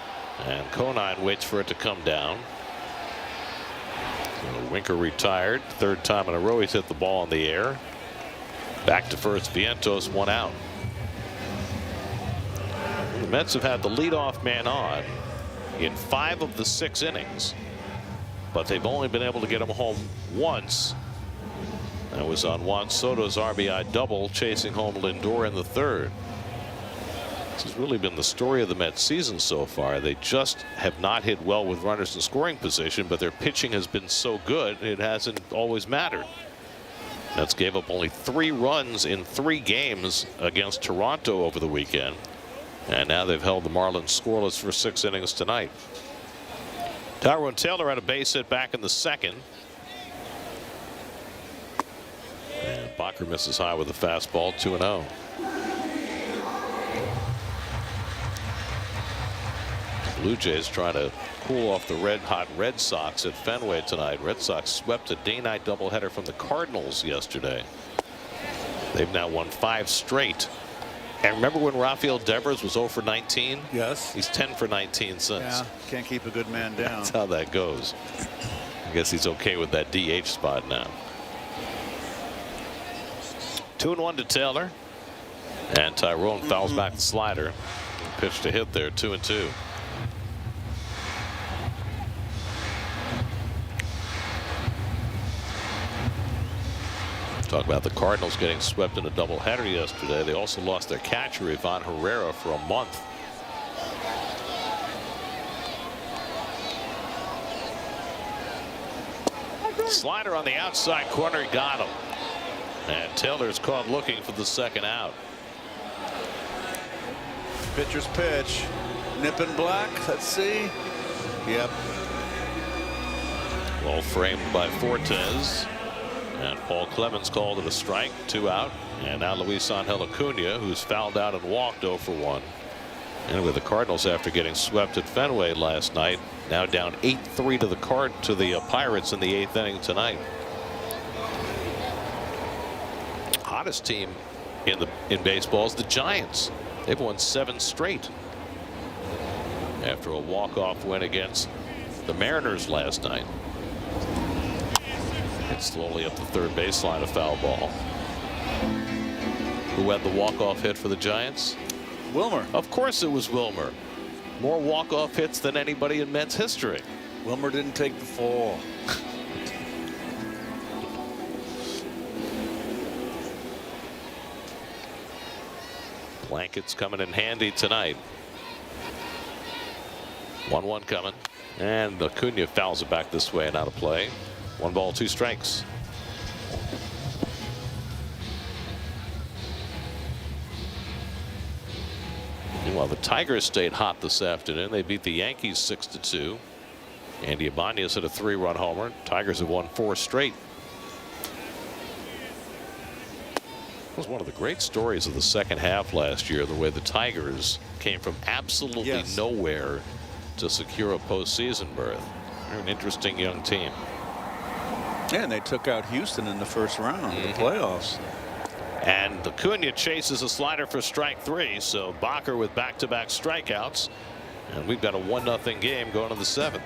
and Conine waits for it to come down. So Winker retired. 3rd time in a row he's hit the ball in the air. Back to first. Vientos, 1 out. The Mets have had the leadoff man on in 5 of the 6 innings, but they've only been able to get him home once. That was on Juan Soto's RBI double, chasing home Lindor in the 3rd. This has really been the story of the Mets season so far. They just have not hit well with runners in scoring position, but their pitching has been so good it hasn't always mattered. Mets gave up only 3 runs in 3 games against Toronto over the weekend, and now they've held the Marlins scoreless for 6 innings tonight. Tyrone Taylor had a base hit back in the 2nd. And Bacher misses high with a fastball, 2-0. Blue Jays trying to cool off the red-hot Red Sox at Fenway tonight. Red Sox swept a day-night doubleheader from the Cardinals yesterday. They've now won 5 straight. And remember when Rafael Devers was 0 for 19? Yes. He's 10 for 19 since. Yeah, can't keep a good man down. That's how that goes. I guess he's okay with that DH spot now. 2-1 to Taylor. And Tyrone fouls back the slider. Pitch to hit there, 2-2. Talk about the Cardinals getting swept in a doubleheader yesterday. They also lost their catcher, Ivan Herrera, for a month. Slider on the outside corner, got him. And Taylor's caught looking for the 2nd out. Pitcher's pitch. Nipping black. Let's see. Yep. Well framed by Fortes. And Paul Clemens called it a strike, 2 out. And now Luis Angel Acuna, who's fouled out and walked 0 for 1. And with the Cardinals, after getting swept at Fenway last night, now down 8-3 to the Pirates in the 8th inning tonight. Hottest team in baseball is the Giants. They've won 7 straight after a walk-off win against the Mariners last night. It's slowly up the 3rd baseline, a foul ball. Who had the walk-off hit for the Giants? Wilmer. Of course it was Wilmer. More walk-off hits than anybody in Mets history. Wilmer didn't take the fall. Blankets coming in handy tonight. 1-1 coming. And Acuna fouls it back this way and out of play. 1 ball, 2 strikes. Meanwhile, the Tigers stayed hot this afternoon. They beat the Yankees 6-2. Andy Ibanez hit a 3-run homer. Tigers have won 4 straight. It was one of the great stories of the 2nd half last year, the way the Tigers came from absolutely nowhere to secure a postseason berth. They're an interesting young team. Yeah, and they took out Houston in the 1st round of the playoffs. And Acuna chases a slider for strike 3. So Bacher with back-to-back strikeouts. And we've got a 1-0 game going to the 7th.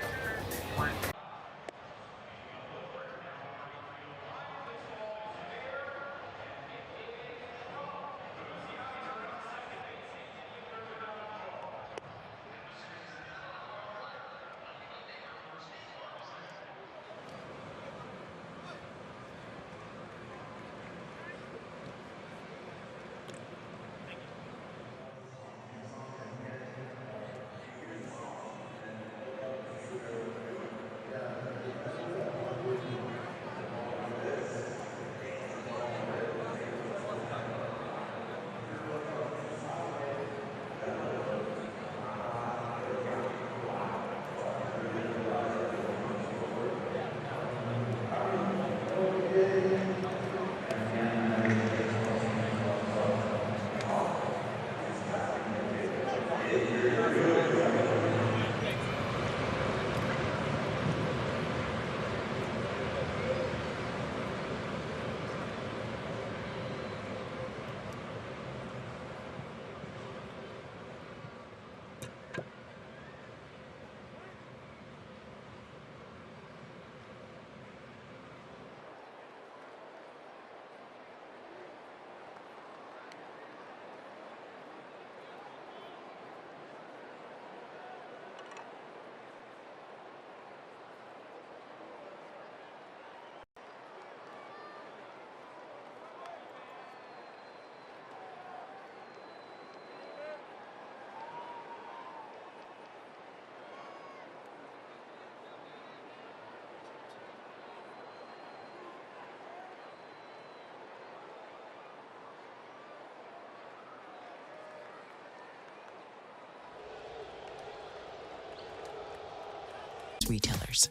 Retailers.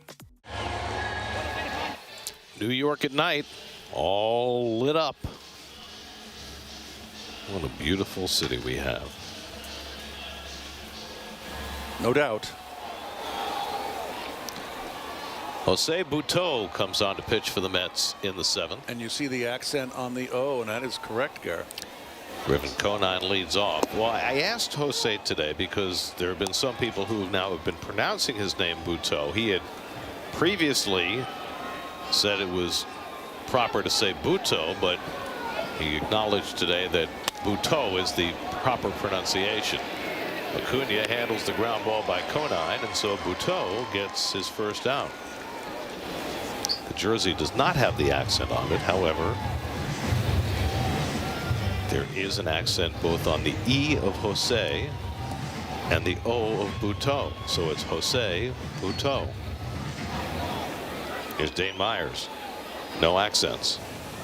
New York at night, all lit up. What a beautiful city we have. No doubt. Jose Butto comes on to pitch for the Mets in the 7th. And you see the accent on the O, and that is correct, Garrett. Griffin Conine leads off. Well, I asked Jose today because there have been some people who now have been pronouncing his name Butto. He had previously said it was proper to say Butto, but he acknowledged today that Butto is the proper pronunciation. Acuna handles the ground ball by Conine, and so Butto gets his first out. The jersey does not have the accent on it. However, there is an accent both on the E of Jose and the O of Butto. So it's Jose Butto. Here's Dane Myers. No accents.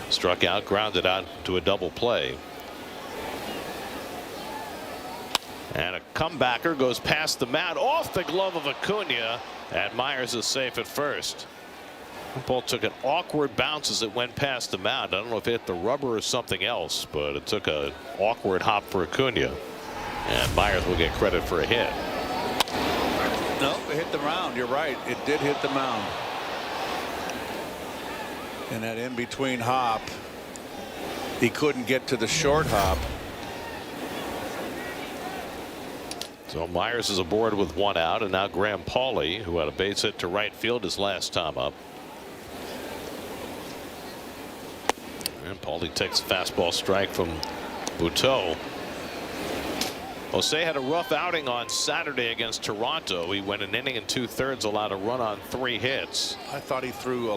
Struck out, grounded out to a double play. And a comebacker goes past the mound off the glove of Acuna, and Myers is safe at first. The ball took an awkward bounce as it went past the mound. I don't know if it hit the rubber or something else, but it took an awkward hop for Acuna. And Myers will get credit for a hit. No, it hit the mound. You're right. It did hit the mound. And that in-between hop, he couldn't get to the short hop. So Myers is aboard with 1 out, and now Graham Pauley, who had a base hit to right field his last time up. And Pauley takes a fastball strike from Butto. Jose had a rough outing on Saturday against Toronto. He went an inning and 2/3, allowed a run on 3 hits. I thought he threw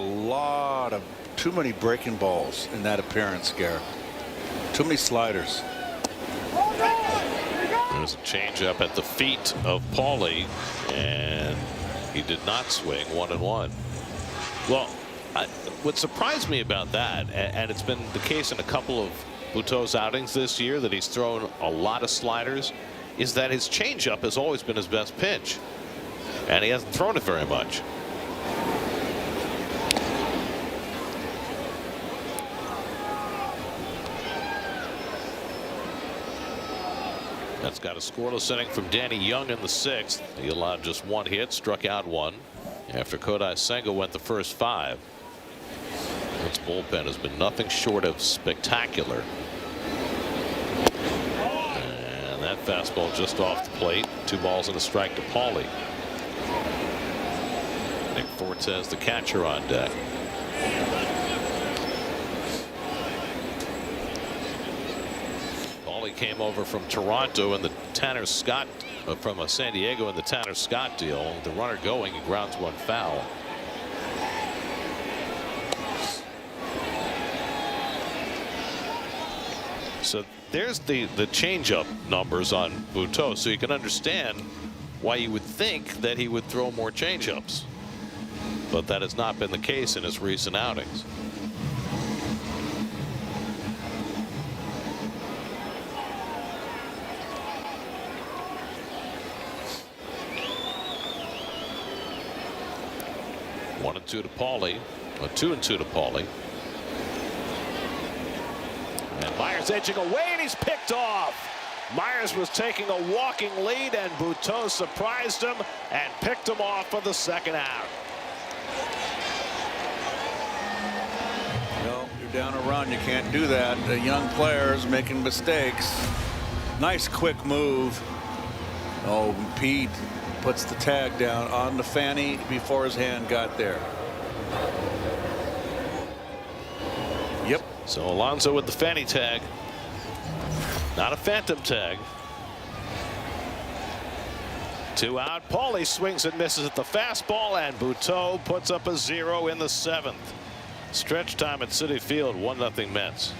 too many breaking balls in that appearance, Garrett. Too many sliders. There's a changeup at the feet of Pauley, and he did not swing. 1-1. Well, what surprised me about that, and it's been the case in a couple of Butto's outings this year that he's thrown a lot of sliders, is that his changeup has always been his best pitch, and he hasn't thrown it very much. That's got a scoreless inning from Danny Young in the 6th. He allowed just 1 hit, struck out 1 after Kodai Senga went the first 5. Its bullpen has been nothing short of spectacular. And that fastball just off the plate. 2 balls and a strike to Pauley. Nick Fortes, the catcher, on deck. Pauley came over from Toronto in the Tanner Scott from San Diego in the Tanner Scott deal. The runner going, he grounds 1 foul. So there's the changeup numbers on Butto, so you can understand why you would think that he would throw more changeups, but that has not been the case in his recent outings. One and 2 to Pauley, 2 and 2 to Pauley. And Myers edging away, and he's picked off. Myers was taking a walking lead, and Butto surprised him and picked him off for the 2nd out. No, you're down a run. You can't do that. The young players making mistakes. Nice quick move. Oh, Pete puts the tag down on the fanny before his hand got there. Yep. So Alonso with the fanny tag. Not a phantom tag. 2 out. Pauley swings and misses at the fastball, and Butto puts up a 0 in the 7th. Stretch time at Citi Field, 1-0 Mets.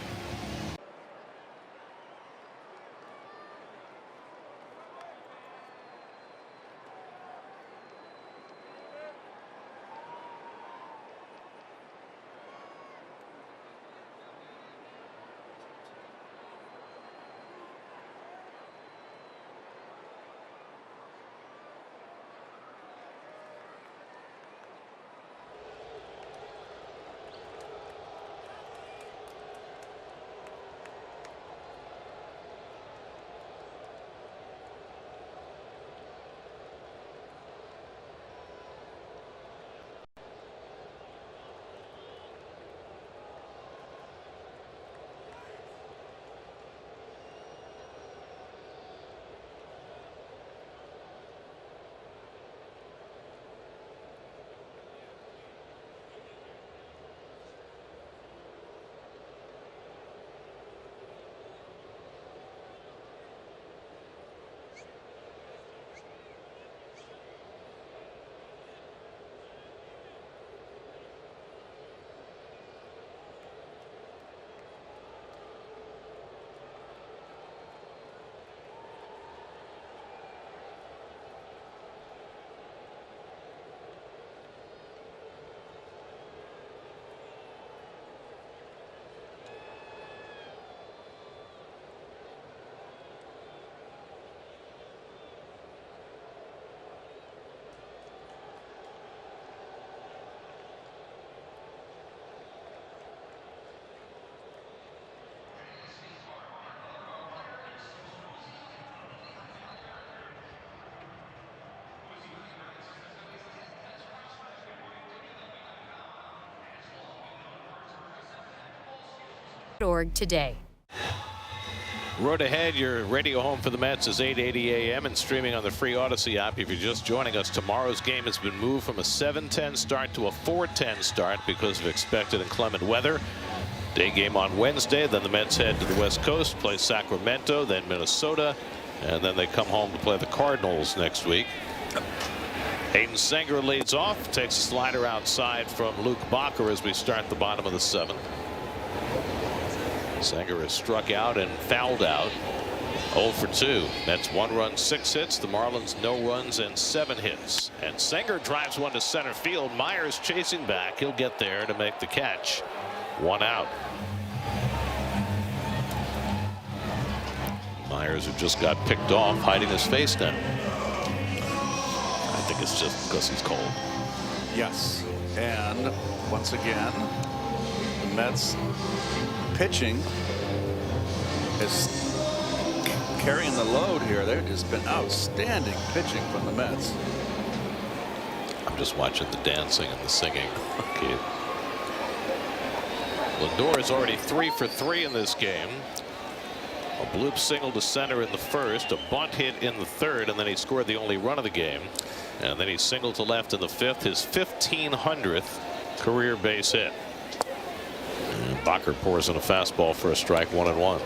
today. Road ahead, your radio home for the Mets is 8:80 a.m. and streaming on the free Odyssey app. If you're just joining us, tomorrow's game has been moved from a 7:10 start to a 4:10 start because of expected inclement weather. Day game on Wednesday, then the Mets head to the West Coast, play Sacramento, then Minnesota, and then they come home to play the Cardinals next week. Hayden Senger leads off, takes a slider outside from Luke Bacher as we start the bottom of the 7th. Senger is struck out and fouled out. 0 for 2. Mets 1 run, 6 hits. The Marlins no runs and 7 hits. And Senger drives one to center field. Myers chasing back. He'll get there to make the catch. 1 out. Myers, who just got picked off, hiding his face now. I think it's just because he's cold. Yes. And once again, the Mets pitching is carrying the load here. They've just been outstanding pitching from the Mets. I'm just watching the dancing and the singing. Okay. Lindor is already 3 for 3 in this game. A bloop single to center in the first, a bunt hit in the third, and then he scored the only run of the game. And then he singled to left in the 5th, his 1500th career base hit. Bacher pours in a fastball for a strike, 1-1.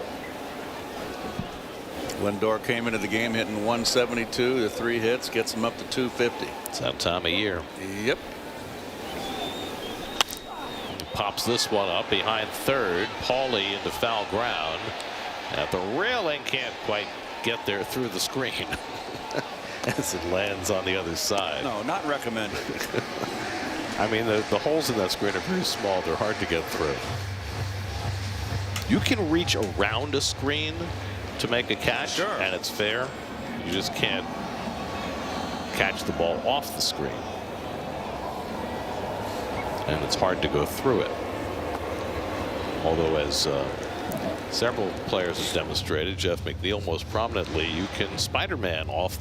Lindor came into the game hitting 172. The 3 hits gets him up to 250. It's that time of year. Yep. Pops this one up behind third. Paulie into foul ground. At the railing, can't quite get there through the screen as it lands on the other side. No, not recommended. I mean, the holes in that screen are very small. They're hard to get through. You can reach around a screen to make a catch, sure, and it's fair. You just can't catch the ball off the screen. And it's hard to go through it. Although, as several players have demonstrated, Jeff McNeil most prominently, you can Spider-Man off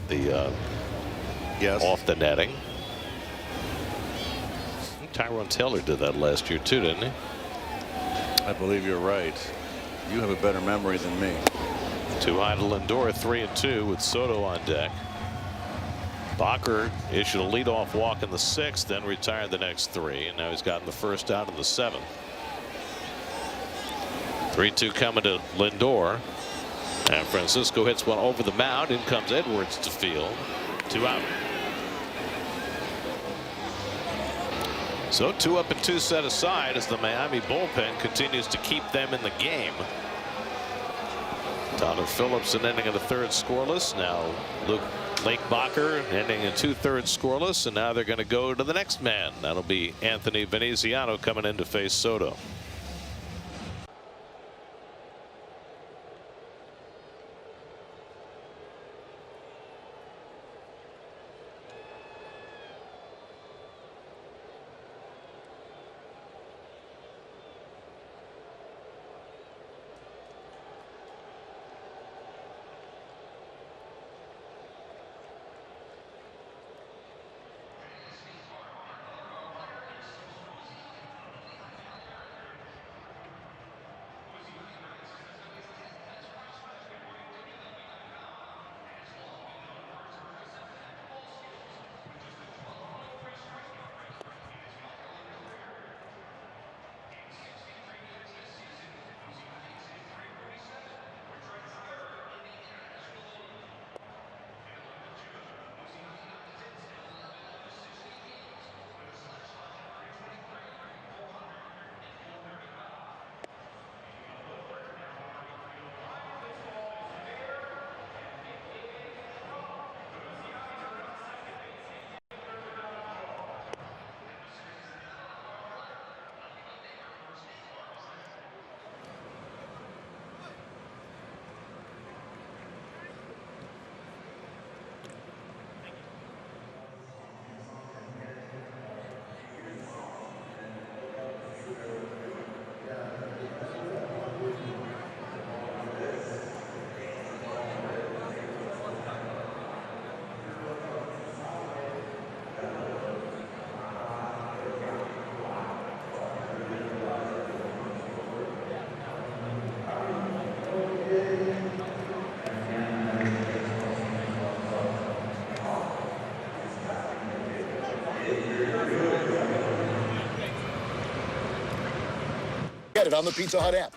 the off the netting. Tyrone Taylor did that last year too, didn't he? I believe you're right. You have a better memory than me. 2 high to Lindor, 3-2 with Soto on deck. Bacher issued a leadoff walk in the 6th, then retired the next 3, and now he's gotten the first out in the 7th. 3-2 coming to Lindor, and Francisco hits one over the mound. In comes Edwards to field. 2 out. So 2 up and 2 set aside as the Miami bullpen continues to keep them in the game. Tyler Phillipson ending in the 3rd scoreless. Now Lake Bacher ending in 2/3 scoreless, and now they're going to go to the next man. That'll be Anthony Veneziano coming in to face Soto. Get it on the Pizza Hut app.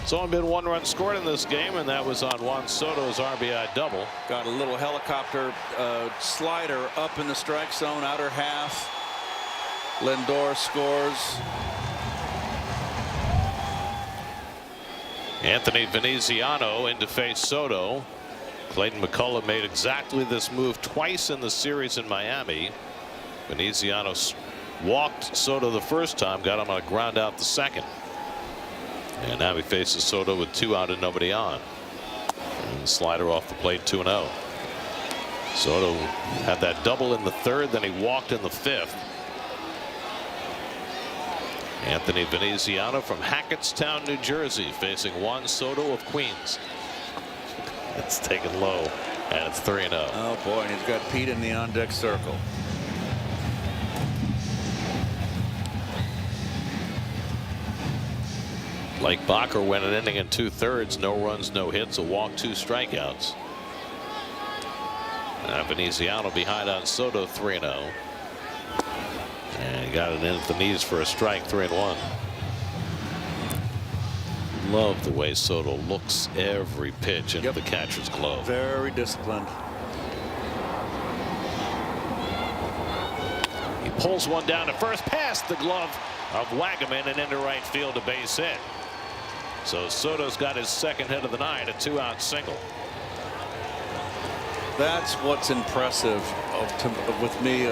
It's only been 1 run scored in this game, and that was on Juan Soto's RBI double. Got a little helicopter slider up in the strike zone, outer half. Lindor scores. Anthony Veneziano in to face Soto. Clayton McCullough made exactly this move twice in the series in Miami. Veneziano walked Soto the first time, got him on a ground out the second. And now he faces Soto with 2 out and nobody on. And the slider off the plate, 2-0. Soto had that double in the third, then he walked in the fifth. Anthony Veneziano from Hackettstown, New Jersey, facing Juan Soto of Queens. It's taken low, and it's 3-0. Oh boy, and he's got Pete in the on-deck circle. Blake Bacher went an inning and 2/3, no runs, no hits, a walk, 2 strikeouts. Veneziano behind on Soto, 3-0. And he got it in at the knees for a strike, 3-1. Love the way Soto looks every pitch into the catcher's glove. Very disciplined. He pulls one down to first, past the glove of Wagaman and into right field, a base hit. So Soto's got his second hit of the night, a 2-out single. That's what's impressive with me,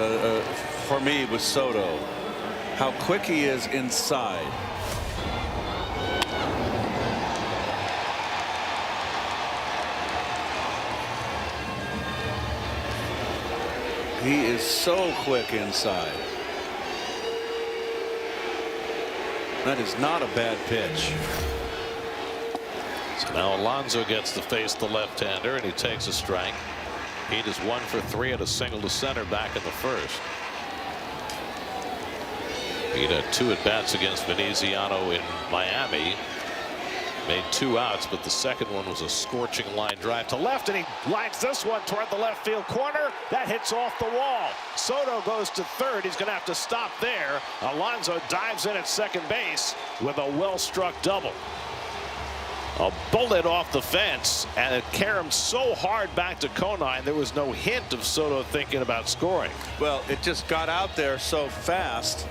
for me, with Soto. How quick he is inside. He is so quick inside. That is not a bad pitch. So now Alonso gets to face the left-hander, and he takes a strike. Pete is 1 for 3 at a single to center back in the first. Pete had 2 at-bats against Veneziano in Miami. Made 2 outs, but the second one was a scorching line drive to left, and he lines this one toward the left field corner. That hits off the wall. Soto goes to third. He's going to have to stop there. Alonso dives in at second base with a well-struck double. A bullet off the fence, and it caromed so hard back to Conine, there was no hint of Soto thinking about scoring. Well, it just got out there so fast.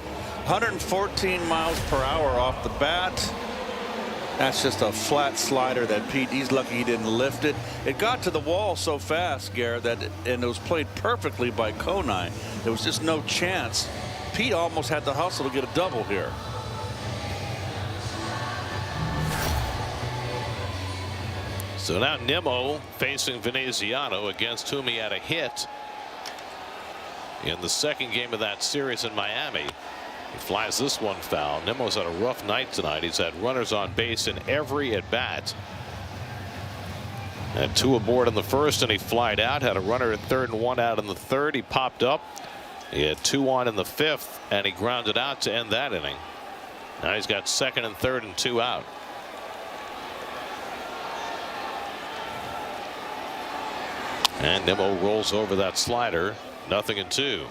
114 miles per hour off the bat. That's just a flat slider that Pete, he's lucky he didn't lift it. It got to the wall so fast, Garrett, and it was played perfectly by Conine. There was just no chance. Pete almost had the hustle to get a double here. So now Nimmo facing Veneziano, against whom he had a hit in the second game of that series in Miami. He flies this one foul. Nimmo's had a rough night tonight. He's had runners on base in every at bat. Had 2 aboard in the first, and he flied out. Had a runner at third and 1 out in the third. He popped up. He had 2 on in the fifth, and he grounded out to end that inning. Now he's got second and third and 2 out. And Nimmo rolls over that slider. 0-2.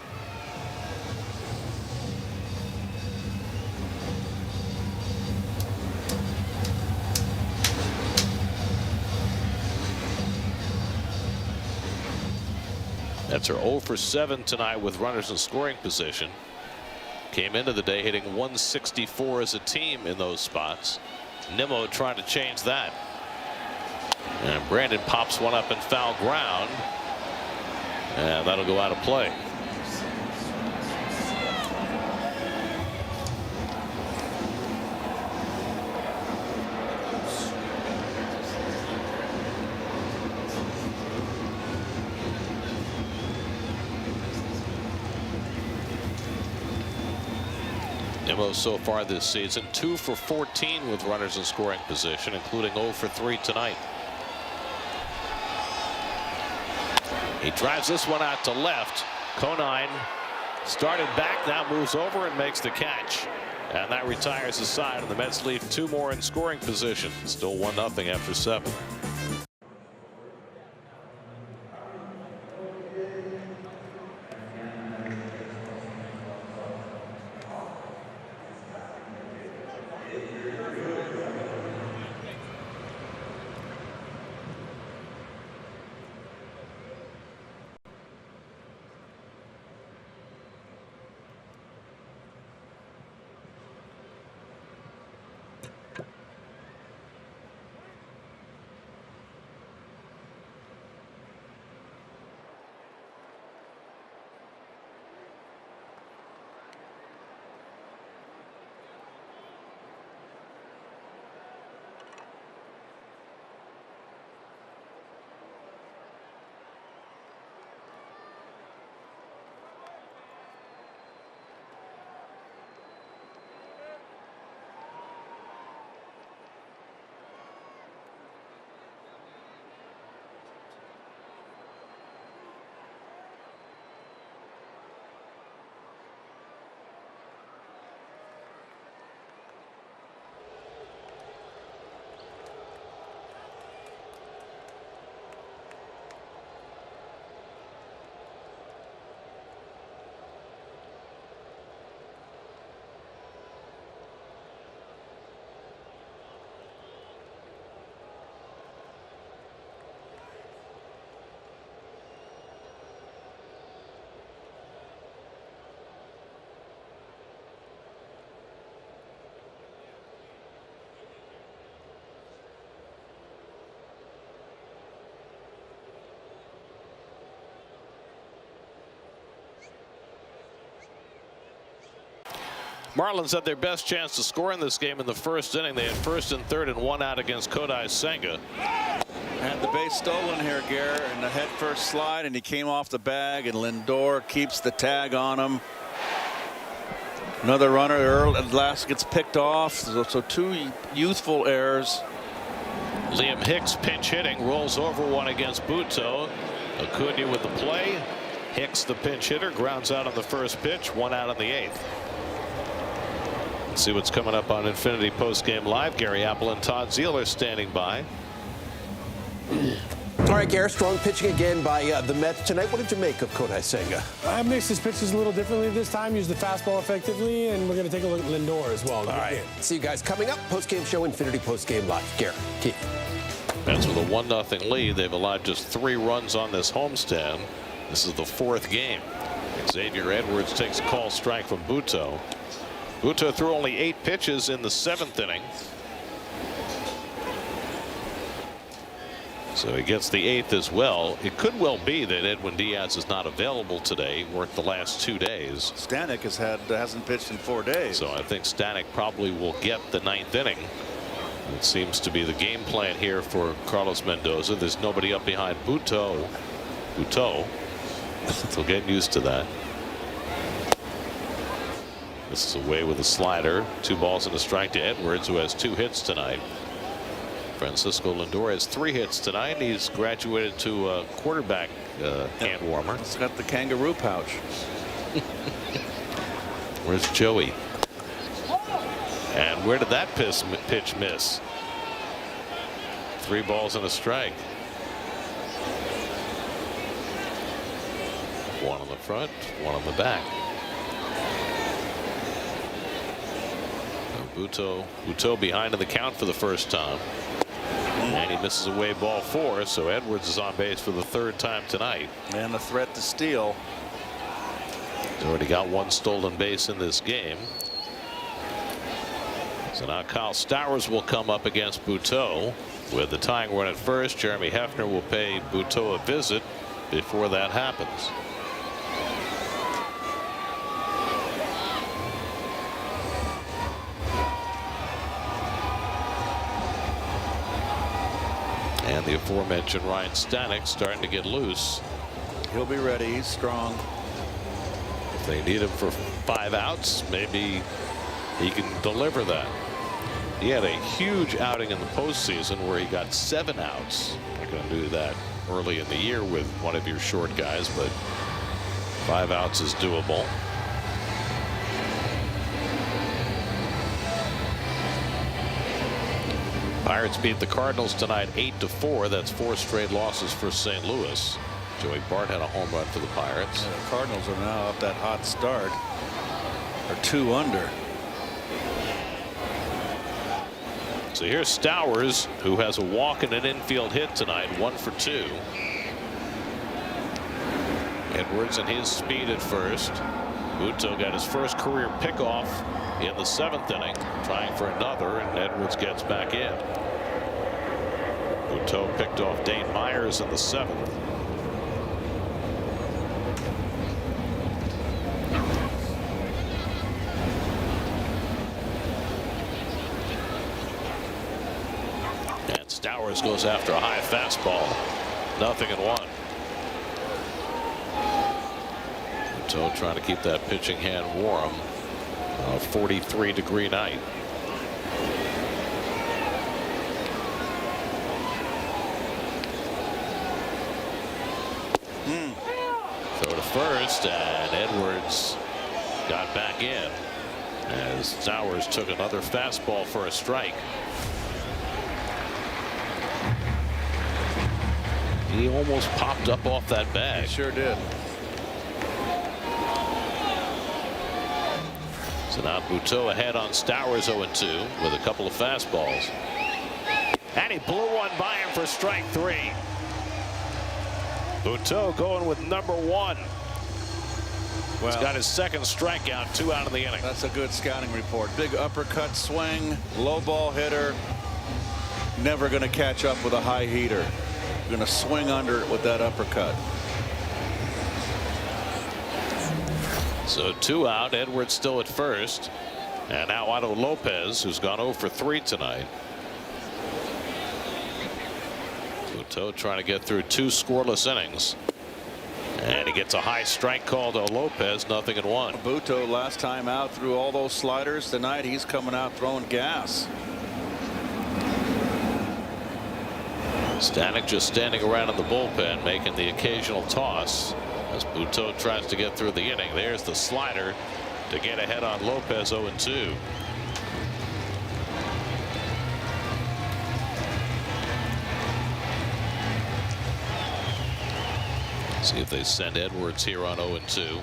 Mets are 0 for 7 tonight with runners in scoring position. Came into the day hitting 164 as a team in those spots. Nimmo trying to change that. And Brandon pops one up in foul ground. And that'll go out of play. Nimmo so far this season 2 for 14 with runners in scoring position, including 0 for 3 tonight. He drives this one out to left. Conine started back, now moves over and makes the catch. And that retires the side, and the Mets leave 2 more in scoring position. Still 1-0 after 7. Marlins had their best chance to score in this game in the first inning. They had first and third and 1 out against Kodai Senga. Had the base stolen here, Garrett, and the head first slide, and he came off the bag, and Lindor keeps the tag on him. Another runner early, at last gets picked off. So 2 youthful errors. Liam Hicks pinch hitting, rolls over one against Buto. Acuna with the play. Hicks, the pinch hitter, grounds out on the first pitch, 1 out on the 8th. Let's see what's coming up on Infinity Postgame Live. Gary Apple and Todd Zeal standing by. All right, Garrett, strong pitching again by the Mets tonight. What did you make of Kodai Senga? I mixed his pitches a little differently this time, used the fastball effectively, and we're going to take a look at Lindor as well. All right. See you guys coming up. Postgame show, Infinity Postgame Live. Garrett, Keith. Mets with a 1-0 lead. They've allowed just 3 runs on this homestand. This is the 4th game. Xavier Edwards takes a call strike from Buto. Buto threw only 8 pitches in the 7th inning. So he gets the 8th as well. It could well be that Edwin Diaz is not available today. Worked the last 2 days. Stanek hasn't pitched in 4 days. So I think Stanek probably will get the 9th inning. It seems to be the game plan here for Carlos Mendoza. There's nobody up behind Buto. So get used to that. This is away with a slider. 2 balls and a strike to Edwards, who has 2 hits tonight. Francisco Lindor has 3 hits tonight. He's graduated to a quarterback hand warmer. It's got the kangaroo pouch. Where's Joey? And where did that pitch miss? 3 balls and a strike. 1 on the front, 1 on the back. Buto behind in the count for the first time. And he misses away ball 4, so Edwards is on base for the 3rd time tonight. And a threat to steal. He's already got 1 stolen base in this game. So now Kyle Stowers will come up against Buto. With the tying run at first, Jeremy Hefner will pay Buto a visit before that happens. And the aforementioned Ryan Stanek starting to get loose. He'll be ready. He's strong. If they need him for 5 outs, maybe he can deliver that. He had a huge outing in the postseason where he got 7 outs. Not going to do that early in the year with one of your short guys, but 5 outs is doable. Pirates beat the Cardinals tonight 8-4. That's 4 straight losses for St. Louis. Joey Bart had a home run for the Pirates. Yeah, the Cardinals are now up that hot start. Are 2 under. So here's Stowers, who has a walk and an infield hit tonight, 1 for 2. Edwards and his speed at first. Buto got his first career pickoff in the 7th inning, trying for another, and Edwards gets back in. Buto picked off Dane Myers in the 7th. And Stowers goes after a high fastball. 0-1. Buto trying to keep that pitching hand warm. A 43-degree night. Throw to first, and Edwards got back in as Stowers took another fastball for a strike. He almost popped up off that bag. He sure did. So now Buto ahead on Stowers 0-2 with a couple of fastballs. And he blew one by him for strike 3. Buto going with number 1. Well, he's got his 2nd strikeout, 2 out of the inning. That's a good scouting report. Big uppercut swing, low ball hitter. Never going to catch up with a high heater. Going to swing under it with that uppercut. So 2 out. Edwards still at first. And now Otto Lopez, who's gone 0 for 3 tonight. Butteau trying to get through 2 scoreless innings. And he gets a high strike call to Lopez, 0-1. Butteau last time out threw all those sliders. Tonight he's coming out throwing gas. Stanek just standing around in the bullpen making the occasional toss as Butteau tries to get through the inning. There's the slider to get ahead on Lopez. 0-2. See if they send Edwards here on 0-2.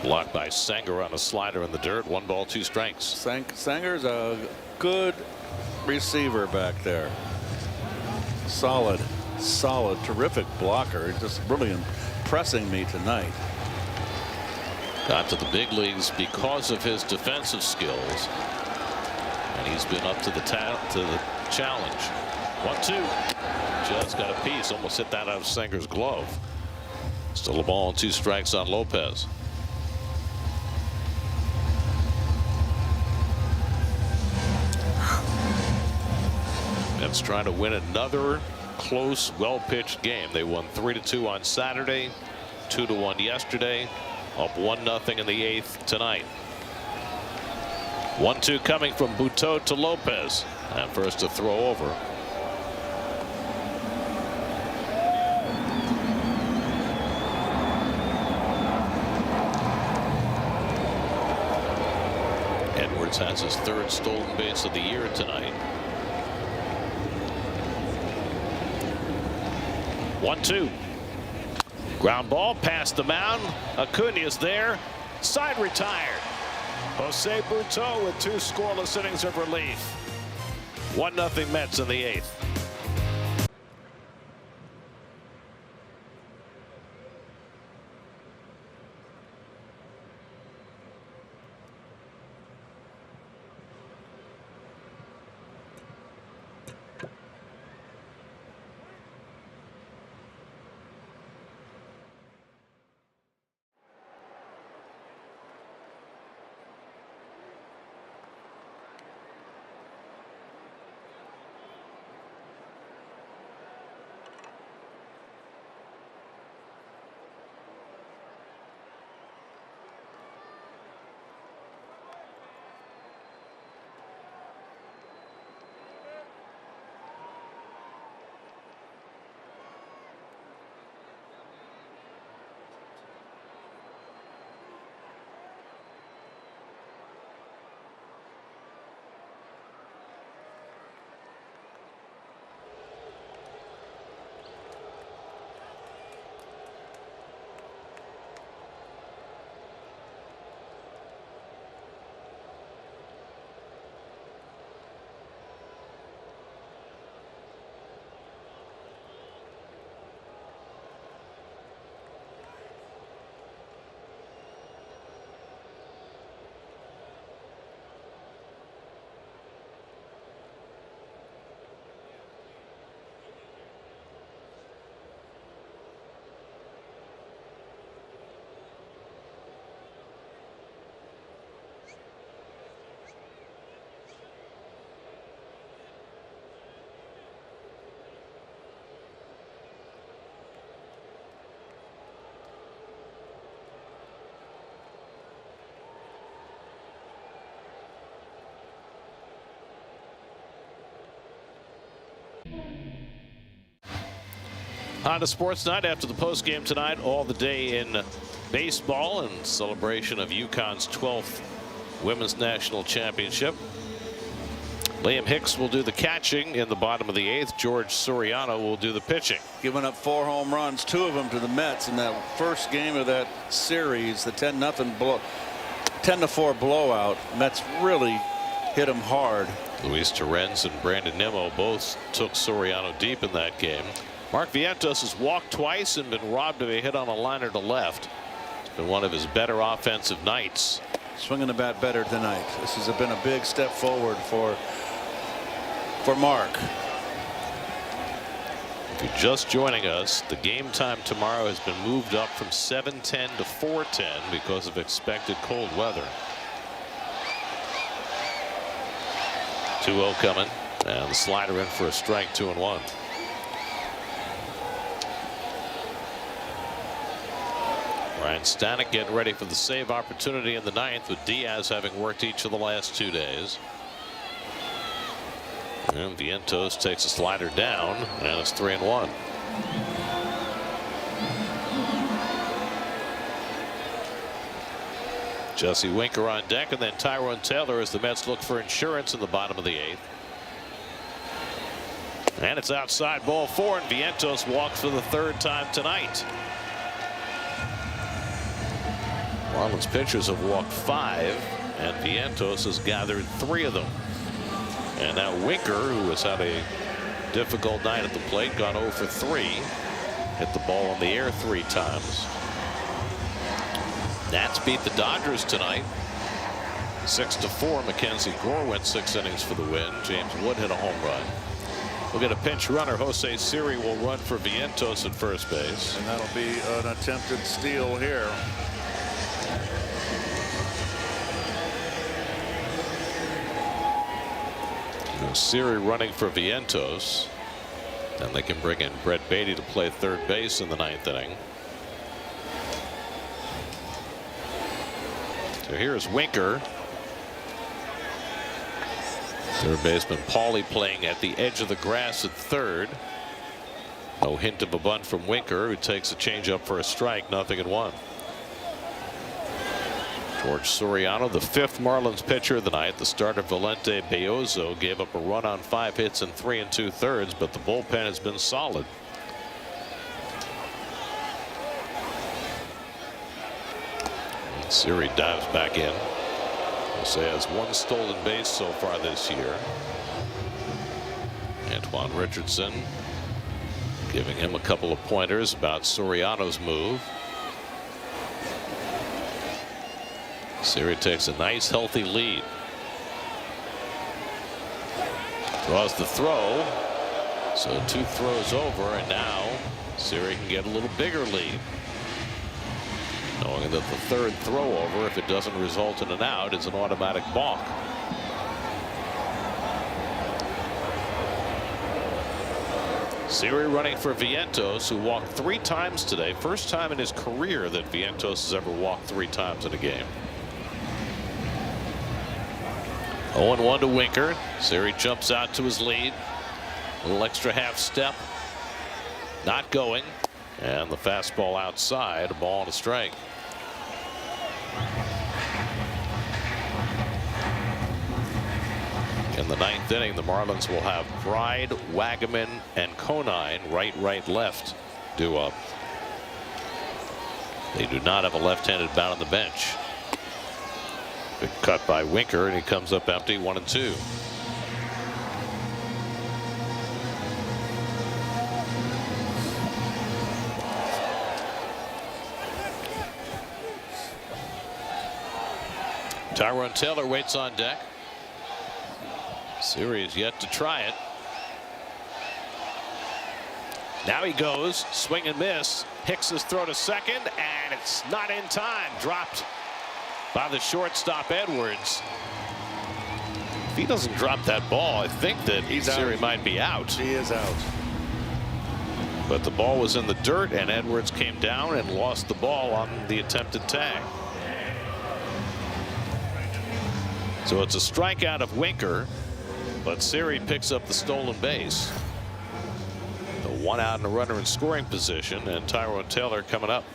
Blocked by Sanger on a slider in the dirt. 1 ball, 2 strikes. Sanger's a good receiver back there. Solid, terrific blocker. Just really impressing me tonight. Got to the big leagues because of his defensive skills, and he's been up to the challenge. 1-2. Just got a piece. Almost hit that out of Sanger's glove. Still a ball and 2 strikes on Lopez. Mets trying to win another close, well-pitched game. They won 3-2 on Saturday, 2-1 yesterday, up 1-0 in the 8th tonight. 1-2 coming from Butteau to Lopez, and first to throw over. Edwards has his 3rd stolen base of the year tonight. 1-2. Ground ball past the mound. Acuña's there. Side retired. Jose Butteau with 2 scoreless innings of relief. 1-0 Mets in the 8th. Honda Sports Night after the post game tonight. All the day in baseball in celebration of UConn's 12th Women's National Championship. Liam Hicks will do the catching in the bottom of the 8th. George Soriano will do the pitching. Giving up 4 home runs, 2 of them to the Mets in that first game of that series, the 10-4 blowout. Mets really hit him hard. Luis Torrens and Brandon Nimmo both took Soriano deep in that game. Mark Vientos has walked twice and been robbed of a hit on a liner to left. It's been one of his better offensive nights. Swinging the bat better tonight. This has been a big step forward for Mark. If you're just joining us, the game time tomorrow has been moved up from 7:10 to 4:10 because of expected cold weather. 2-0 coming, and the slider in for a strike, 2-1. Ryan Stanek getting ready for the save opportunity in the ninth, with Diaz having worked each of the last 2 days. And Vientos takes a slider down, and it's 3-1. Jesse Winker on deck, and then Tyrone Taylor as the Mets look for insurance in the bottom of the 8th. And it's outside, ball 4, and Vientos walks for the 3rd time tonight. Marlins pitchers have walked 5, and Vientos has gathered 3 of them. And now Winker, who has had a difficult night at the plate, gone 0 for 3. Hit the ball in the air 3 times. Nats beat the Dodgers tonight 6-4. Mackenzie Gore went 6 innings for the win. James Wood hit a home run. We'll get a pinch runner. Jose Siri will run for Vientos at first base. And that'll be an attempted steal here. Siri running for Vientos. Then they can bring in Brett Beatty to play third base in the 9th inning. So here's Winker. Third baseman Paulie playing at the edge of the grass at third. No hint of a bunt from Winker, who takes a changeup for a strike. 0-1. George Soriano, the 5th Marlins pitcher of the night. The starter Valente Beozo gave up a run on 5 hits in 3 2/3, but the bullpen has been solid. Siri dives back in. Jose has 1 stolen base so far this year. Antoine Richardson giving him a couple of pointers about Soriano's move. Siri takes a nice healthy lead. Draws the throw. So 2 throws over, and now Siri can get a little bigger lead. Knowing that the 3rd throw over, if it doesn't result in an out, is an automatic balk. Siri running for Vientos, who walked 3 times today. First time in his career that Vientos has ever walked 3 times in a game. 0-1 to Winker. Siri jumps out to his lead. A little extra half step. Not going. And the fastball outside. A ball and a strike. In the 9th inning, the Marlins will have Pride, Wagaman, and Conine right, left due up. They do not have a left-handed bat on the bench. Big cut by Winker, and he comes up empty, 1-2. Tyrone Taylor waits on deck. Siri is yet to try it. Now he goes, swing and miss. Hicks his throw to second, and it's not in time. Dropped by the shortstop Edwards. If he doesn't drop that ball, I think that Siri might be out. He is out. But the ball was in the dirt, and Edwards came down and lost the ball on the attempted tag. So it's a strikeout of Winker, but Siri picks up the stolen base. The 1 out and a runner in scoring position, and Tyrone Taylor coming up.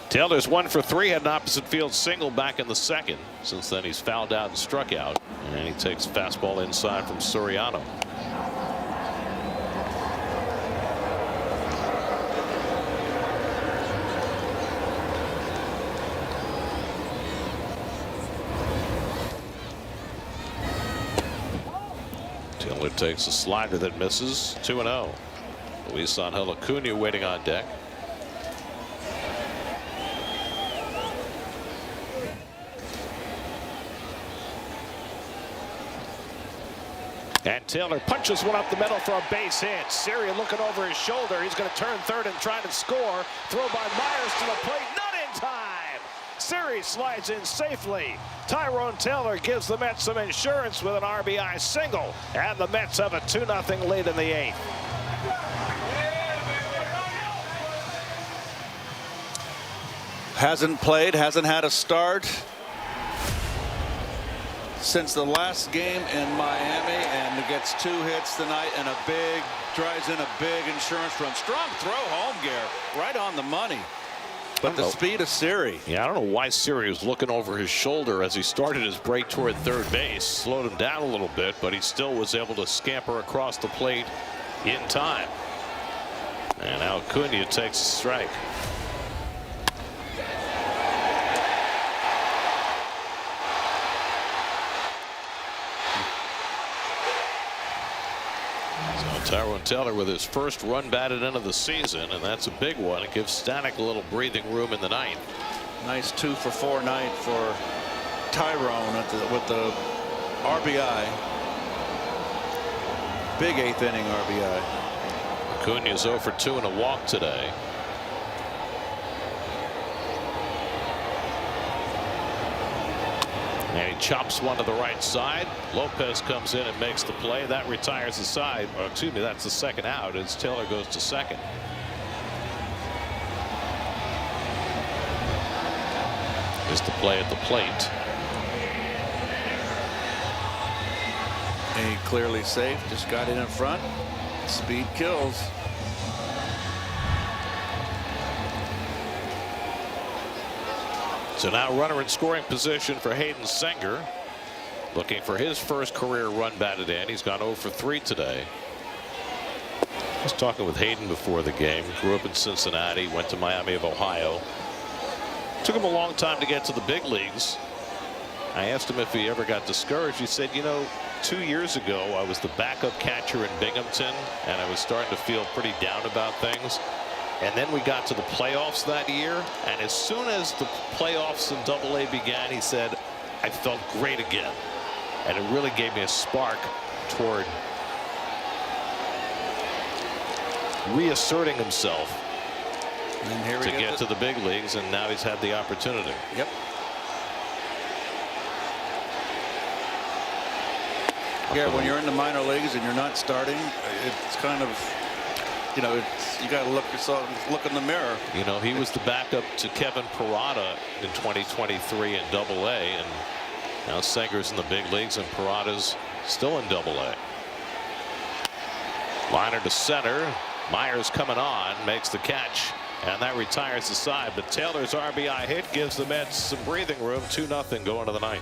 Taylor's 1 for 3, had an opposite field single back in the 2nd. Since then, he's fouled out and struck out, and he takes fastball inside from Soriano. Taylor takes a slider that misses. 2-0. Luis Angel Acuna waiting on deck. And Taylor punches one up the middle for a base hit. Siri looking over his shoulder. He's going to turn third and try to score. Throw by Myers to the plate. Not in time. Siri slides in safely. Tyrone Taylor gives the Mets some insurance with an RBI single. And the Mets have a 2-0 lead in the 8th. Hasn't played, hasn't had a start since the last game in Miami, and gets 2 hits tonight and drives in a big insurance run. Strong throw home, Gare, right on the money. But the speed of Siri. Yeah, I don't know why Siri was looking over his shoulder as he started his break toward third base. Slowed him down a little bit, but he still was able to scamper across the plate in time. And Acuna takes a strike. Tyrone Taylor with his first run batted into the season, and that's a big one. It gives Stanek a little breathing room in the 9th. Nice 2-for-4 night for Tyrone with the RBI. Big 8th inning RBI. Acuna's 0 for 2 and a walk today. And he chops one to the right side. Lopez comes in and makes the play. That retires the side. Or excuse me, that's the second out as Taylor goes to second. Is the play at the plate. And he clearly safe. Just got in front. Speed kills. So now runner in scoring position for Hayden Senger, looking for his first career run batted in. He's gone 0 for 3 today. I was talking with Hayden before the game. Grew up in Cincinnati, went to Miami of Ohio. Took him a long time to get to the big leagues. I asked him if he ever got discouraged. He said, you know, 2 years ago I was the backup catcher in Binghamton, and I was starting to feel pretty down about things. And then we got to the playoffs that year, and as soon as the playoffs in AA began, he said, I felt great again. And it really gave me a spark toward reasserting himself and here to get to the big leagues, and now he's had the opportunity. Yep. Yeah, when you're in the minor leagues and you're not starting, it's kind of, you know, you got to look in the mirror. You know, he was the backup to Kevin Parada in 2023 in AA, and now Senger's in the big leagues and Parada's still in AA. Liner to center. Myers coming on, makes the catch, and that retires the side. But Taylor's RBI hit gives the Mets some breathing room. 2-0 going to the 9th.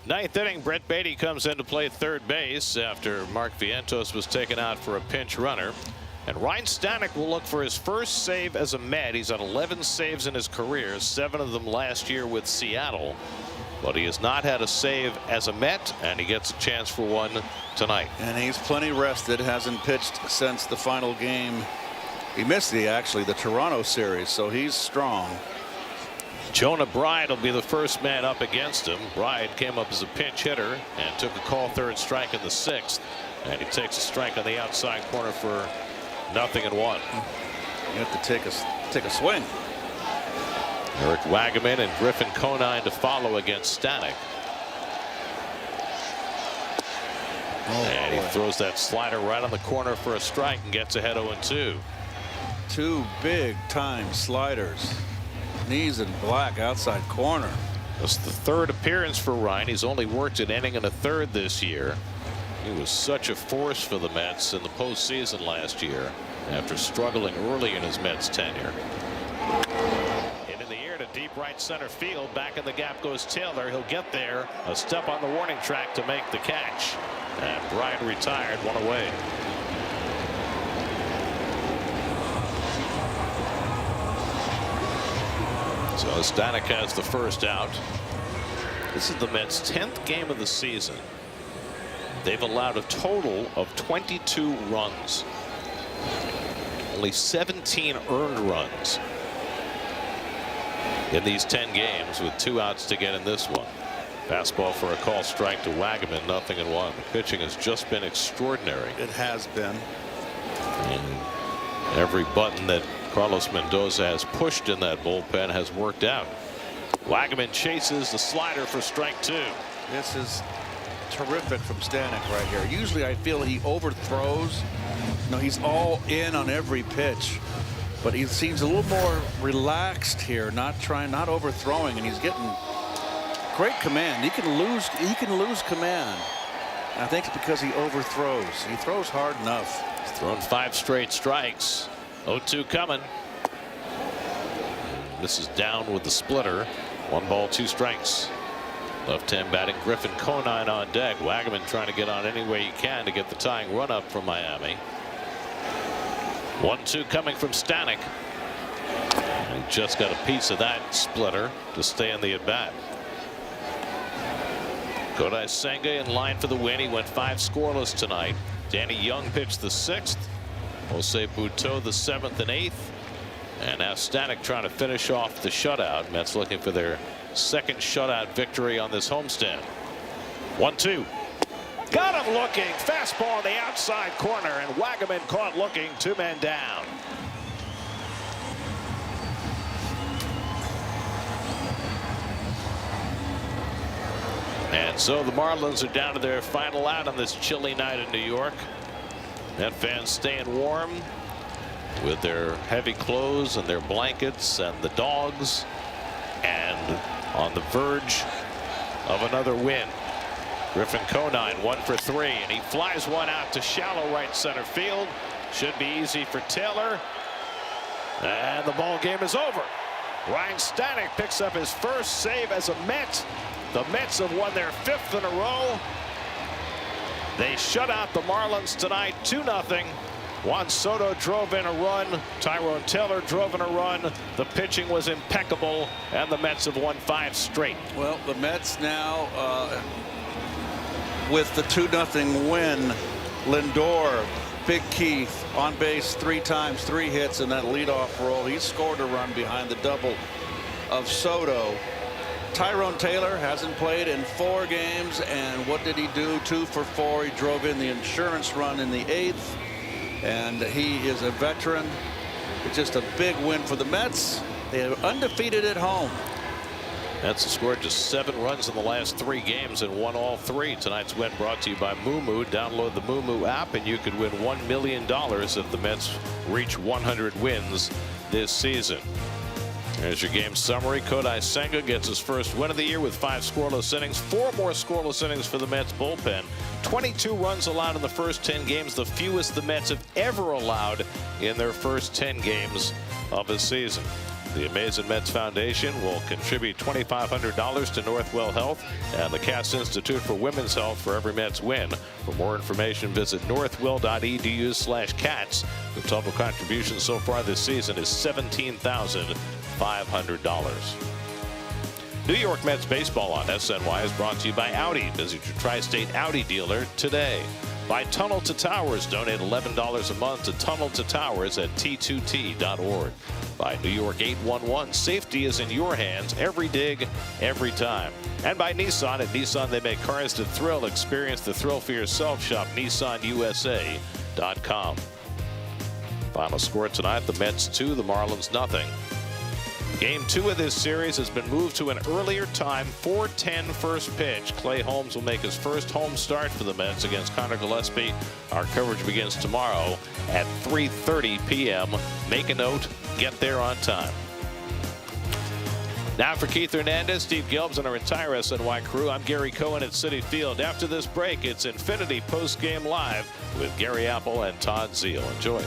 Ninth inning, Brett Beatty comes in to play third base after Mark Vientos was taken out for a pinch runner. And Ryan Stanek will look for his first save as a Met. He's had 11 saves in his career, 7 of them last year with Seattle. But he has not had a save as a Met, and he gets a chance for one tonight. And he's plenty rested, hasn't pitched since the final game. He missed the Toronto series, so he's strong. Jonah Bride will be the first man up against him. Bride came up as a pinch hitter and took a call third strike in the 6th. And he takes a strike on the outside corner for 0-1. You have to take a swing. Eric Wagaman and Griffin Conine to follow against Stanek. And he throws that slider right on the corner for a strike and gets ahead 0-2. 2 big time sliders. Knees in black outside corner. That's the 3rd appearance for Ryan. He's only worked an inning and a third this year. He was such a force for the Mets in the postseason last year after struggling early in his Mets tenure. And in the air to deep right center field. Back in the gap goes Taylor. He'll get there. A step on the warning track to make the catch. And Bryant retired, 1 away. So Stanek has the first out. This is the Mets' 10th game of the season. They've allowed a total of 22 runs. Only 17 earned runs in these 10 games, with 2 outs to get in this one. Fastball for a call strike to Wagaman, 0-1. The pitching has just been extraordinary. It has been. And every button that Carlos Mendoza has pushed in that bullpen has worked out. Wagaman chases the slider for strike 2. This is terrific from Stanek right here. Usually I feel he overthrows. No, he's all in on every pitch, but he seems a little more relaxed here, not overthrowing, and he's getting great command. He can lose command. I think it's because he overthrows. He throws hard enough. He's thrown 5 straight strikes. 0-2 coming. This is down with the splitter. 1 ball, 2 strikes. Left hand batting Griffin Conine on deck. Wagaman trying to get on any way he can to get the tying run up from Miami. 1-2 coming from Stanek. And he just got a piece of that splitter to stay in the at bat. Kodai Senga in line for the win. He went 5 scoreless tonight. Danny Young pitched the 6th. Jose Butto the 7th and 8th. And now Stanek trying to finish off the shutout. Mets looking for their 2nd shutout victory on this homestand. 1-2. Got him looking. Fastball on the outside corner, and Wagaman caught looking. 2 men down. And so the Marlins are down to their final out on this chilly night in New York. Met fans staying warm with their heavy clothes and their blankets and the dogs, and on the verge of another win. Griffin Conine 1 for 3, and he flies one out to shallow right center field. Should be easy for Taylor, and the ball game is over. Ryan Stanek picks up his first save as a Met. The Mets have won their 5th in a row. They shut out the Marlins tonight 2-0. Juan Soto drove in a run. Tyrone Taylor drove in a run. The pitching was impeccable, and the Mets have won 5 straight. Well, the Mets now with the 2-0 win. Lindor, Big Keith on base 3 times, 3 hits in that leadoff role. He scored a run behind the double of Soto. Tyrone Taylor hasn't played in 4 games, and what did he do? 2 for 4. He drove in the insurance run in the 8th, and he is a veteran. It's just a big win for the Mets. They are undefeated at home. Mets have scored just 7 runs in the last 3 games and won all 3. Tonight's win brought to you by Moomoo. Download the Moomoo app and you could win $1 million if the Mets reach 100 wins this season. There's your game summary. Kodai Senga gets his first win of the year with 5 scoreless innings. 4 more scoreless innings for the Mets bullpen. 22 runs allowed in the first 10 games, the fewest the Mets have ever allowed in their first 10 games of a season. The Amazing Mets Foundation will contribute $2,500 to Northwell Health and the Cass Institute for Women's Health for every Mets win. For more information, visit northwell.edu/cats. The total contribution so far this season is $17,500. New York Mets baseball on SNY is brought to you by Audi. Visit your Tri-State Audi dealer today. By Tunnel to Towers. Donate $11 a month to Tunnel to Towers at t2t.org. By New York 811. Safety is in your hands every dig, every time. And by Nissan. At Nissan, they make cars to thrill. Experience the thrill for yourself. Shop nissanusa.com. Final score tonight, the Mets 2, the Marlins nothing. Game 2 of this series has been moved to an earlier time, 4:10 first pitch. Clay Holmes will make his first home start for the Mets against Connor Gillespie. Our coverage begins tomorrow at 3:30 p.m. Make a note, get there on time. Now for Keith Hernandez, Steve Gelbs, and our entire SNY crew, I'm Gary Cohen at Citi Field. After this break, it's Infinity Postgame Live with Gary Apple and Todd Zeal. Enjoy.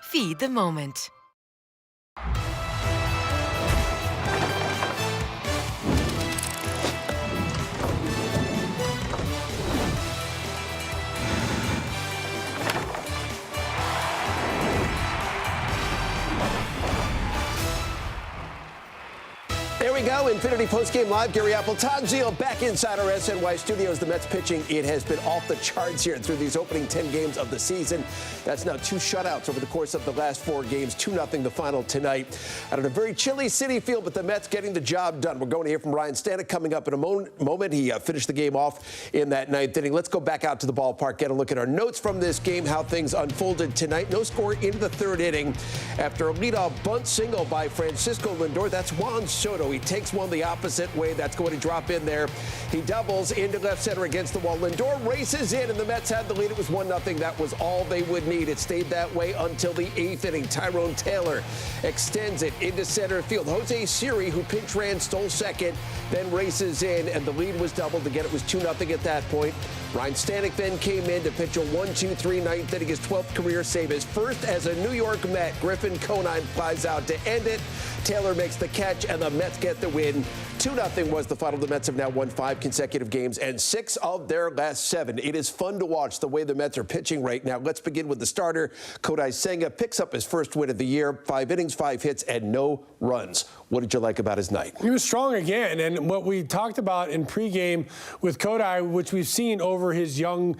Feed the moment. There we go. Infinity Postgame Live. Gary Apple, Todd Zeal back inside our SNY studios. The Mets pitching, it has been off the charts here through these opening 10 games of the season. That's now 2 shutouts over the course of the last 4 games. 2-0 the final tonight. Out of a very chilly Citi Field, but the Mets getting the job done. We're going to hear from Ryan Stanek coming up in a moment. He finished the game off in that 9th inning. Let's go back out to the ballpark, get a look at our notes from this game, how things unfolded tonight. No score into the 3rd inning. After a leadoff bunt single by Francisco Lindor, that's Juan Soto. He takes one the opposite way. That's going to drop in there. He doubles into left center against the wall. Lindor races in, and the Mets had the lead. It was 1-0. That was all they would need. It stayed that way until the 8th inning. Tyrone Taylor extends it into center field. Jose Siri, who pinch ran, stole second, then races in, and the lead was doubled. Again, it was 2-0 at that point. Ryan Stanek then came in to pitch a 1-2-3 9th inning, his 12th career save, his first as a New York Met. Griffin Conine flies out to end it. Taylor makes the catch, and the Mets get the win. 2-0 was the final. The Mets have now won 5 consecutive games and 6 of their last 7. It is fun to watch the way the Mets are pitching right now. Let's begin with the starter. Kodai Senga picks up his first win of the year. 5 innings, 5 hits, and no runs. What did you like about his night? He was strong again, and what we talked about in pregame with Kodai, which we've seen over his young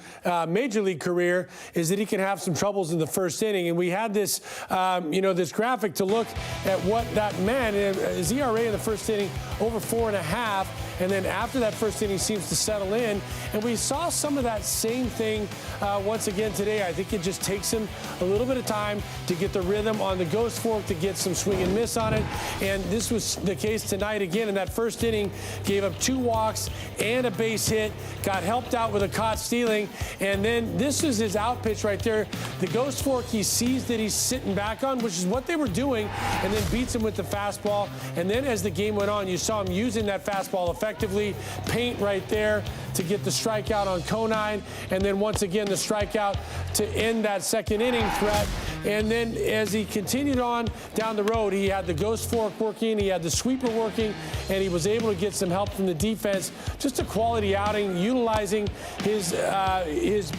major league career, is that he can have some troubles in the first inning. And we had this, this graphic to look at what that meant. His ERA in the first inning over 4.5, and then after that first inning seems to settle in. And we saw some of that same thing once again today. I think it just takes him a little bit of time to get the rhythm on the ghost fork, to get some swing and miss on it. And this was the case tonight again. In that first inning, gave up 2 walks and a base hit, got helped out with a caught stealing. And then this is his out pitch right there. The ghost fork, he sees that he's sitting back on, which is what they were doing, and then beats him with the fastball. And then as the game went on, you saw him using that fastball effectively. Paint right there to get the strikeout on Conine, and then once again the strikeout to end that second inning threat. And then as he continued on down the road, he had the ghost fork working, he had the sweeper working, and he was able to get some help from the defense. Just a quality outing, utilizing his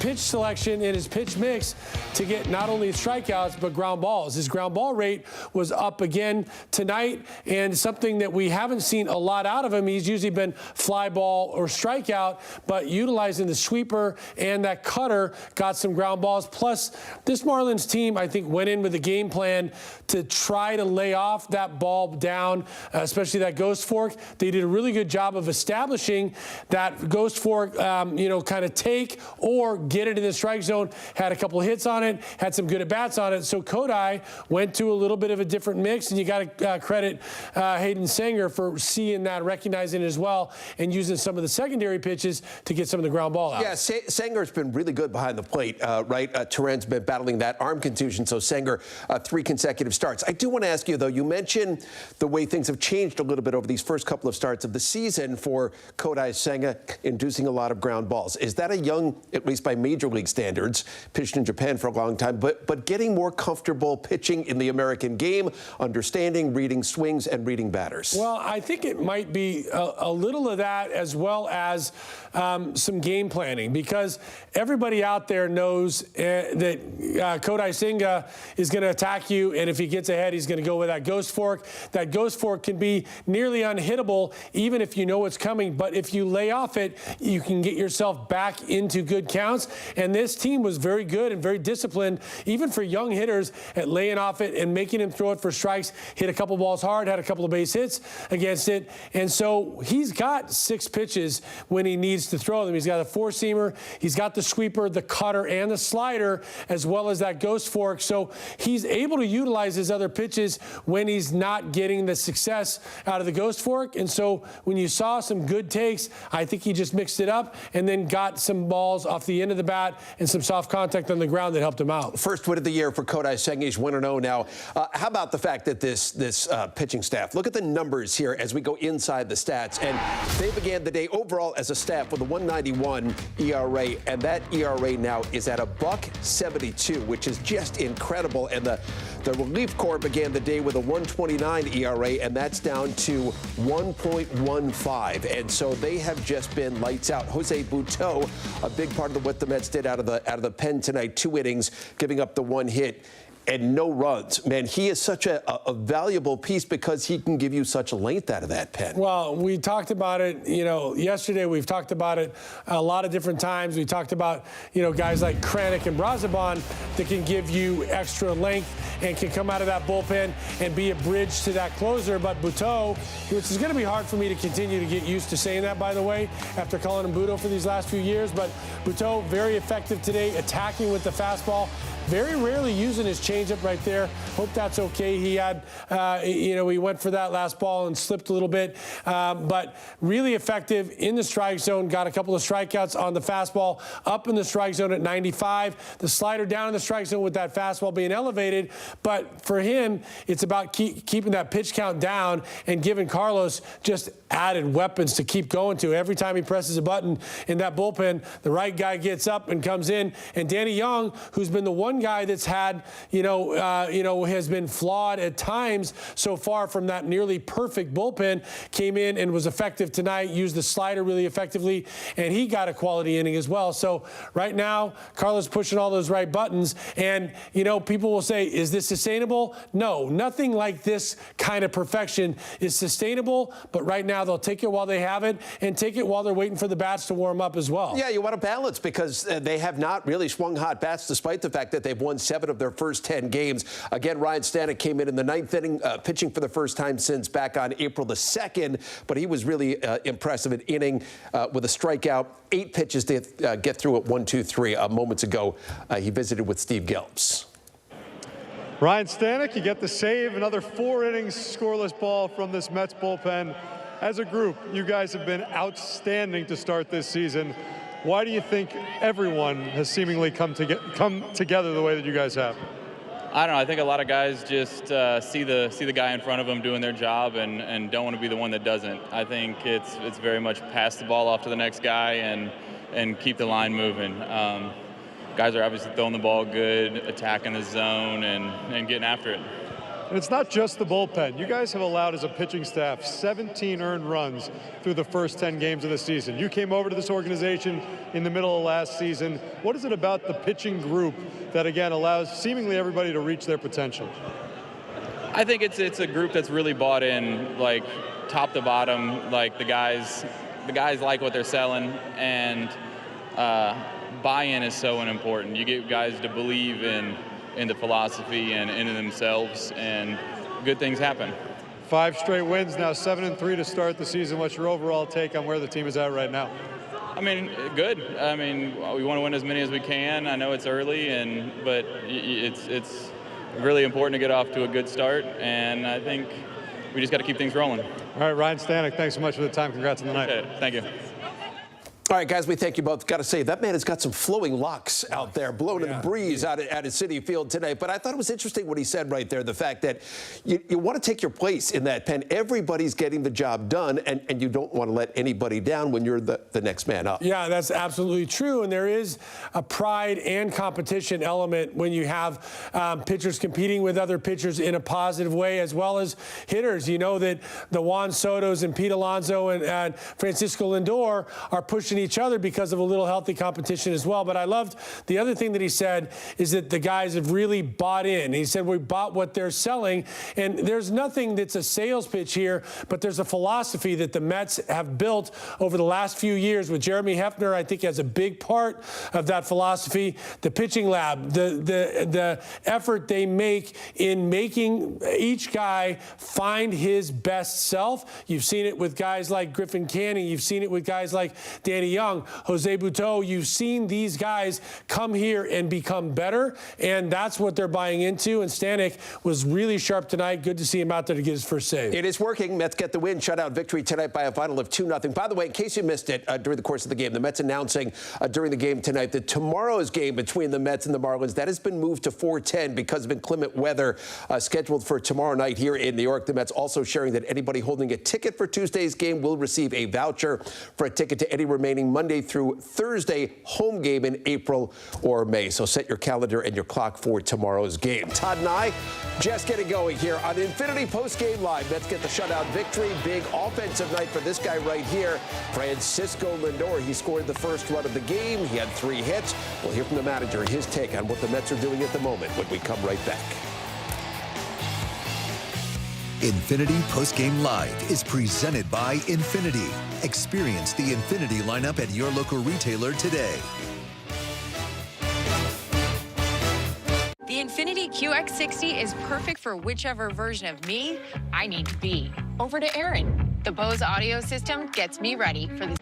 pitch selection and his pitch mix to get not only strikeouts but ground balls. His ground ball rate was up again tonight, and something that we haven't seen a lot out of him. He's usually been fly ball or strikeout, but utilizing the sweeper and that cutter got some ground balls. Plus, this Marlins team, I think, went in with a game plan to try to lay off that ball down, especially that ghost fork. They did a really good job of establishing that ghost fork, kind of take or get it in the strike zone. Had a couple of hits on it, had some good at-bats on it. So Kodai went to a little bit of a different mix, and you got to credit Hayden Sanger for seeing that, recognizing it as well, and using some of the secondary pitches to get some of the ground ball out. Yeah, Sanger's been really good behind the plate, right? Turan's been battling that arm contusion, so Sanger, 3 consecutive starts. I do want to ask you, though, you mentioned the way things have changed a little bit over these first couple of starts of the season for Kodai Senga, inducing a lot of ground balls. Is that a young, at least by major league standards, pitched in Japan for a long time, but getting more comfortable pitching in the American game, understanding, reading swings, and reading batters? Well, I think it might be a little of that, as well as some game planning, because everybody out there knows that Kodai Senga is going to attack you, and if he gets ahead, he's going to go with that ghost fork. That ghost fork can be nearly unhittable, even if you know what's coming. But if you lay off it, you can get yourself back into good counts. And this team was very good and very disciplined, even for young hitters, at laying off it and making him throw it for strikes. Hit a couple balls hard, had a couple of base hits against it. And so he's got 6 pitches when he needs to throw them. He's got a 4-seamer, he's got the sweeper, the cutter, and the slider, as well as that ghost fork. So he's able to utilize his other pitches when he's not getting the success out of the ghost fork. And so when you saw some good takes, I think he just mixed it up and then got some balls off the end of the bat and some soft contact on the ground that helped him out. First win of the year for Kodai Senga. He's 1-0 now. How about the fact that this pitching staff, look at the numbers here as we go inside the stats, and they began the day overall as a staff with a 1.91 ERA, and that ERA now is at $1.72, which is just incredible. And the relief corps began the day with a 1.29 ERA, and that's down to 1.15. And so they have just been lights out. Jose Butto, a big part of what the Mets did out of the pen tonight, 2 innings, giving up the 1 hit and no runs. Man, he is such a valuable piece because he can give you such length out of that pen. Well, we talked about it, yesterday. We've talked about it a lot of different times. We talked about, guys like Kranick and Brazaban that can give you extra length and can come out of that bullpen and be a bridge to that closer. But Butto, which is going to be hard for me to continue to get used to saying that, by the way, after calling him Butto for these last few years. But Butto, very effective today, attacking with the fastball. Very rarely using his changeup right there. Hope that's okay. He had, he went for that last ball and slipped a little bit. But really effective in the strike zone. Got a couple of strikeouts on the fastball. Up in the strike zone at 95. The slider down in the strike zone with that fastball being elevated. But for him, it's about keeping that pitch count down and giving Carlos just added weapons to keep going to. Every time he presses a button in that bullpen, the right guy gets up and comes in. And Danny Young, who's been the one guy that's had, has been flawed at times so far from that nearly perfect bullpen, came in and was effective tonight, used the slider really effectively, and he got a quality inning as well. So right now, Carlos pushing all those right buttons. And, people will say, is this sustainable? No, nothing like this kind of perfection is sustainable. But right now, they'll take it while they have it and take it while they're waiting for the bats to warm up as well. Yeah, you want to balance because they have not really swung hot bats despite the fact that they've won 7 of their first 10 games. Again, Ryan Stanek came in the 9th inning, pitching for the first time since back on April the 2nd, but he was really impressive. An inning with a strikeout, 8 pitches to get through at 1-2-3. Moments ago, he visited with Steve Gelbs. Ryan Stanek, you get the save, another 4 innings scoreless ball from this Mets bullpen. As a group, you guys have been outstanding to start this season. Why do you think everyone has seemingly come together the way that you guys have? I don't know. I think a lot of guys just see the guy in front of them doing their job and don't want to be the one that doesn't. I think it's very much pass the ball off to the next guy and keep the line moving. Guys are obviously throwing the ball good, attacking the zone, and getting after it. And it's not just the bullpen. You guys have allowed, as a pitching staff, 17 earned runs through the first 10 games of the season. You came over to this organization in the middle of last season. What is it about the pitching group that, again, allows seemingly everybody to reach their potential? I think it's a group that's really bought in, like, top to bottom. Like, the guys like what they're selling, and buy-in is so important. You get guys to believe in the philosophy and into themselves, and good things happen. 5 straight wins, now 7-3 to start the season. What's your overall take on where the team is at right now? I mean, good. I mean, we want to win as many as we can. I know it's early, but it's really important to get off to a good start, and I think we just got to keep things rolling. All right, Ryan Stanek, thanks so much for the time. Congrats on the night. Thank you. All right, guys, we thank you both. Got to say, that man has got some flowing locks out there, blowing in the breeze out at Citi Field today. But I thought it was interesting what he said right there, the fact that you want to take your place in that pen. Everybody's getting the job done, and you don't want to let anybody down when you're the next man up. Yeah, that's absolutely true. And there is a pride and competition element when you have pitchers competing with other pitchers in a positive way, as well as hitters. You know that the Juan Sotos and Pete Alonso and Francisco Lindor are pushing each other because of a little healthy competition as well. But I loved the other thing that he said is that the guys have really bought in. He said we bought what they're selling, and there's nothing that's a sales pitch here, but there's a philosophy that the Mets have built over the last few years with Jeremy Hefner. I think has a big part of that philosophy. The pitching lab, the effort they make in making each guy find his best self. You've seen it with guys like Griffin Canning. You've seen it with guys like Danny Young, Jose Butto. You've seen these guys come here and become better, and that's what they're buying into. And Stanek was really sharp tonight. Good to see him out there to get his first save. It is working. Mets get the win. Shutout victory tonight by a final of 2-0. By the way, in case you missed it during the course of the game, the Mets announcing during the game tonight that tomorrow's game between the Mets and the Marlins, that has been moved to 4:10 because of inclement weather scheduled for tomorrow night here in New York. The Mets also sharing that anybody holding a ticket for Tuesday's game will receive a voucher for a ticket to any remaining Monday through Thursday home game in April or May. So set your calendar and your clock for tomorrow's game. Todd and I just getting going here on Infinity Postgame Live. Mets get the shutout victory. Big offensive night for this guy right here, Francisco Lindor. He scored the first run of the game. He had 3 hits. We'll hear from the manager and his take on what the Mets are doing at the moment when we come right back. Infinity Postgame Live is presented by Infinity. Experience the Infinity lineup at your local retailer today. The Infinity QX60 is perfect for whichever version of me I need to be. Over to Aaron. The Bose audio system gets me ready for the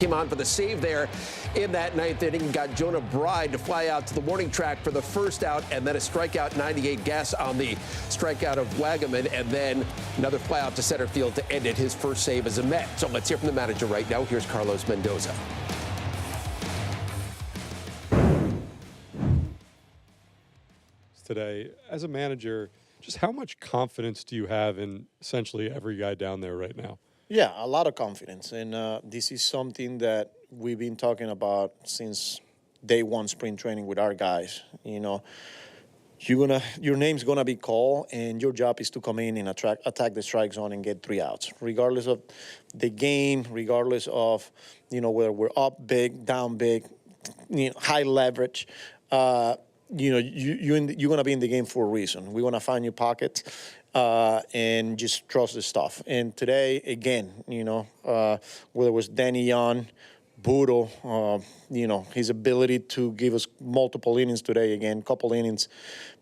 came on for the save there in that ninth inning. Got Jonah Bride to fly out to the warning track for the first out, and then a strikeout 98 guess on the strikeout of Wagaman, and then another fly out to center field to end it, his first save as a Met. So let's hear from the manager right now. Here's Carlos Mendoza. Today, as a manager, just how much confidence do you have in essentially every guy down there right now? Yeah, a lot of confidence. And this is something that we've been talking about since day one spring training with our guys. You know, your name's going to be called, and your job is to come in and attack the strike zone and get 3 outs, regardless of the game, regardless of, whether we're up big, down big, high leverage. You're going to be in the game for a reason. We want to find your pockets and just trust the stuff. And today, again, whether it was Danny Yon, Budo, his ability to give us multiple innings today, again, couple innings,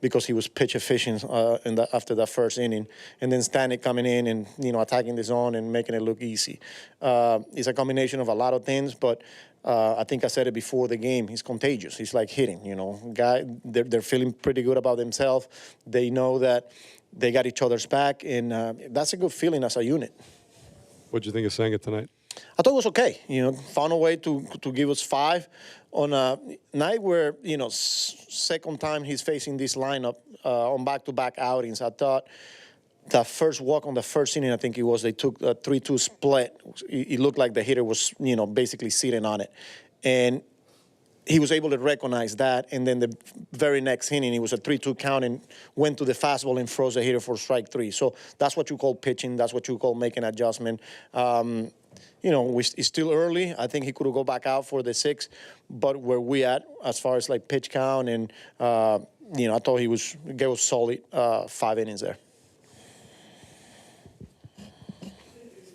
because he was pitch efficient after that first inning. And then Stanek coming in and, attacking the zone and making it look easy. It's a combination of a lot of things, but I think I said it before the game. He's contagious. He's like hitting, they're feeling pretty good about themselves. They know that they got each other's back, and that's a good feeling as a unit. What'd you think of Senga tonight? I thought it was okay. Found a way to give us 5 on a night where, second time he's facing this lineup on back-to-back outings. I thought that first walk on the first inning, I think it was, they took a 3-2 split. It looked like the hitter was, basically sitting on it. And he was able to recognize that. And then the very next inning, it was a 3-2 count and went to the fastball and froze the hitter for strike 3. So that's what you call pitching. That's what you call making adjustment. It's still early. I think he could go back out for the 6th. But where we at as far as like pitch count and, I thought he gave us solid 5 innings there.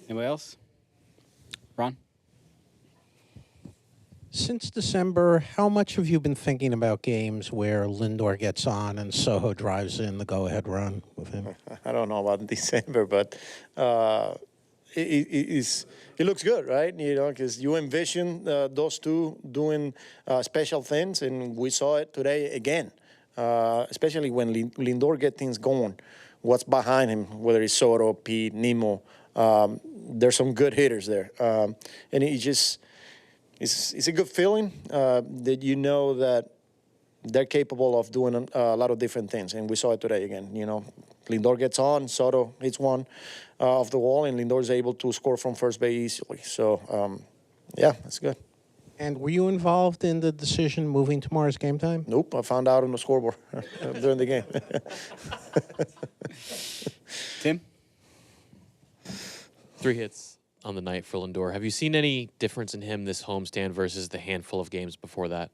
Anybody else? Ron? Since December, how much have you been thinking about games where Lindor gets on and Soho drives in the go-ahead run with him? I don't know about December, but it looks good, right? Because you envision those two doing special things, and we saw it today again, especially when Lindor gets things going. What's behind him, whether it's Soto, Pete, Nemo, there's some good hitters there. And it's a good feeling that that they're capable of doing a lot of different things. And we saw it today again. Lindor gets on, Soto hits one off the wall, and Lindor's able to score from first base easily. So, that's good. And were you involved in the decision moving tomorrow's game time? Nope, I found out on the scoreboard during the game. Tim? 3 hits on the night for Lindor. Have you seen any difference in him this homestand versus the handful of games before that?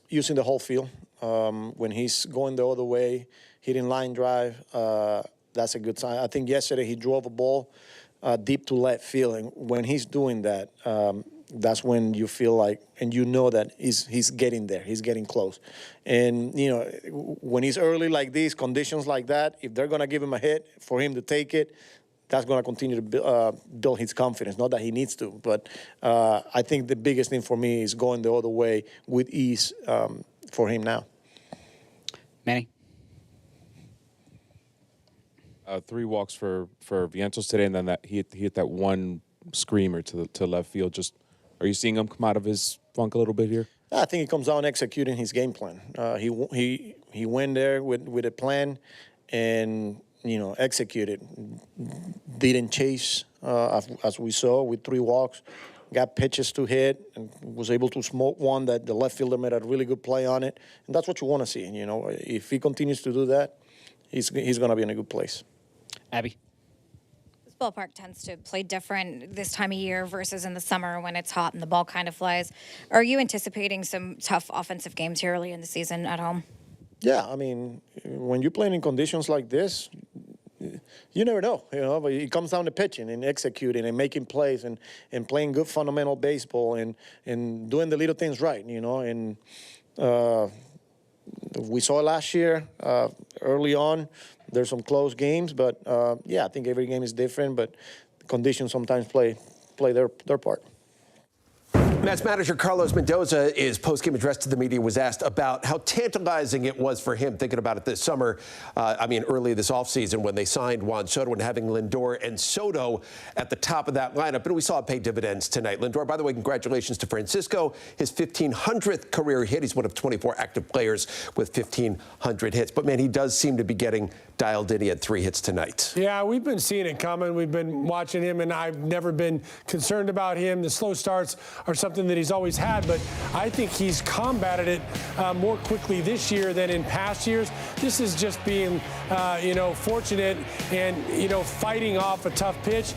Using the whole field. When he's going the other way, hitting line drive, that's a good sign. I think yesterday he drove a ball deep to left field, and when he's doing that, that's when you feel like, and that he's getting there, he's getting close. And, when he's early like this, conditions like that, if they're going to give him a hit, for him to take it, that's going to continue to build his confidence. Not that he needs to, but I think the biggest thing for me is going the other way with ease for him now. Manny? 3 walks for Vientos today, and then he hit that one screamer to left field. Just, are you seeing him come out of his funk a little bit here? I think he comes down executing his game plan. He went there with a plan and executed. Didn't chase as we saw with 3 walks. Got pitches to hit and was able to smoke one that the left fielder made a really good play on it. And that's what you want to see. If he continues to do that, he's going to be in a good place. Abby? This ballpark tends to play different this time of year versus in the summer when it's hot and the ball kind of flies. Are you anticipating some tough offensive games here early in the season at home? Yeah, I mean, when you're playing in conditions like this, you never know, but it comes down to pitching and executing and making plays and playing good fundamental baseball and doing the little things right, and we saw it last year early on. There's some close games, but I think every game is different, but conditions sometimes play their part. Mets manager Carlos Mendoza, his post-game address to the media, was asked about how tantalizing it was for him thinking about it this summer. Early this offseason when they signed Juan Soto and having Lindor and Soto at the top of that lineup. And we saw it pay dividends tonight. Lindor, by the way, congratulations to Francisco. His 1,500th career hit. He's one of 24 active players with 1,500 hits. But, man, he does seem to be getting dialed in. He had 3 hits tonight. Yeah, we've been seeing it coming. We've been watching him, and I've never been concerned about him. The slow starts are something that he's always had, but I think he's combated it more quickly this year than in past years. This is just being, fortunate and, fighting off a tough pitch.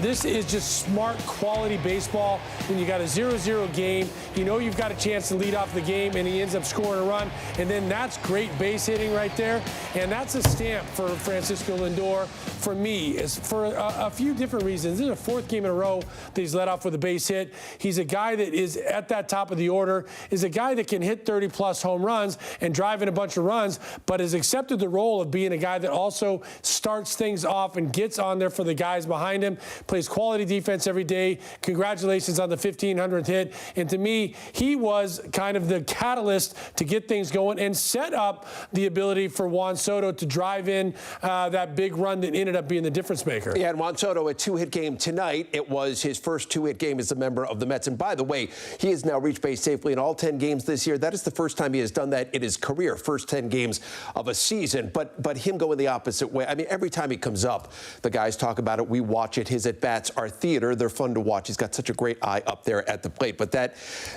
This is just smart, quality baseball. When you got a 0-0 game, you've got a chance to lead off the game, and he ends up scoring a run, and then that's great base hitting right there, and that's a stamp for Francisco Lindor for me. Is for a few different reasons. This is the 4th game in a row that he's led off with a base hit. He's a guy that is at that top of the order, is a guy that can hit 30-plus home runs and drive in a bunch of runs, but has accepted the role of being a guy that also starts things off and gets on there for the guys behind him, plays quality defense every day. Congratulations on the 1,500th hit. And to me, he was kind of the catalyst to get things going and set up the ability for Juan Soto to drive in that big run that ended up being the difference maker. Yeah, and Juan Soto, a 2-hit game tonight. It was his first 2-hit game as a member of the Mets. And by the way, he has now reached base safely in all 10 games this year. That is the first time he has done that in his career, first 10 games of a season. But him going the opposite way, every time he comes up, the guys talk about it. We watch it. His at-bats are theater. They're fun to watch. He's got such a great eye up there at the plate. But that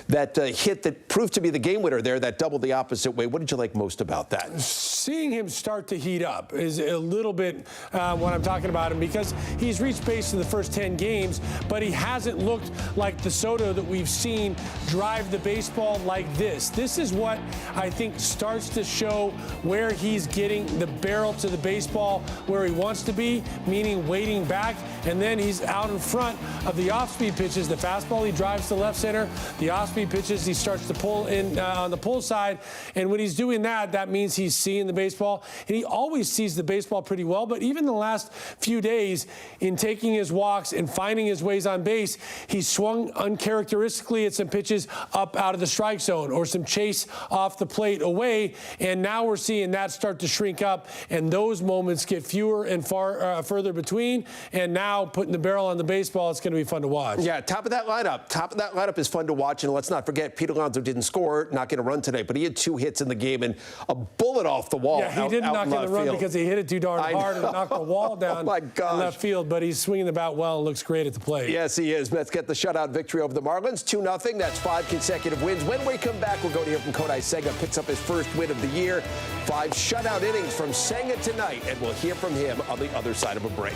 hit that proved to be the game winner there, that double the opposite way, what did you like most about that? Seeing him start to heat up is a little bit what I'm talking about him, because he's reached base in the first 10 games, but he hasn't looked like the Soto that we've seen drive the baseball like this. This is what I think starts to show where he's getting the barrel to the baseball where he wants to be, meaning waiting back, and then he's out in front of the off-speed pitches. The fastball, he drives to left center. The off-speed pitches, he starts to pull in on the pull side, and when he's doing that, that means he's seeing the baseball, and he always sees the baseball pretty well. But even the last few days, in taking his walks and finding his ways on base, he swung uncharacteristically at some pitches up out of the strike zone or some chase off the plate away, and now we're seeing that start to shrink up, and those moments get fewer and further between, and now putting the barrel on the baseball, it's going to be fun to watch. Yeah, top of that lineup is fun to watch, and let's not forget, Pete Alonso didn't score, not going to run today, but he had 2 hits in the game and a bullet off the wall. Yeah, he didn't knock in the run because he hit it too darn hard and knocked the wall down in left field, but he's swinging the bat well and looks great at the plate. Yes, he is. Mets get the shutout victory over the Marlins, 2-0. That's 5 consecutive wins. When we come back, we'll go to hear from Kodai Senga. Picks up his first win of the year. 5 shutout innings from Senga tonight, and we'll hear from him on the other side of a break.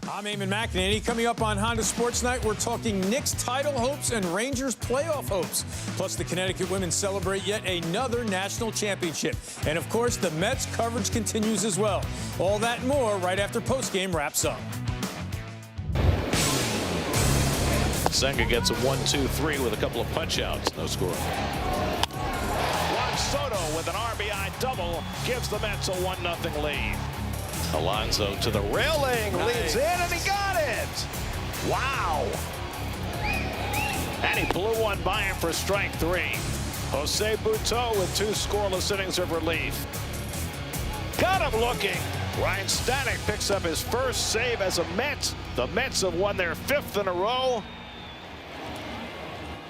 I'm Eamon McEnany. Coming up on Honda Sports Night, we're talking Knicks title hopes and Rangers playoff hopes. Plus, the Connecticut women celebrate yet another national championship. And, of course, the Mets coverage continues as well. All that and more right after postgame wraps up. Senga gets a 1-2-3 with a couple of punch-outs. No score. Juan Soto with an RBI double gives the Mets a 1-0 lead. Alonso to the railing, leads in, and he got it! Wow! And he blew one by him for strike 3. Jose Butto with 2 scoreless innings of relief. Got him looking. Ryan Stanek picks up his first save as a Met. The Mets have won their 5th in a row.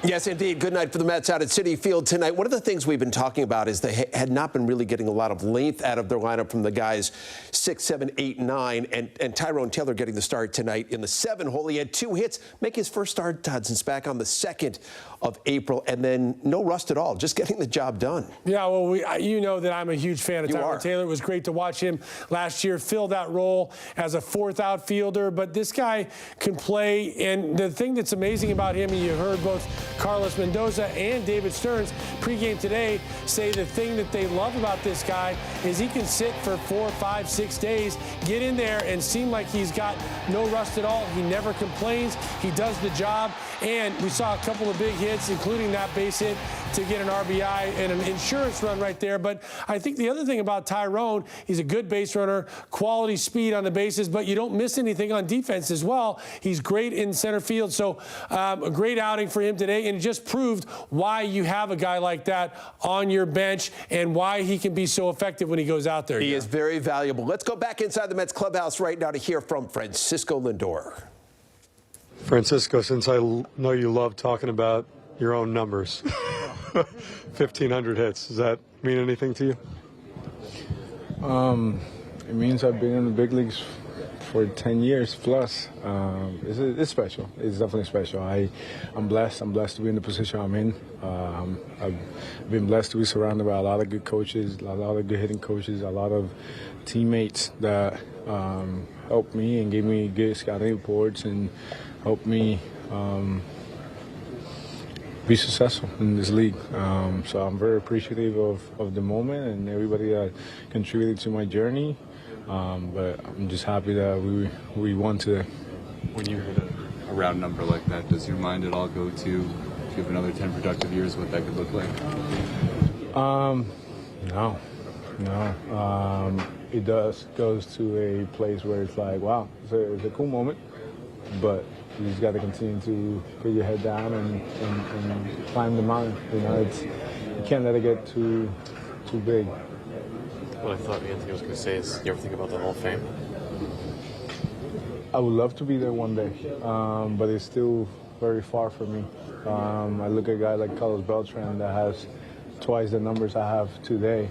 Yes, indeed. Good night for the Mets out at Citi Field tonight. One of the things we've been talking about is they had not been really getting a lot of length out of their lineup from the guys 6, 7, 8, 9. And Tyrone Taylor getting the start tonight in the 7 hole. He had 2 hits, make his first start, Todd, since back on the 2nd of April. And then no rust at all, just getting the job done. Yeah, well, you know that I'm a huge fan of Tyrone Taylor. It was great to watch him last year fill that role as a 4th outfielder. But this guy can play. And the thing that's amazing about him, and you heard both Carlos Mendoza and David Stearns pregame today say the thing that they love about this guy is he can sit for 4, 5, 6 days, get in there and seem like he's got no rust at all. He never complains. He does the job. And we saw a couple of big hits, including that base hit to get an RBI and an insurance run right there. But I think the other thing about Tyrone, he's a good base runner, quality speed on the bases, but you don't miss anything on defense as well. He's great in center field. So a great outing for him today. And it just proved why you have a guy like that on your bench and why he can be so effective when he goes out there. He is very valuable. Let's go back inside the Mets clubhouse right now to hear from Francisco Lindor. Francisco, since I know you love talking about your own numbers, 1,500 hits, does that mean anything to you? It means I've been in the big leagues for 10 years plus. It's special. It's definitely special. I'm blessed. I'm blessed to be in the position I'm in. I've been blessed to be surrounded by a lot of good coaches, a lot of good hitting coaches, a lot of teammates that helped me and gave me good scouting reports and helped me be successful in this league. So I'm very appreciative of the moment and everybody that contributed to my journey. But I'm just happy that we won today. When you hit a round number like that, does your mind at all go to, if you have another 10 productive years, what that could look like? No. It goes to a place where it's like, wow, it's a cool moment, but you just got to continue to put your head down and climb the mountain. You know, you can't let it get too big. What I thought Anthony was going to say is, you ever think about the Hall of Fame? I would love to be there one day, but it's still very far from me. I look at a guy like Carlos Beltran that has twice the numbers I have today.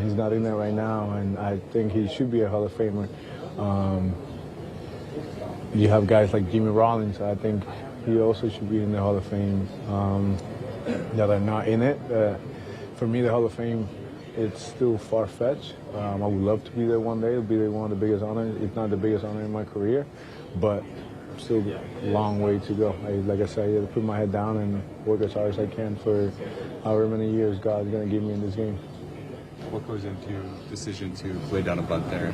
He's not in there right now, and I think he should be a Hall of Famer. You have guys like Jimmy Rollins. I think he also should be in the Hall of Fame that are not in it. For me, the Hall of Fame, it's still far-fetched. I would love to be there one day. It'll be one of the biggest honors, if not the biggest honor in my career, but still a long way to go. Like I said, I got to put my head down and work as hard as I can for however many years God's going to give me in this game. What goes into your decision to lay down a bunt there?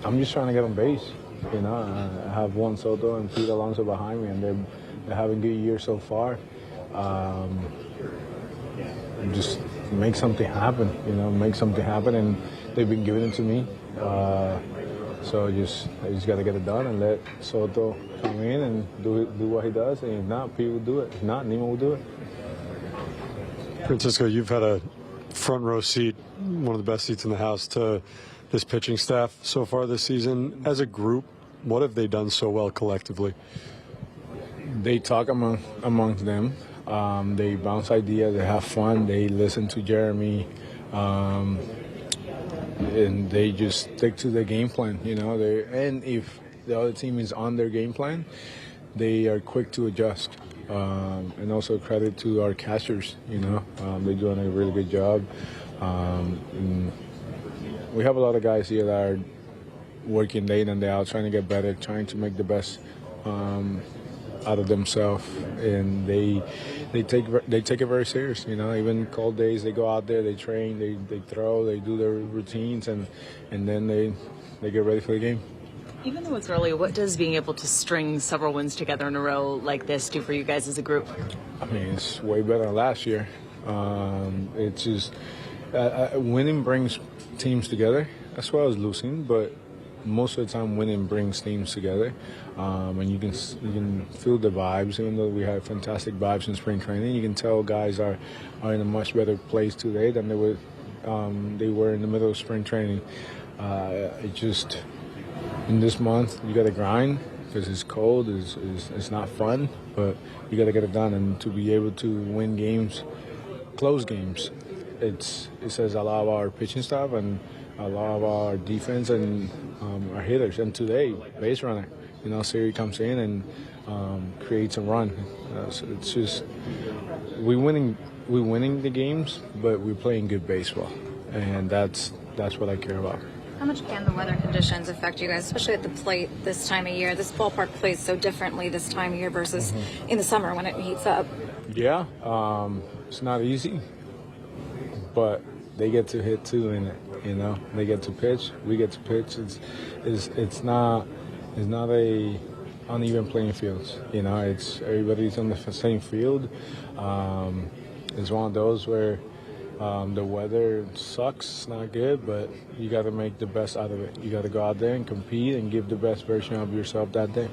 I'm just trying to get on base. You know, I have Juan Soto and Pete Alonso behind me, and they're having good years so far. Just make something happen. You know, make something happen, and they've been giving it to me. So I just got to get it done and let Soto come in and do what he does. And if not, Pete will do it. If not, Nemo will do it. Francisco, you've had a front row seat, one of the best seats in the house, to this pitching staff so far this season. As a group, what have they done so well collectively? They talk amongst them. They bounce ideas. They have fun. They listen to Jeremy, and they just stick to the game plan. You know, and if the other team is on their game plan, they are quick to adjust. And also credit to our catchers. You know, they're doing a really good job. And we have a lot of guys here that are working day in and day out, trying to get better, trying to make the best out of themselves, and they take it very serious. You know, even cold days, they go out there, they train, they throw, they do their routines, and then they get ready for the game. Even though it's early, what does being able to string several wins together in a row like this do for you guys as a group? I mean, it's way better than last year. It's just winning brings teams together as well as losing, but most of the time winning brings teams together, and you can feel the vibes. Even though we had fantastic vibes in spring training, you can tell guys are in a much better place today than they were in the middle of spring training. It just, in this month, you got to grind because it's cold, it's not fun, but you got to get it done. And to be able to win games, close games, it says a lot of our pitching staff and a lot of our defense and our hitters. And today, base runner, you know, Siri comes in and creates a run. So it's just we're winning the games, but we're playing good baseball, and that's what I care about. How much can the weather conditions affect you guys, especially at the plate this time of year? This ballpark plays so differently this time of year versus in the summer when it heats up. Yeah, it's not easy, but they get to hit too in it. You know, they get to pitch, we get to pitch. It's not a uneven playing field. You know, it's everybody's on the same field. It's one of those where the weather sucks, it's not good, but you got to make the best out of it. You got to go out there and compete and give the best version of yourself that day.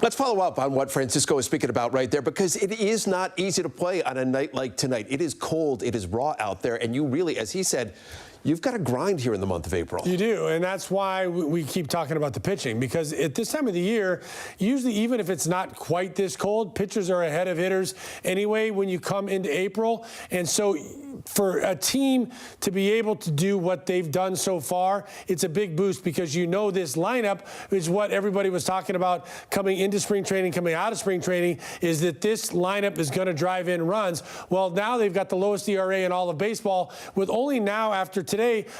Let's follow up on what Francisco is speaking about right there, because it is not easy to play on a night like tonight. It is cold, it is raw out there, and you really, as he said, you've got to grind here in the month of April. You do, and that's why we keep talking about the pitching, because at this time of the year, usually even if it's not quite this cold, pitchers are ahead of hitters anyway when you come into April. And so for a team to be able to do what they've done so far, it's a big boost, because you know this lineup is what everybody was talking about coming into spring training, coming out of spring training, is that this lineup is going to drive in runs. Well, now they've got the lowest ERA in all of baseball, with only now after today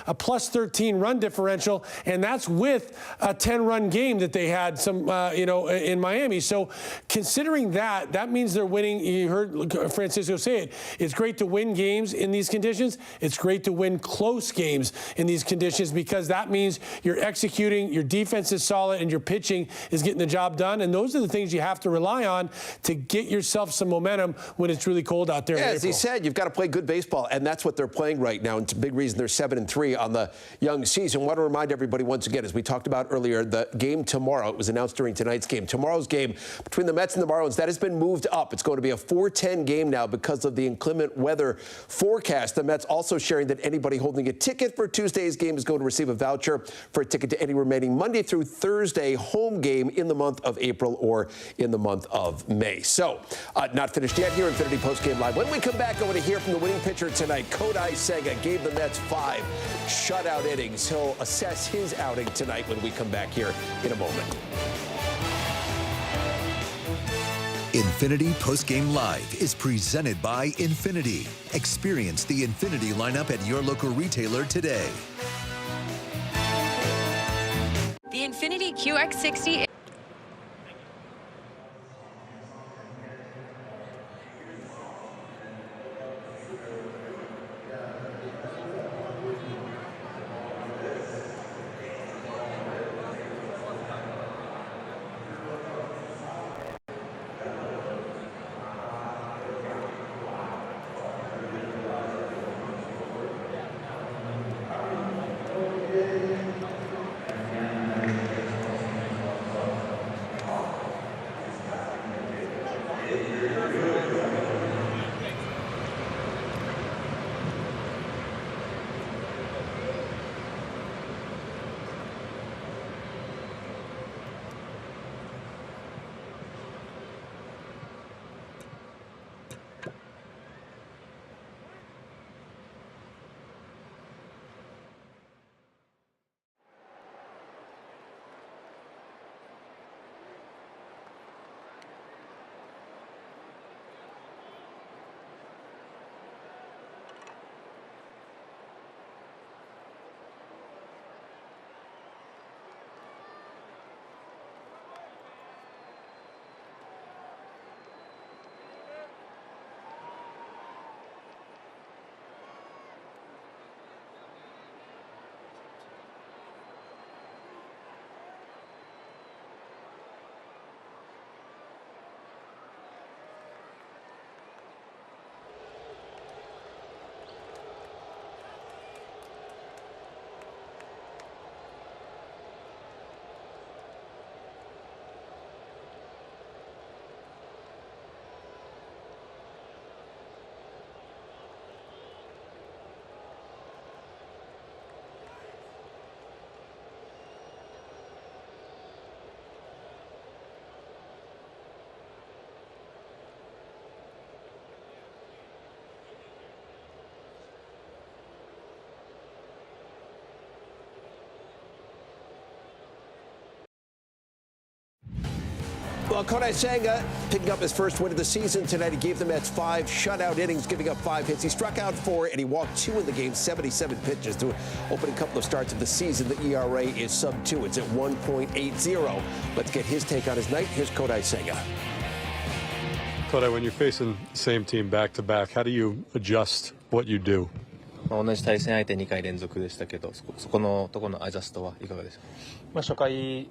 a plus 13 run differential, and that's with a 10-run game that they had in Miami. So considering that means they're winning. You heard Francisco say it. It's great to win games in these conditions. It's great to win close games in these conditions, because that means you're executing, your defense is solid, and your pitching is getting the job done. And those are the things you have to rely on to get yourself some momentum when it's really cold out there. Yeah, as he said, you've got to play good baseball, and that's what they're playing right now. And it's a big reason they're 7-3 on the young season. I want to remind everybody once again, as we talked about earlier, the game tomorrow, it was announced during tonight's game. Tomorrow's game between the Mets and the Marlins, that has been moved up. It's going to be a 4:10 game now because of the inclement weather forecast. The Mets also sharing that anybody holding a ticket for Tuesday's game is going to receive a voucher for a ticket to any remaining Monday through Thursday home game in the month of April or in the month of May. So, not finished yet here, Infinity Postgame Live. When we come back, I want to hear from the winning pitcher tonight. Kodai Senga gave the Mets 5 shutout innings. He'll assess his outing tonight when we come back here in a moment. Infinity Postgame Live is presented by Infinity. Experience the Infinity lineup at your local retailer today. The Infinity QX60. Well, Kodai Senga picking up his first win of the season tonight. He gave the Mets 5 shutout innings, giving up 5 hits. He struck out 4, and he walked 2 in the game, 77 pitches through an opening couple of starts of the season. The ERA is sub-2. It's at 1.80. Let's get his take on his night. Here's Kodai Senga. Kodai, when you're facing the same team back-to-back, how do you adjust what you do? 同じ対戦相手2回連続でしたけど、そこのところのアジャストはいかがですか？初回、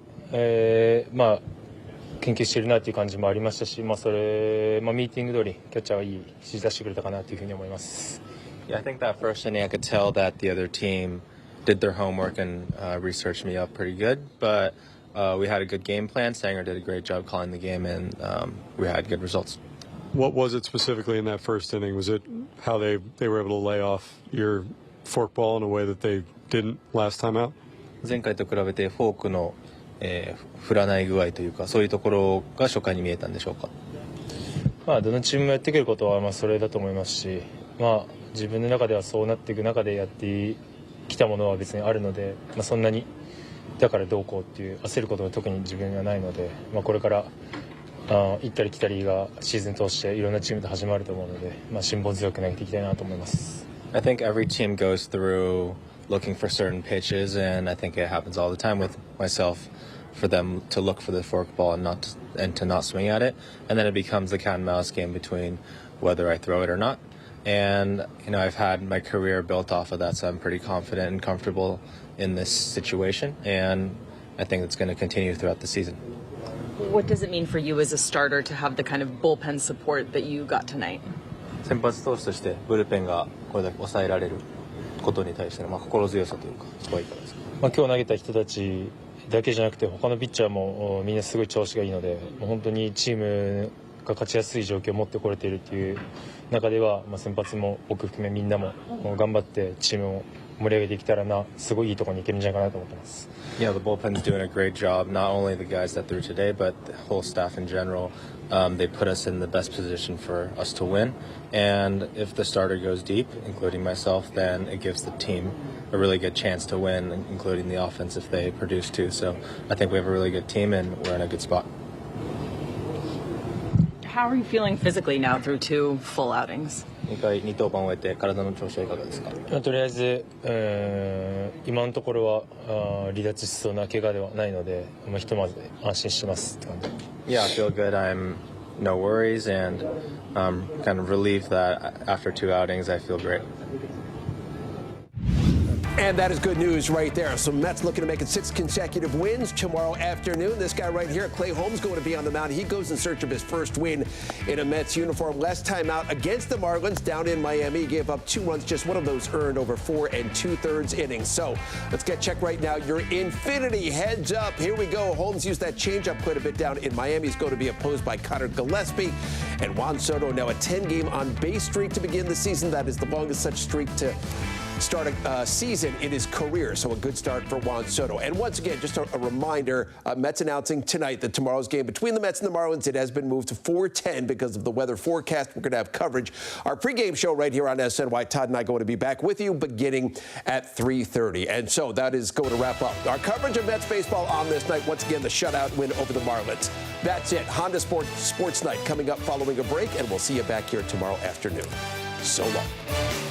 研究しているなという感じもありましたし、それ、ミーティング通りキャッチャーがいい指示出してくれたかなというふうに思います。Yeah, I think that first inning I could tell that the other team did their homework and researched me up pretty good, but we had a good game plan. Sanger did a great job calling the game, and we had good results. What was it specifically in that first inning? Was it how they were able to lay off your forkball in a way that they didn't last time out? 前回と比べてフォークの、振らない具合というか、そういうところが初回に見えたんでしょうか？どのチームもやってくることはそれだと思いますし、自分の中ではそうなっていく中でやってきたものは別にあるので、そんなにだからどうこうっていう焦ることは特に自分にはないので、これから行ったり来たりがシーズン通していろんなチームと始まると思うので、辛抱強く投げていきたいなと思います。I think every team goes through looking for certain pitches, and I think it happens all the time with myself for them to look for the forkball and to not swing at it, and then it becomes the cat and mouse game between whether I throw it or not. And I've had my career built off of that, so I'm pretty confident and comfortable in this situation, and I think it's going to continue throughout the season. What does it mean for you as a starter to have the kind of bullpen support that you got tonight? 先発投手としてブルペンがこれだけ抑えられることに対しての心強さというか、そこはいかがですか？今日投げた人たちだけじゃなくて他のピッチャーもみんなすごい調子がいいので、本当にチームが勝ちやすい状況を持ってこれているという中では、先発も僕含めみんなも頑張ってチームを盛り上げていけたらな、すごいいいところに行けるんじゃないかなと思ってます。Yeah, the bullpen's doing a great job. Not only the guys that threw today, but the whole staff in general. They put us in the best position for us to win. And if the starter goes deep, including myself, then it gives the team a really good chance to win, including the offense if they produce too. So I think we have a really good team and we're in a good spot. How are you feeling physically now through 2 full outings? 2回2登板を終えて体の調子はいかがですか？とりあえず、今のところは離脱しそうな怪我ではないので、ひとまず安心してますって感じ。Yeah, I feel good. I'm no worries and kind of relieved that after 2 outings I feel great. And that is good news right there. So Mets looking to make it 6 consecutive wins tomorrow afternoon. This guy right here, Clay Holmes, going to be on the mound. He goes in search of his first win in a Mets uniform. Last time out against the Marlins down in Miami. He gave up 2 runs, just one of those earned over 4 2/3 innings. So let's get checked right now. Your Infinity heads up. Here we go. Holmes used that changeup quite a bit down in Miami. He's going to be opposed by Connor Gillespie. And Juan Soto now a 10-game on-base streak to begin the season. That is the longest such streak to start a season in his career. So a good start for Juan Soto. And once again, just a reminder, Mets announcing tonight that tomorrow's game between the Mets and the Marlins, it has been moved to 4:10 because of the weather forecast. We're going to have coverage. Our pregame show right here on SNY. Todd and I are going to be back with you beginning at 3:30. And so that is going to wrap up our coverage of Mets baseball on this night. Once again, the shutout win over the Marlins. That's it. Honda Sports Night coming up following a break, and we'll see you back here tomorrow afternoon. So long.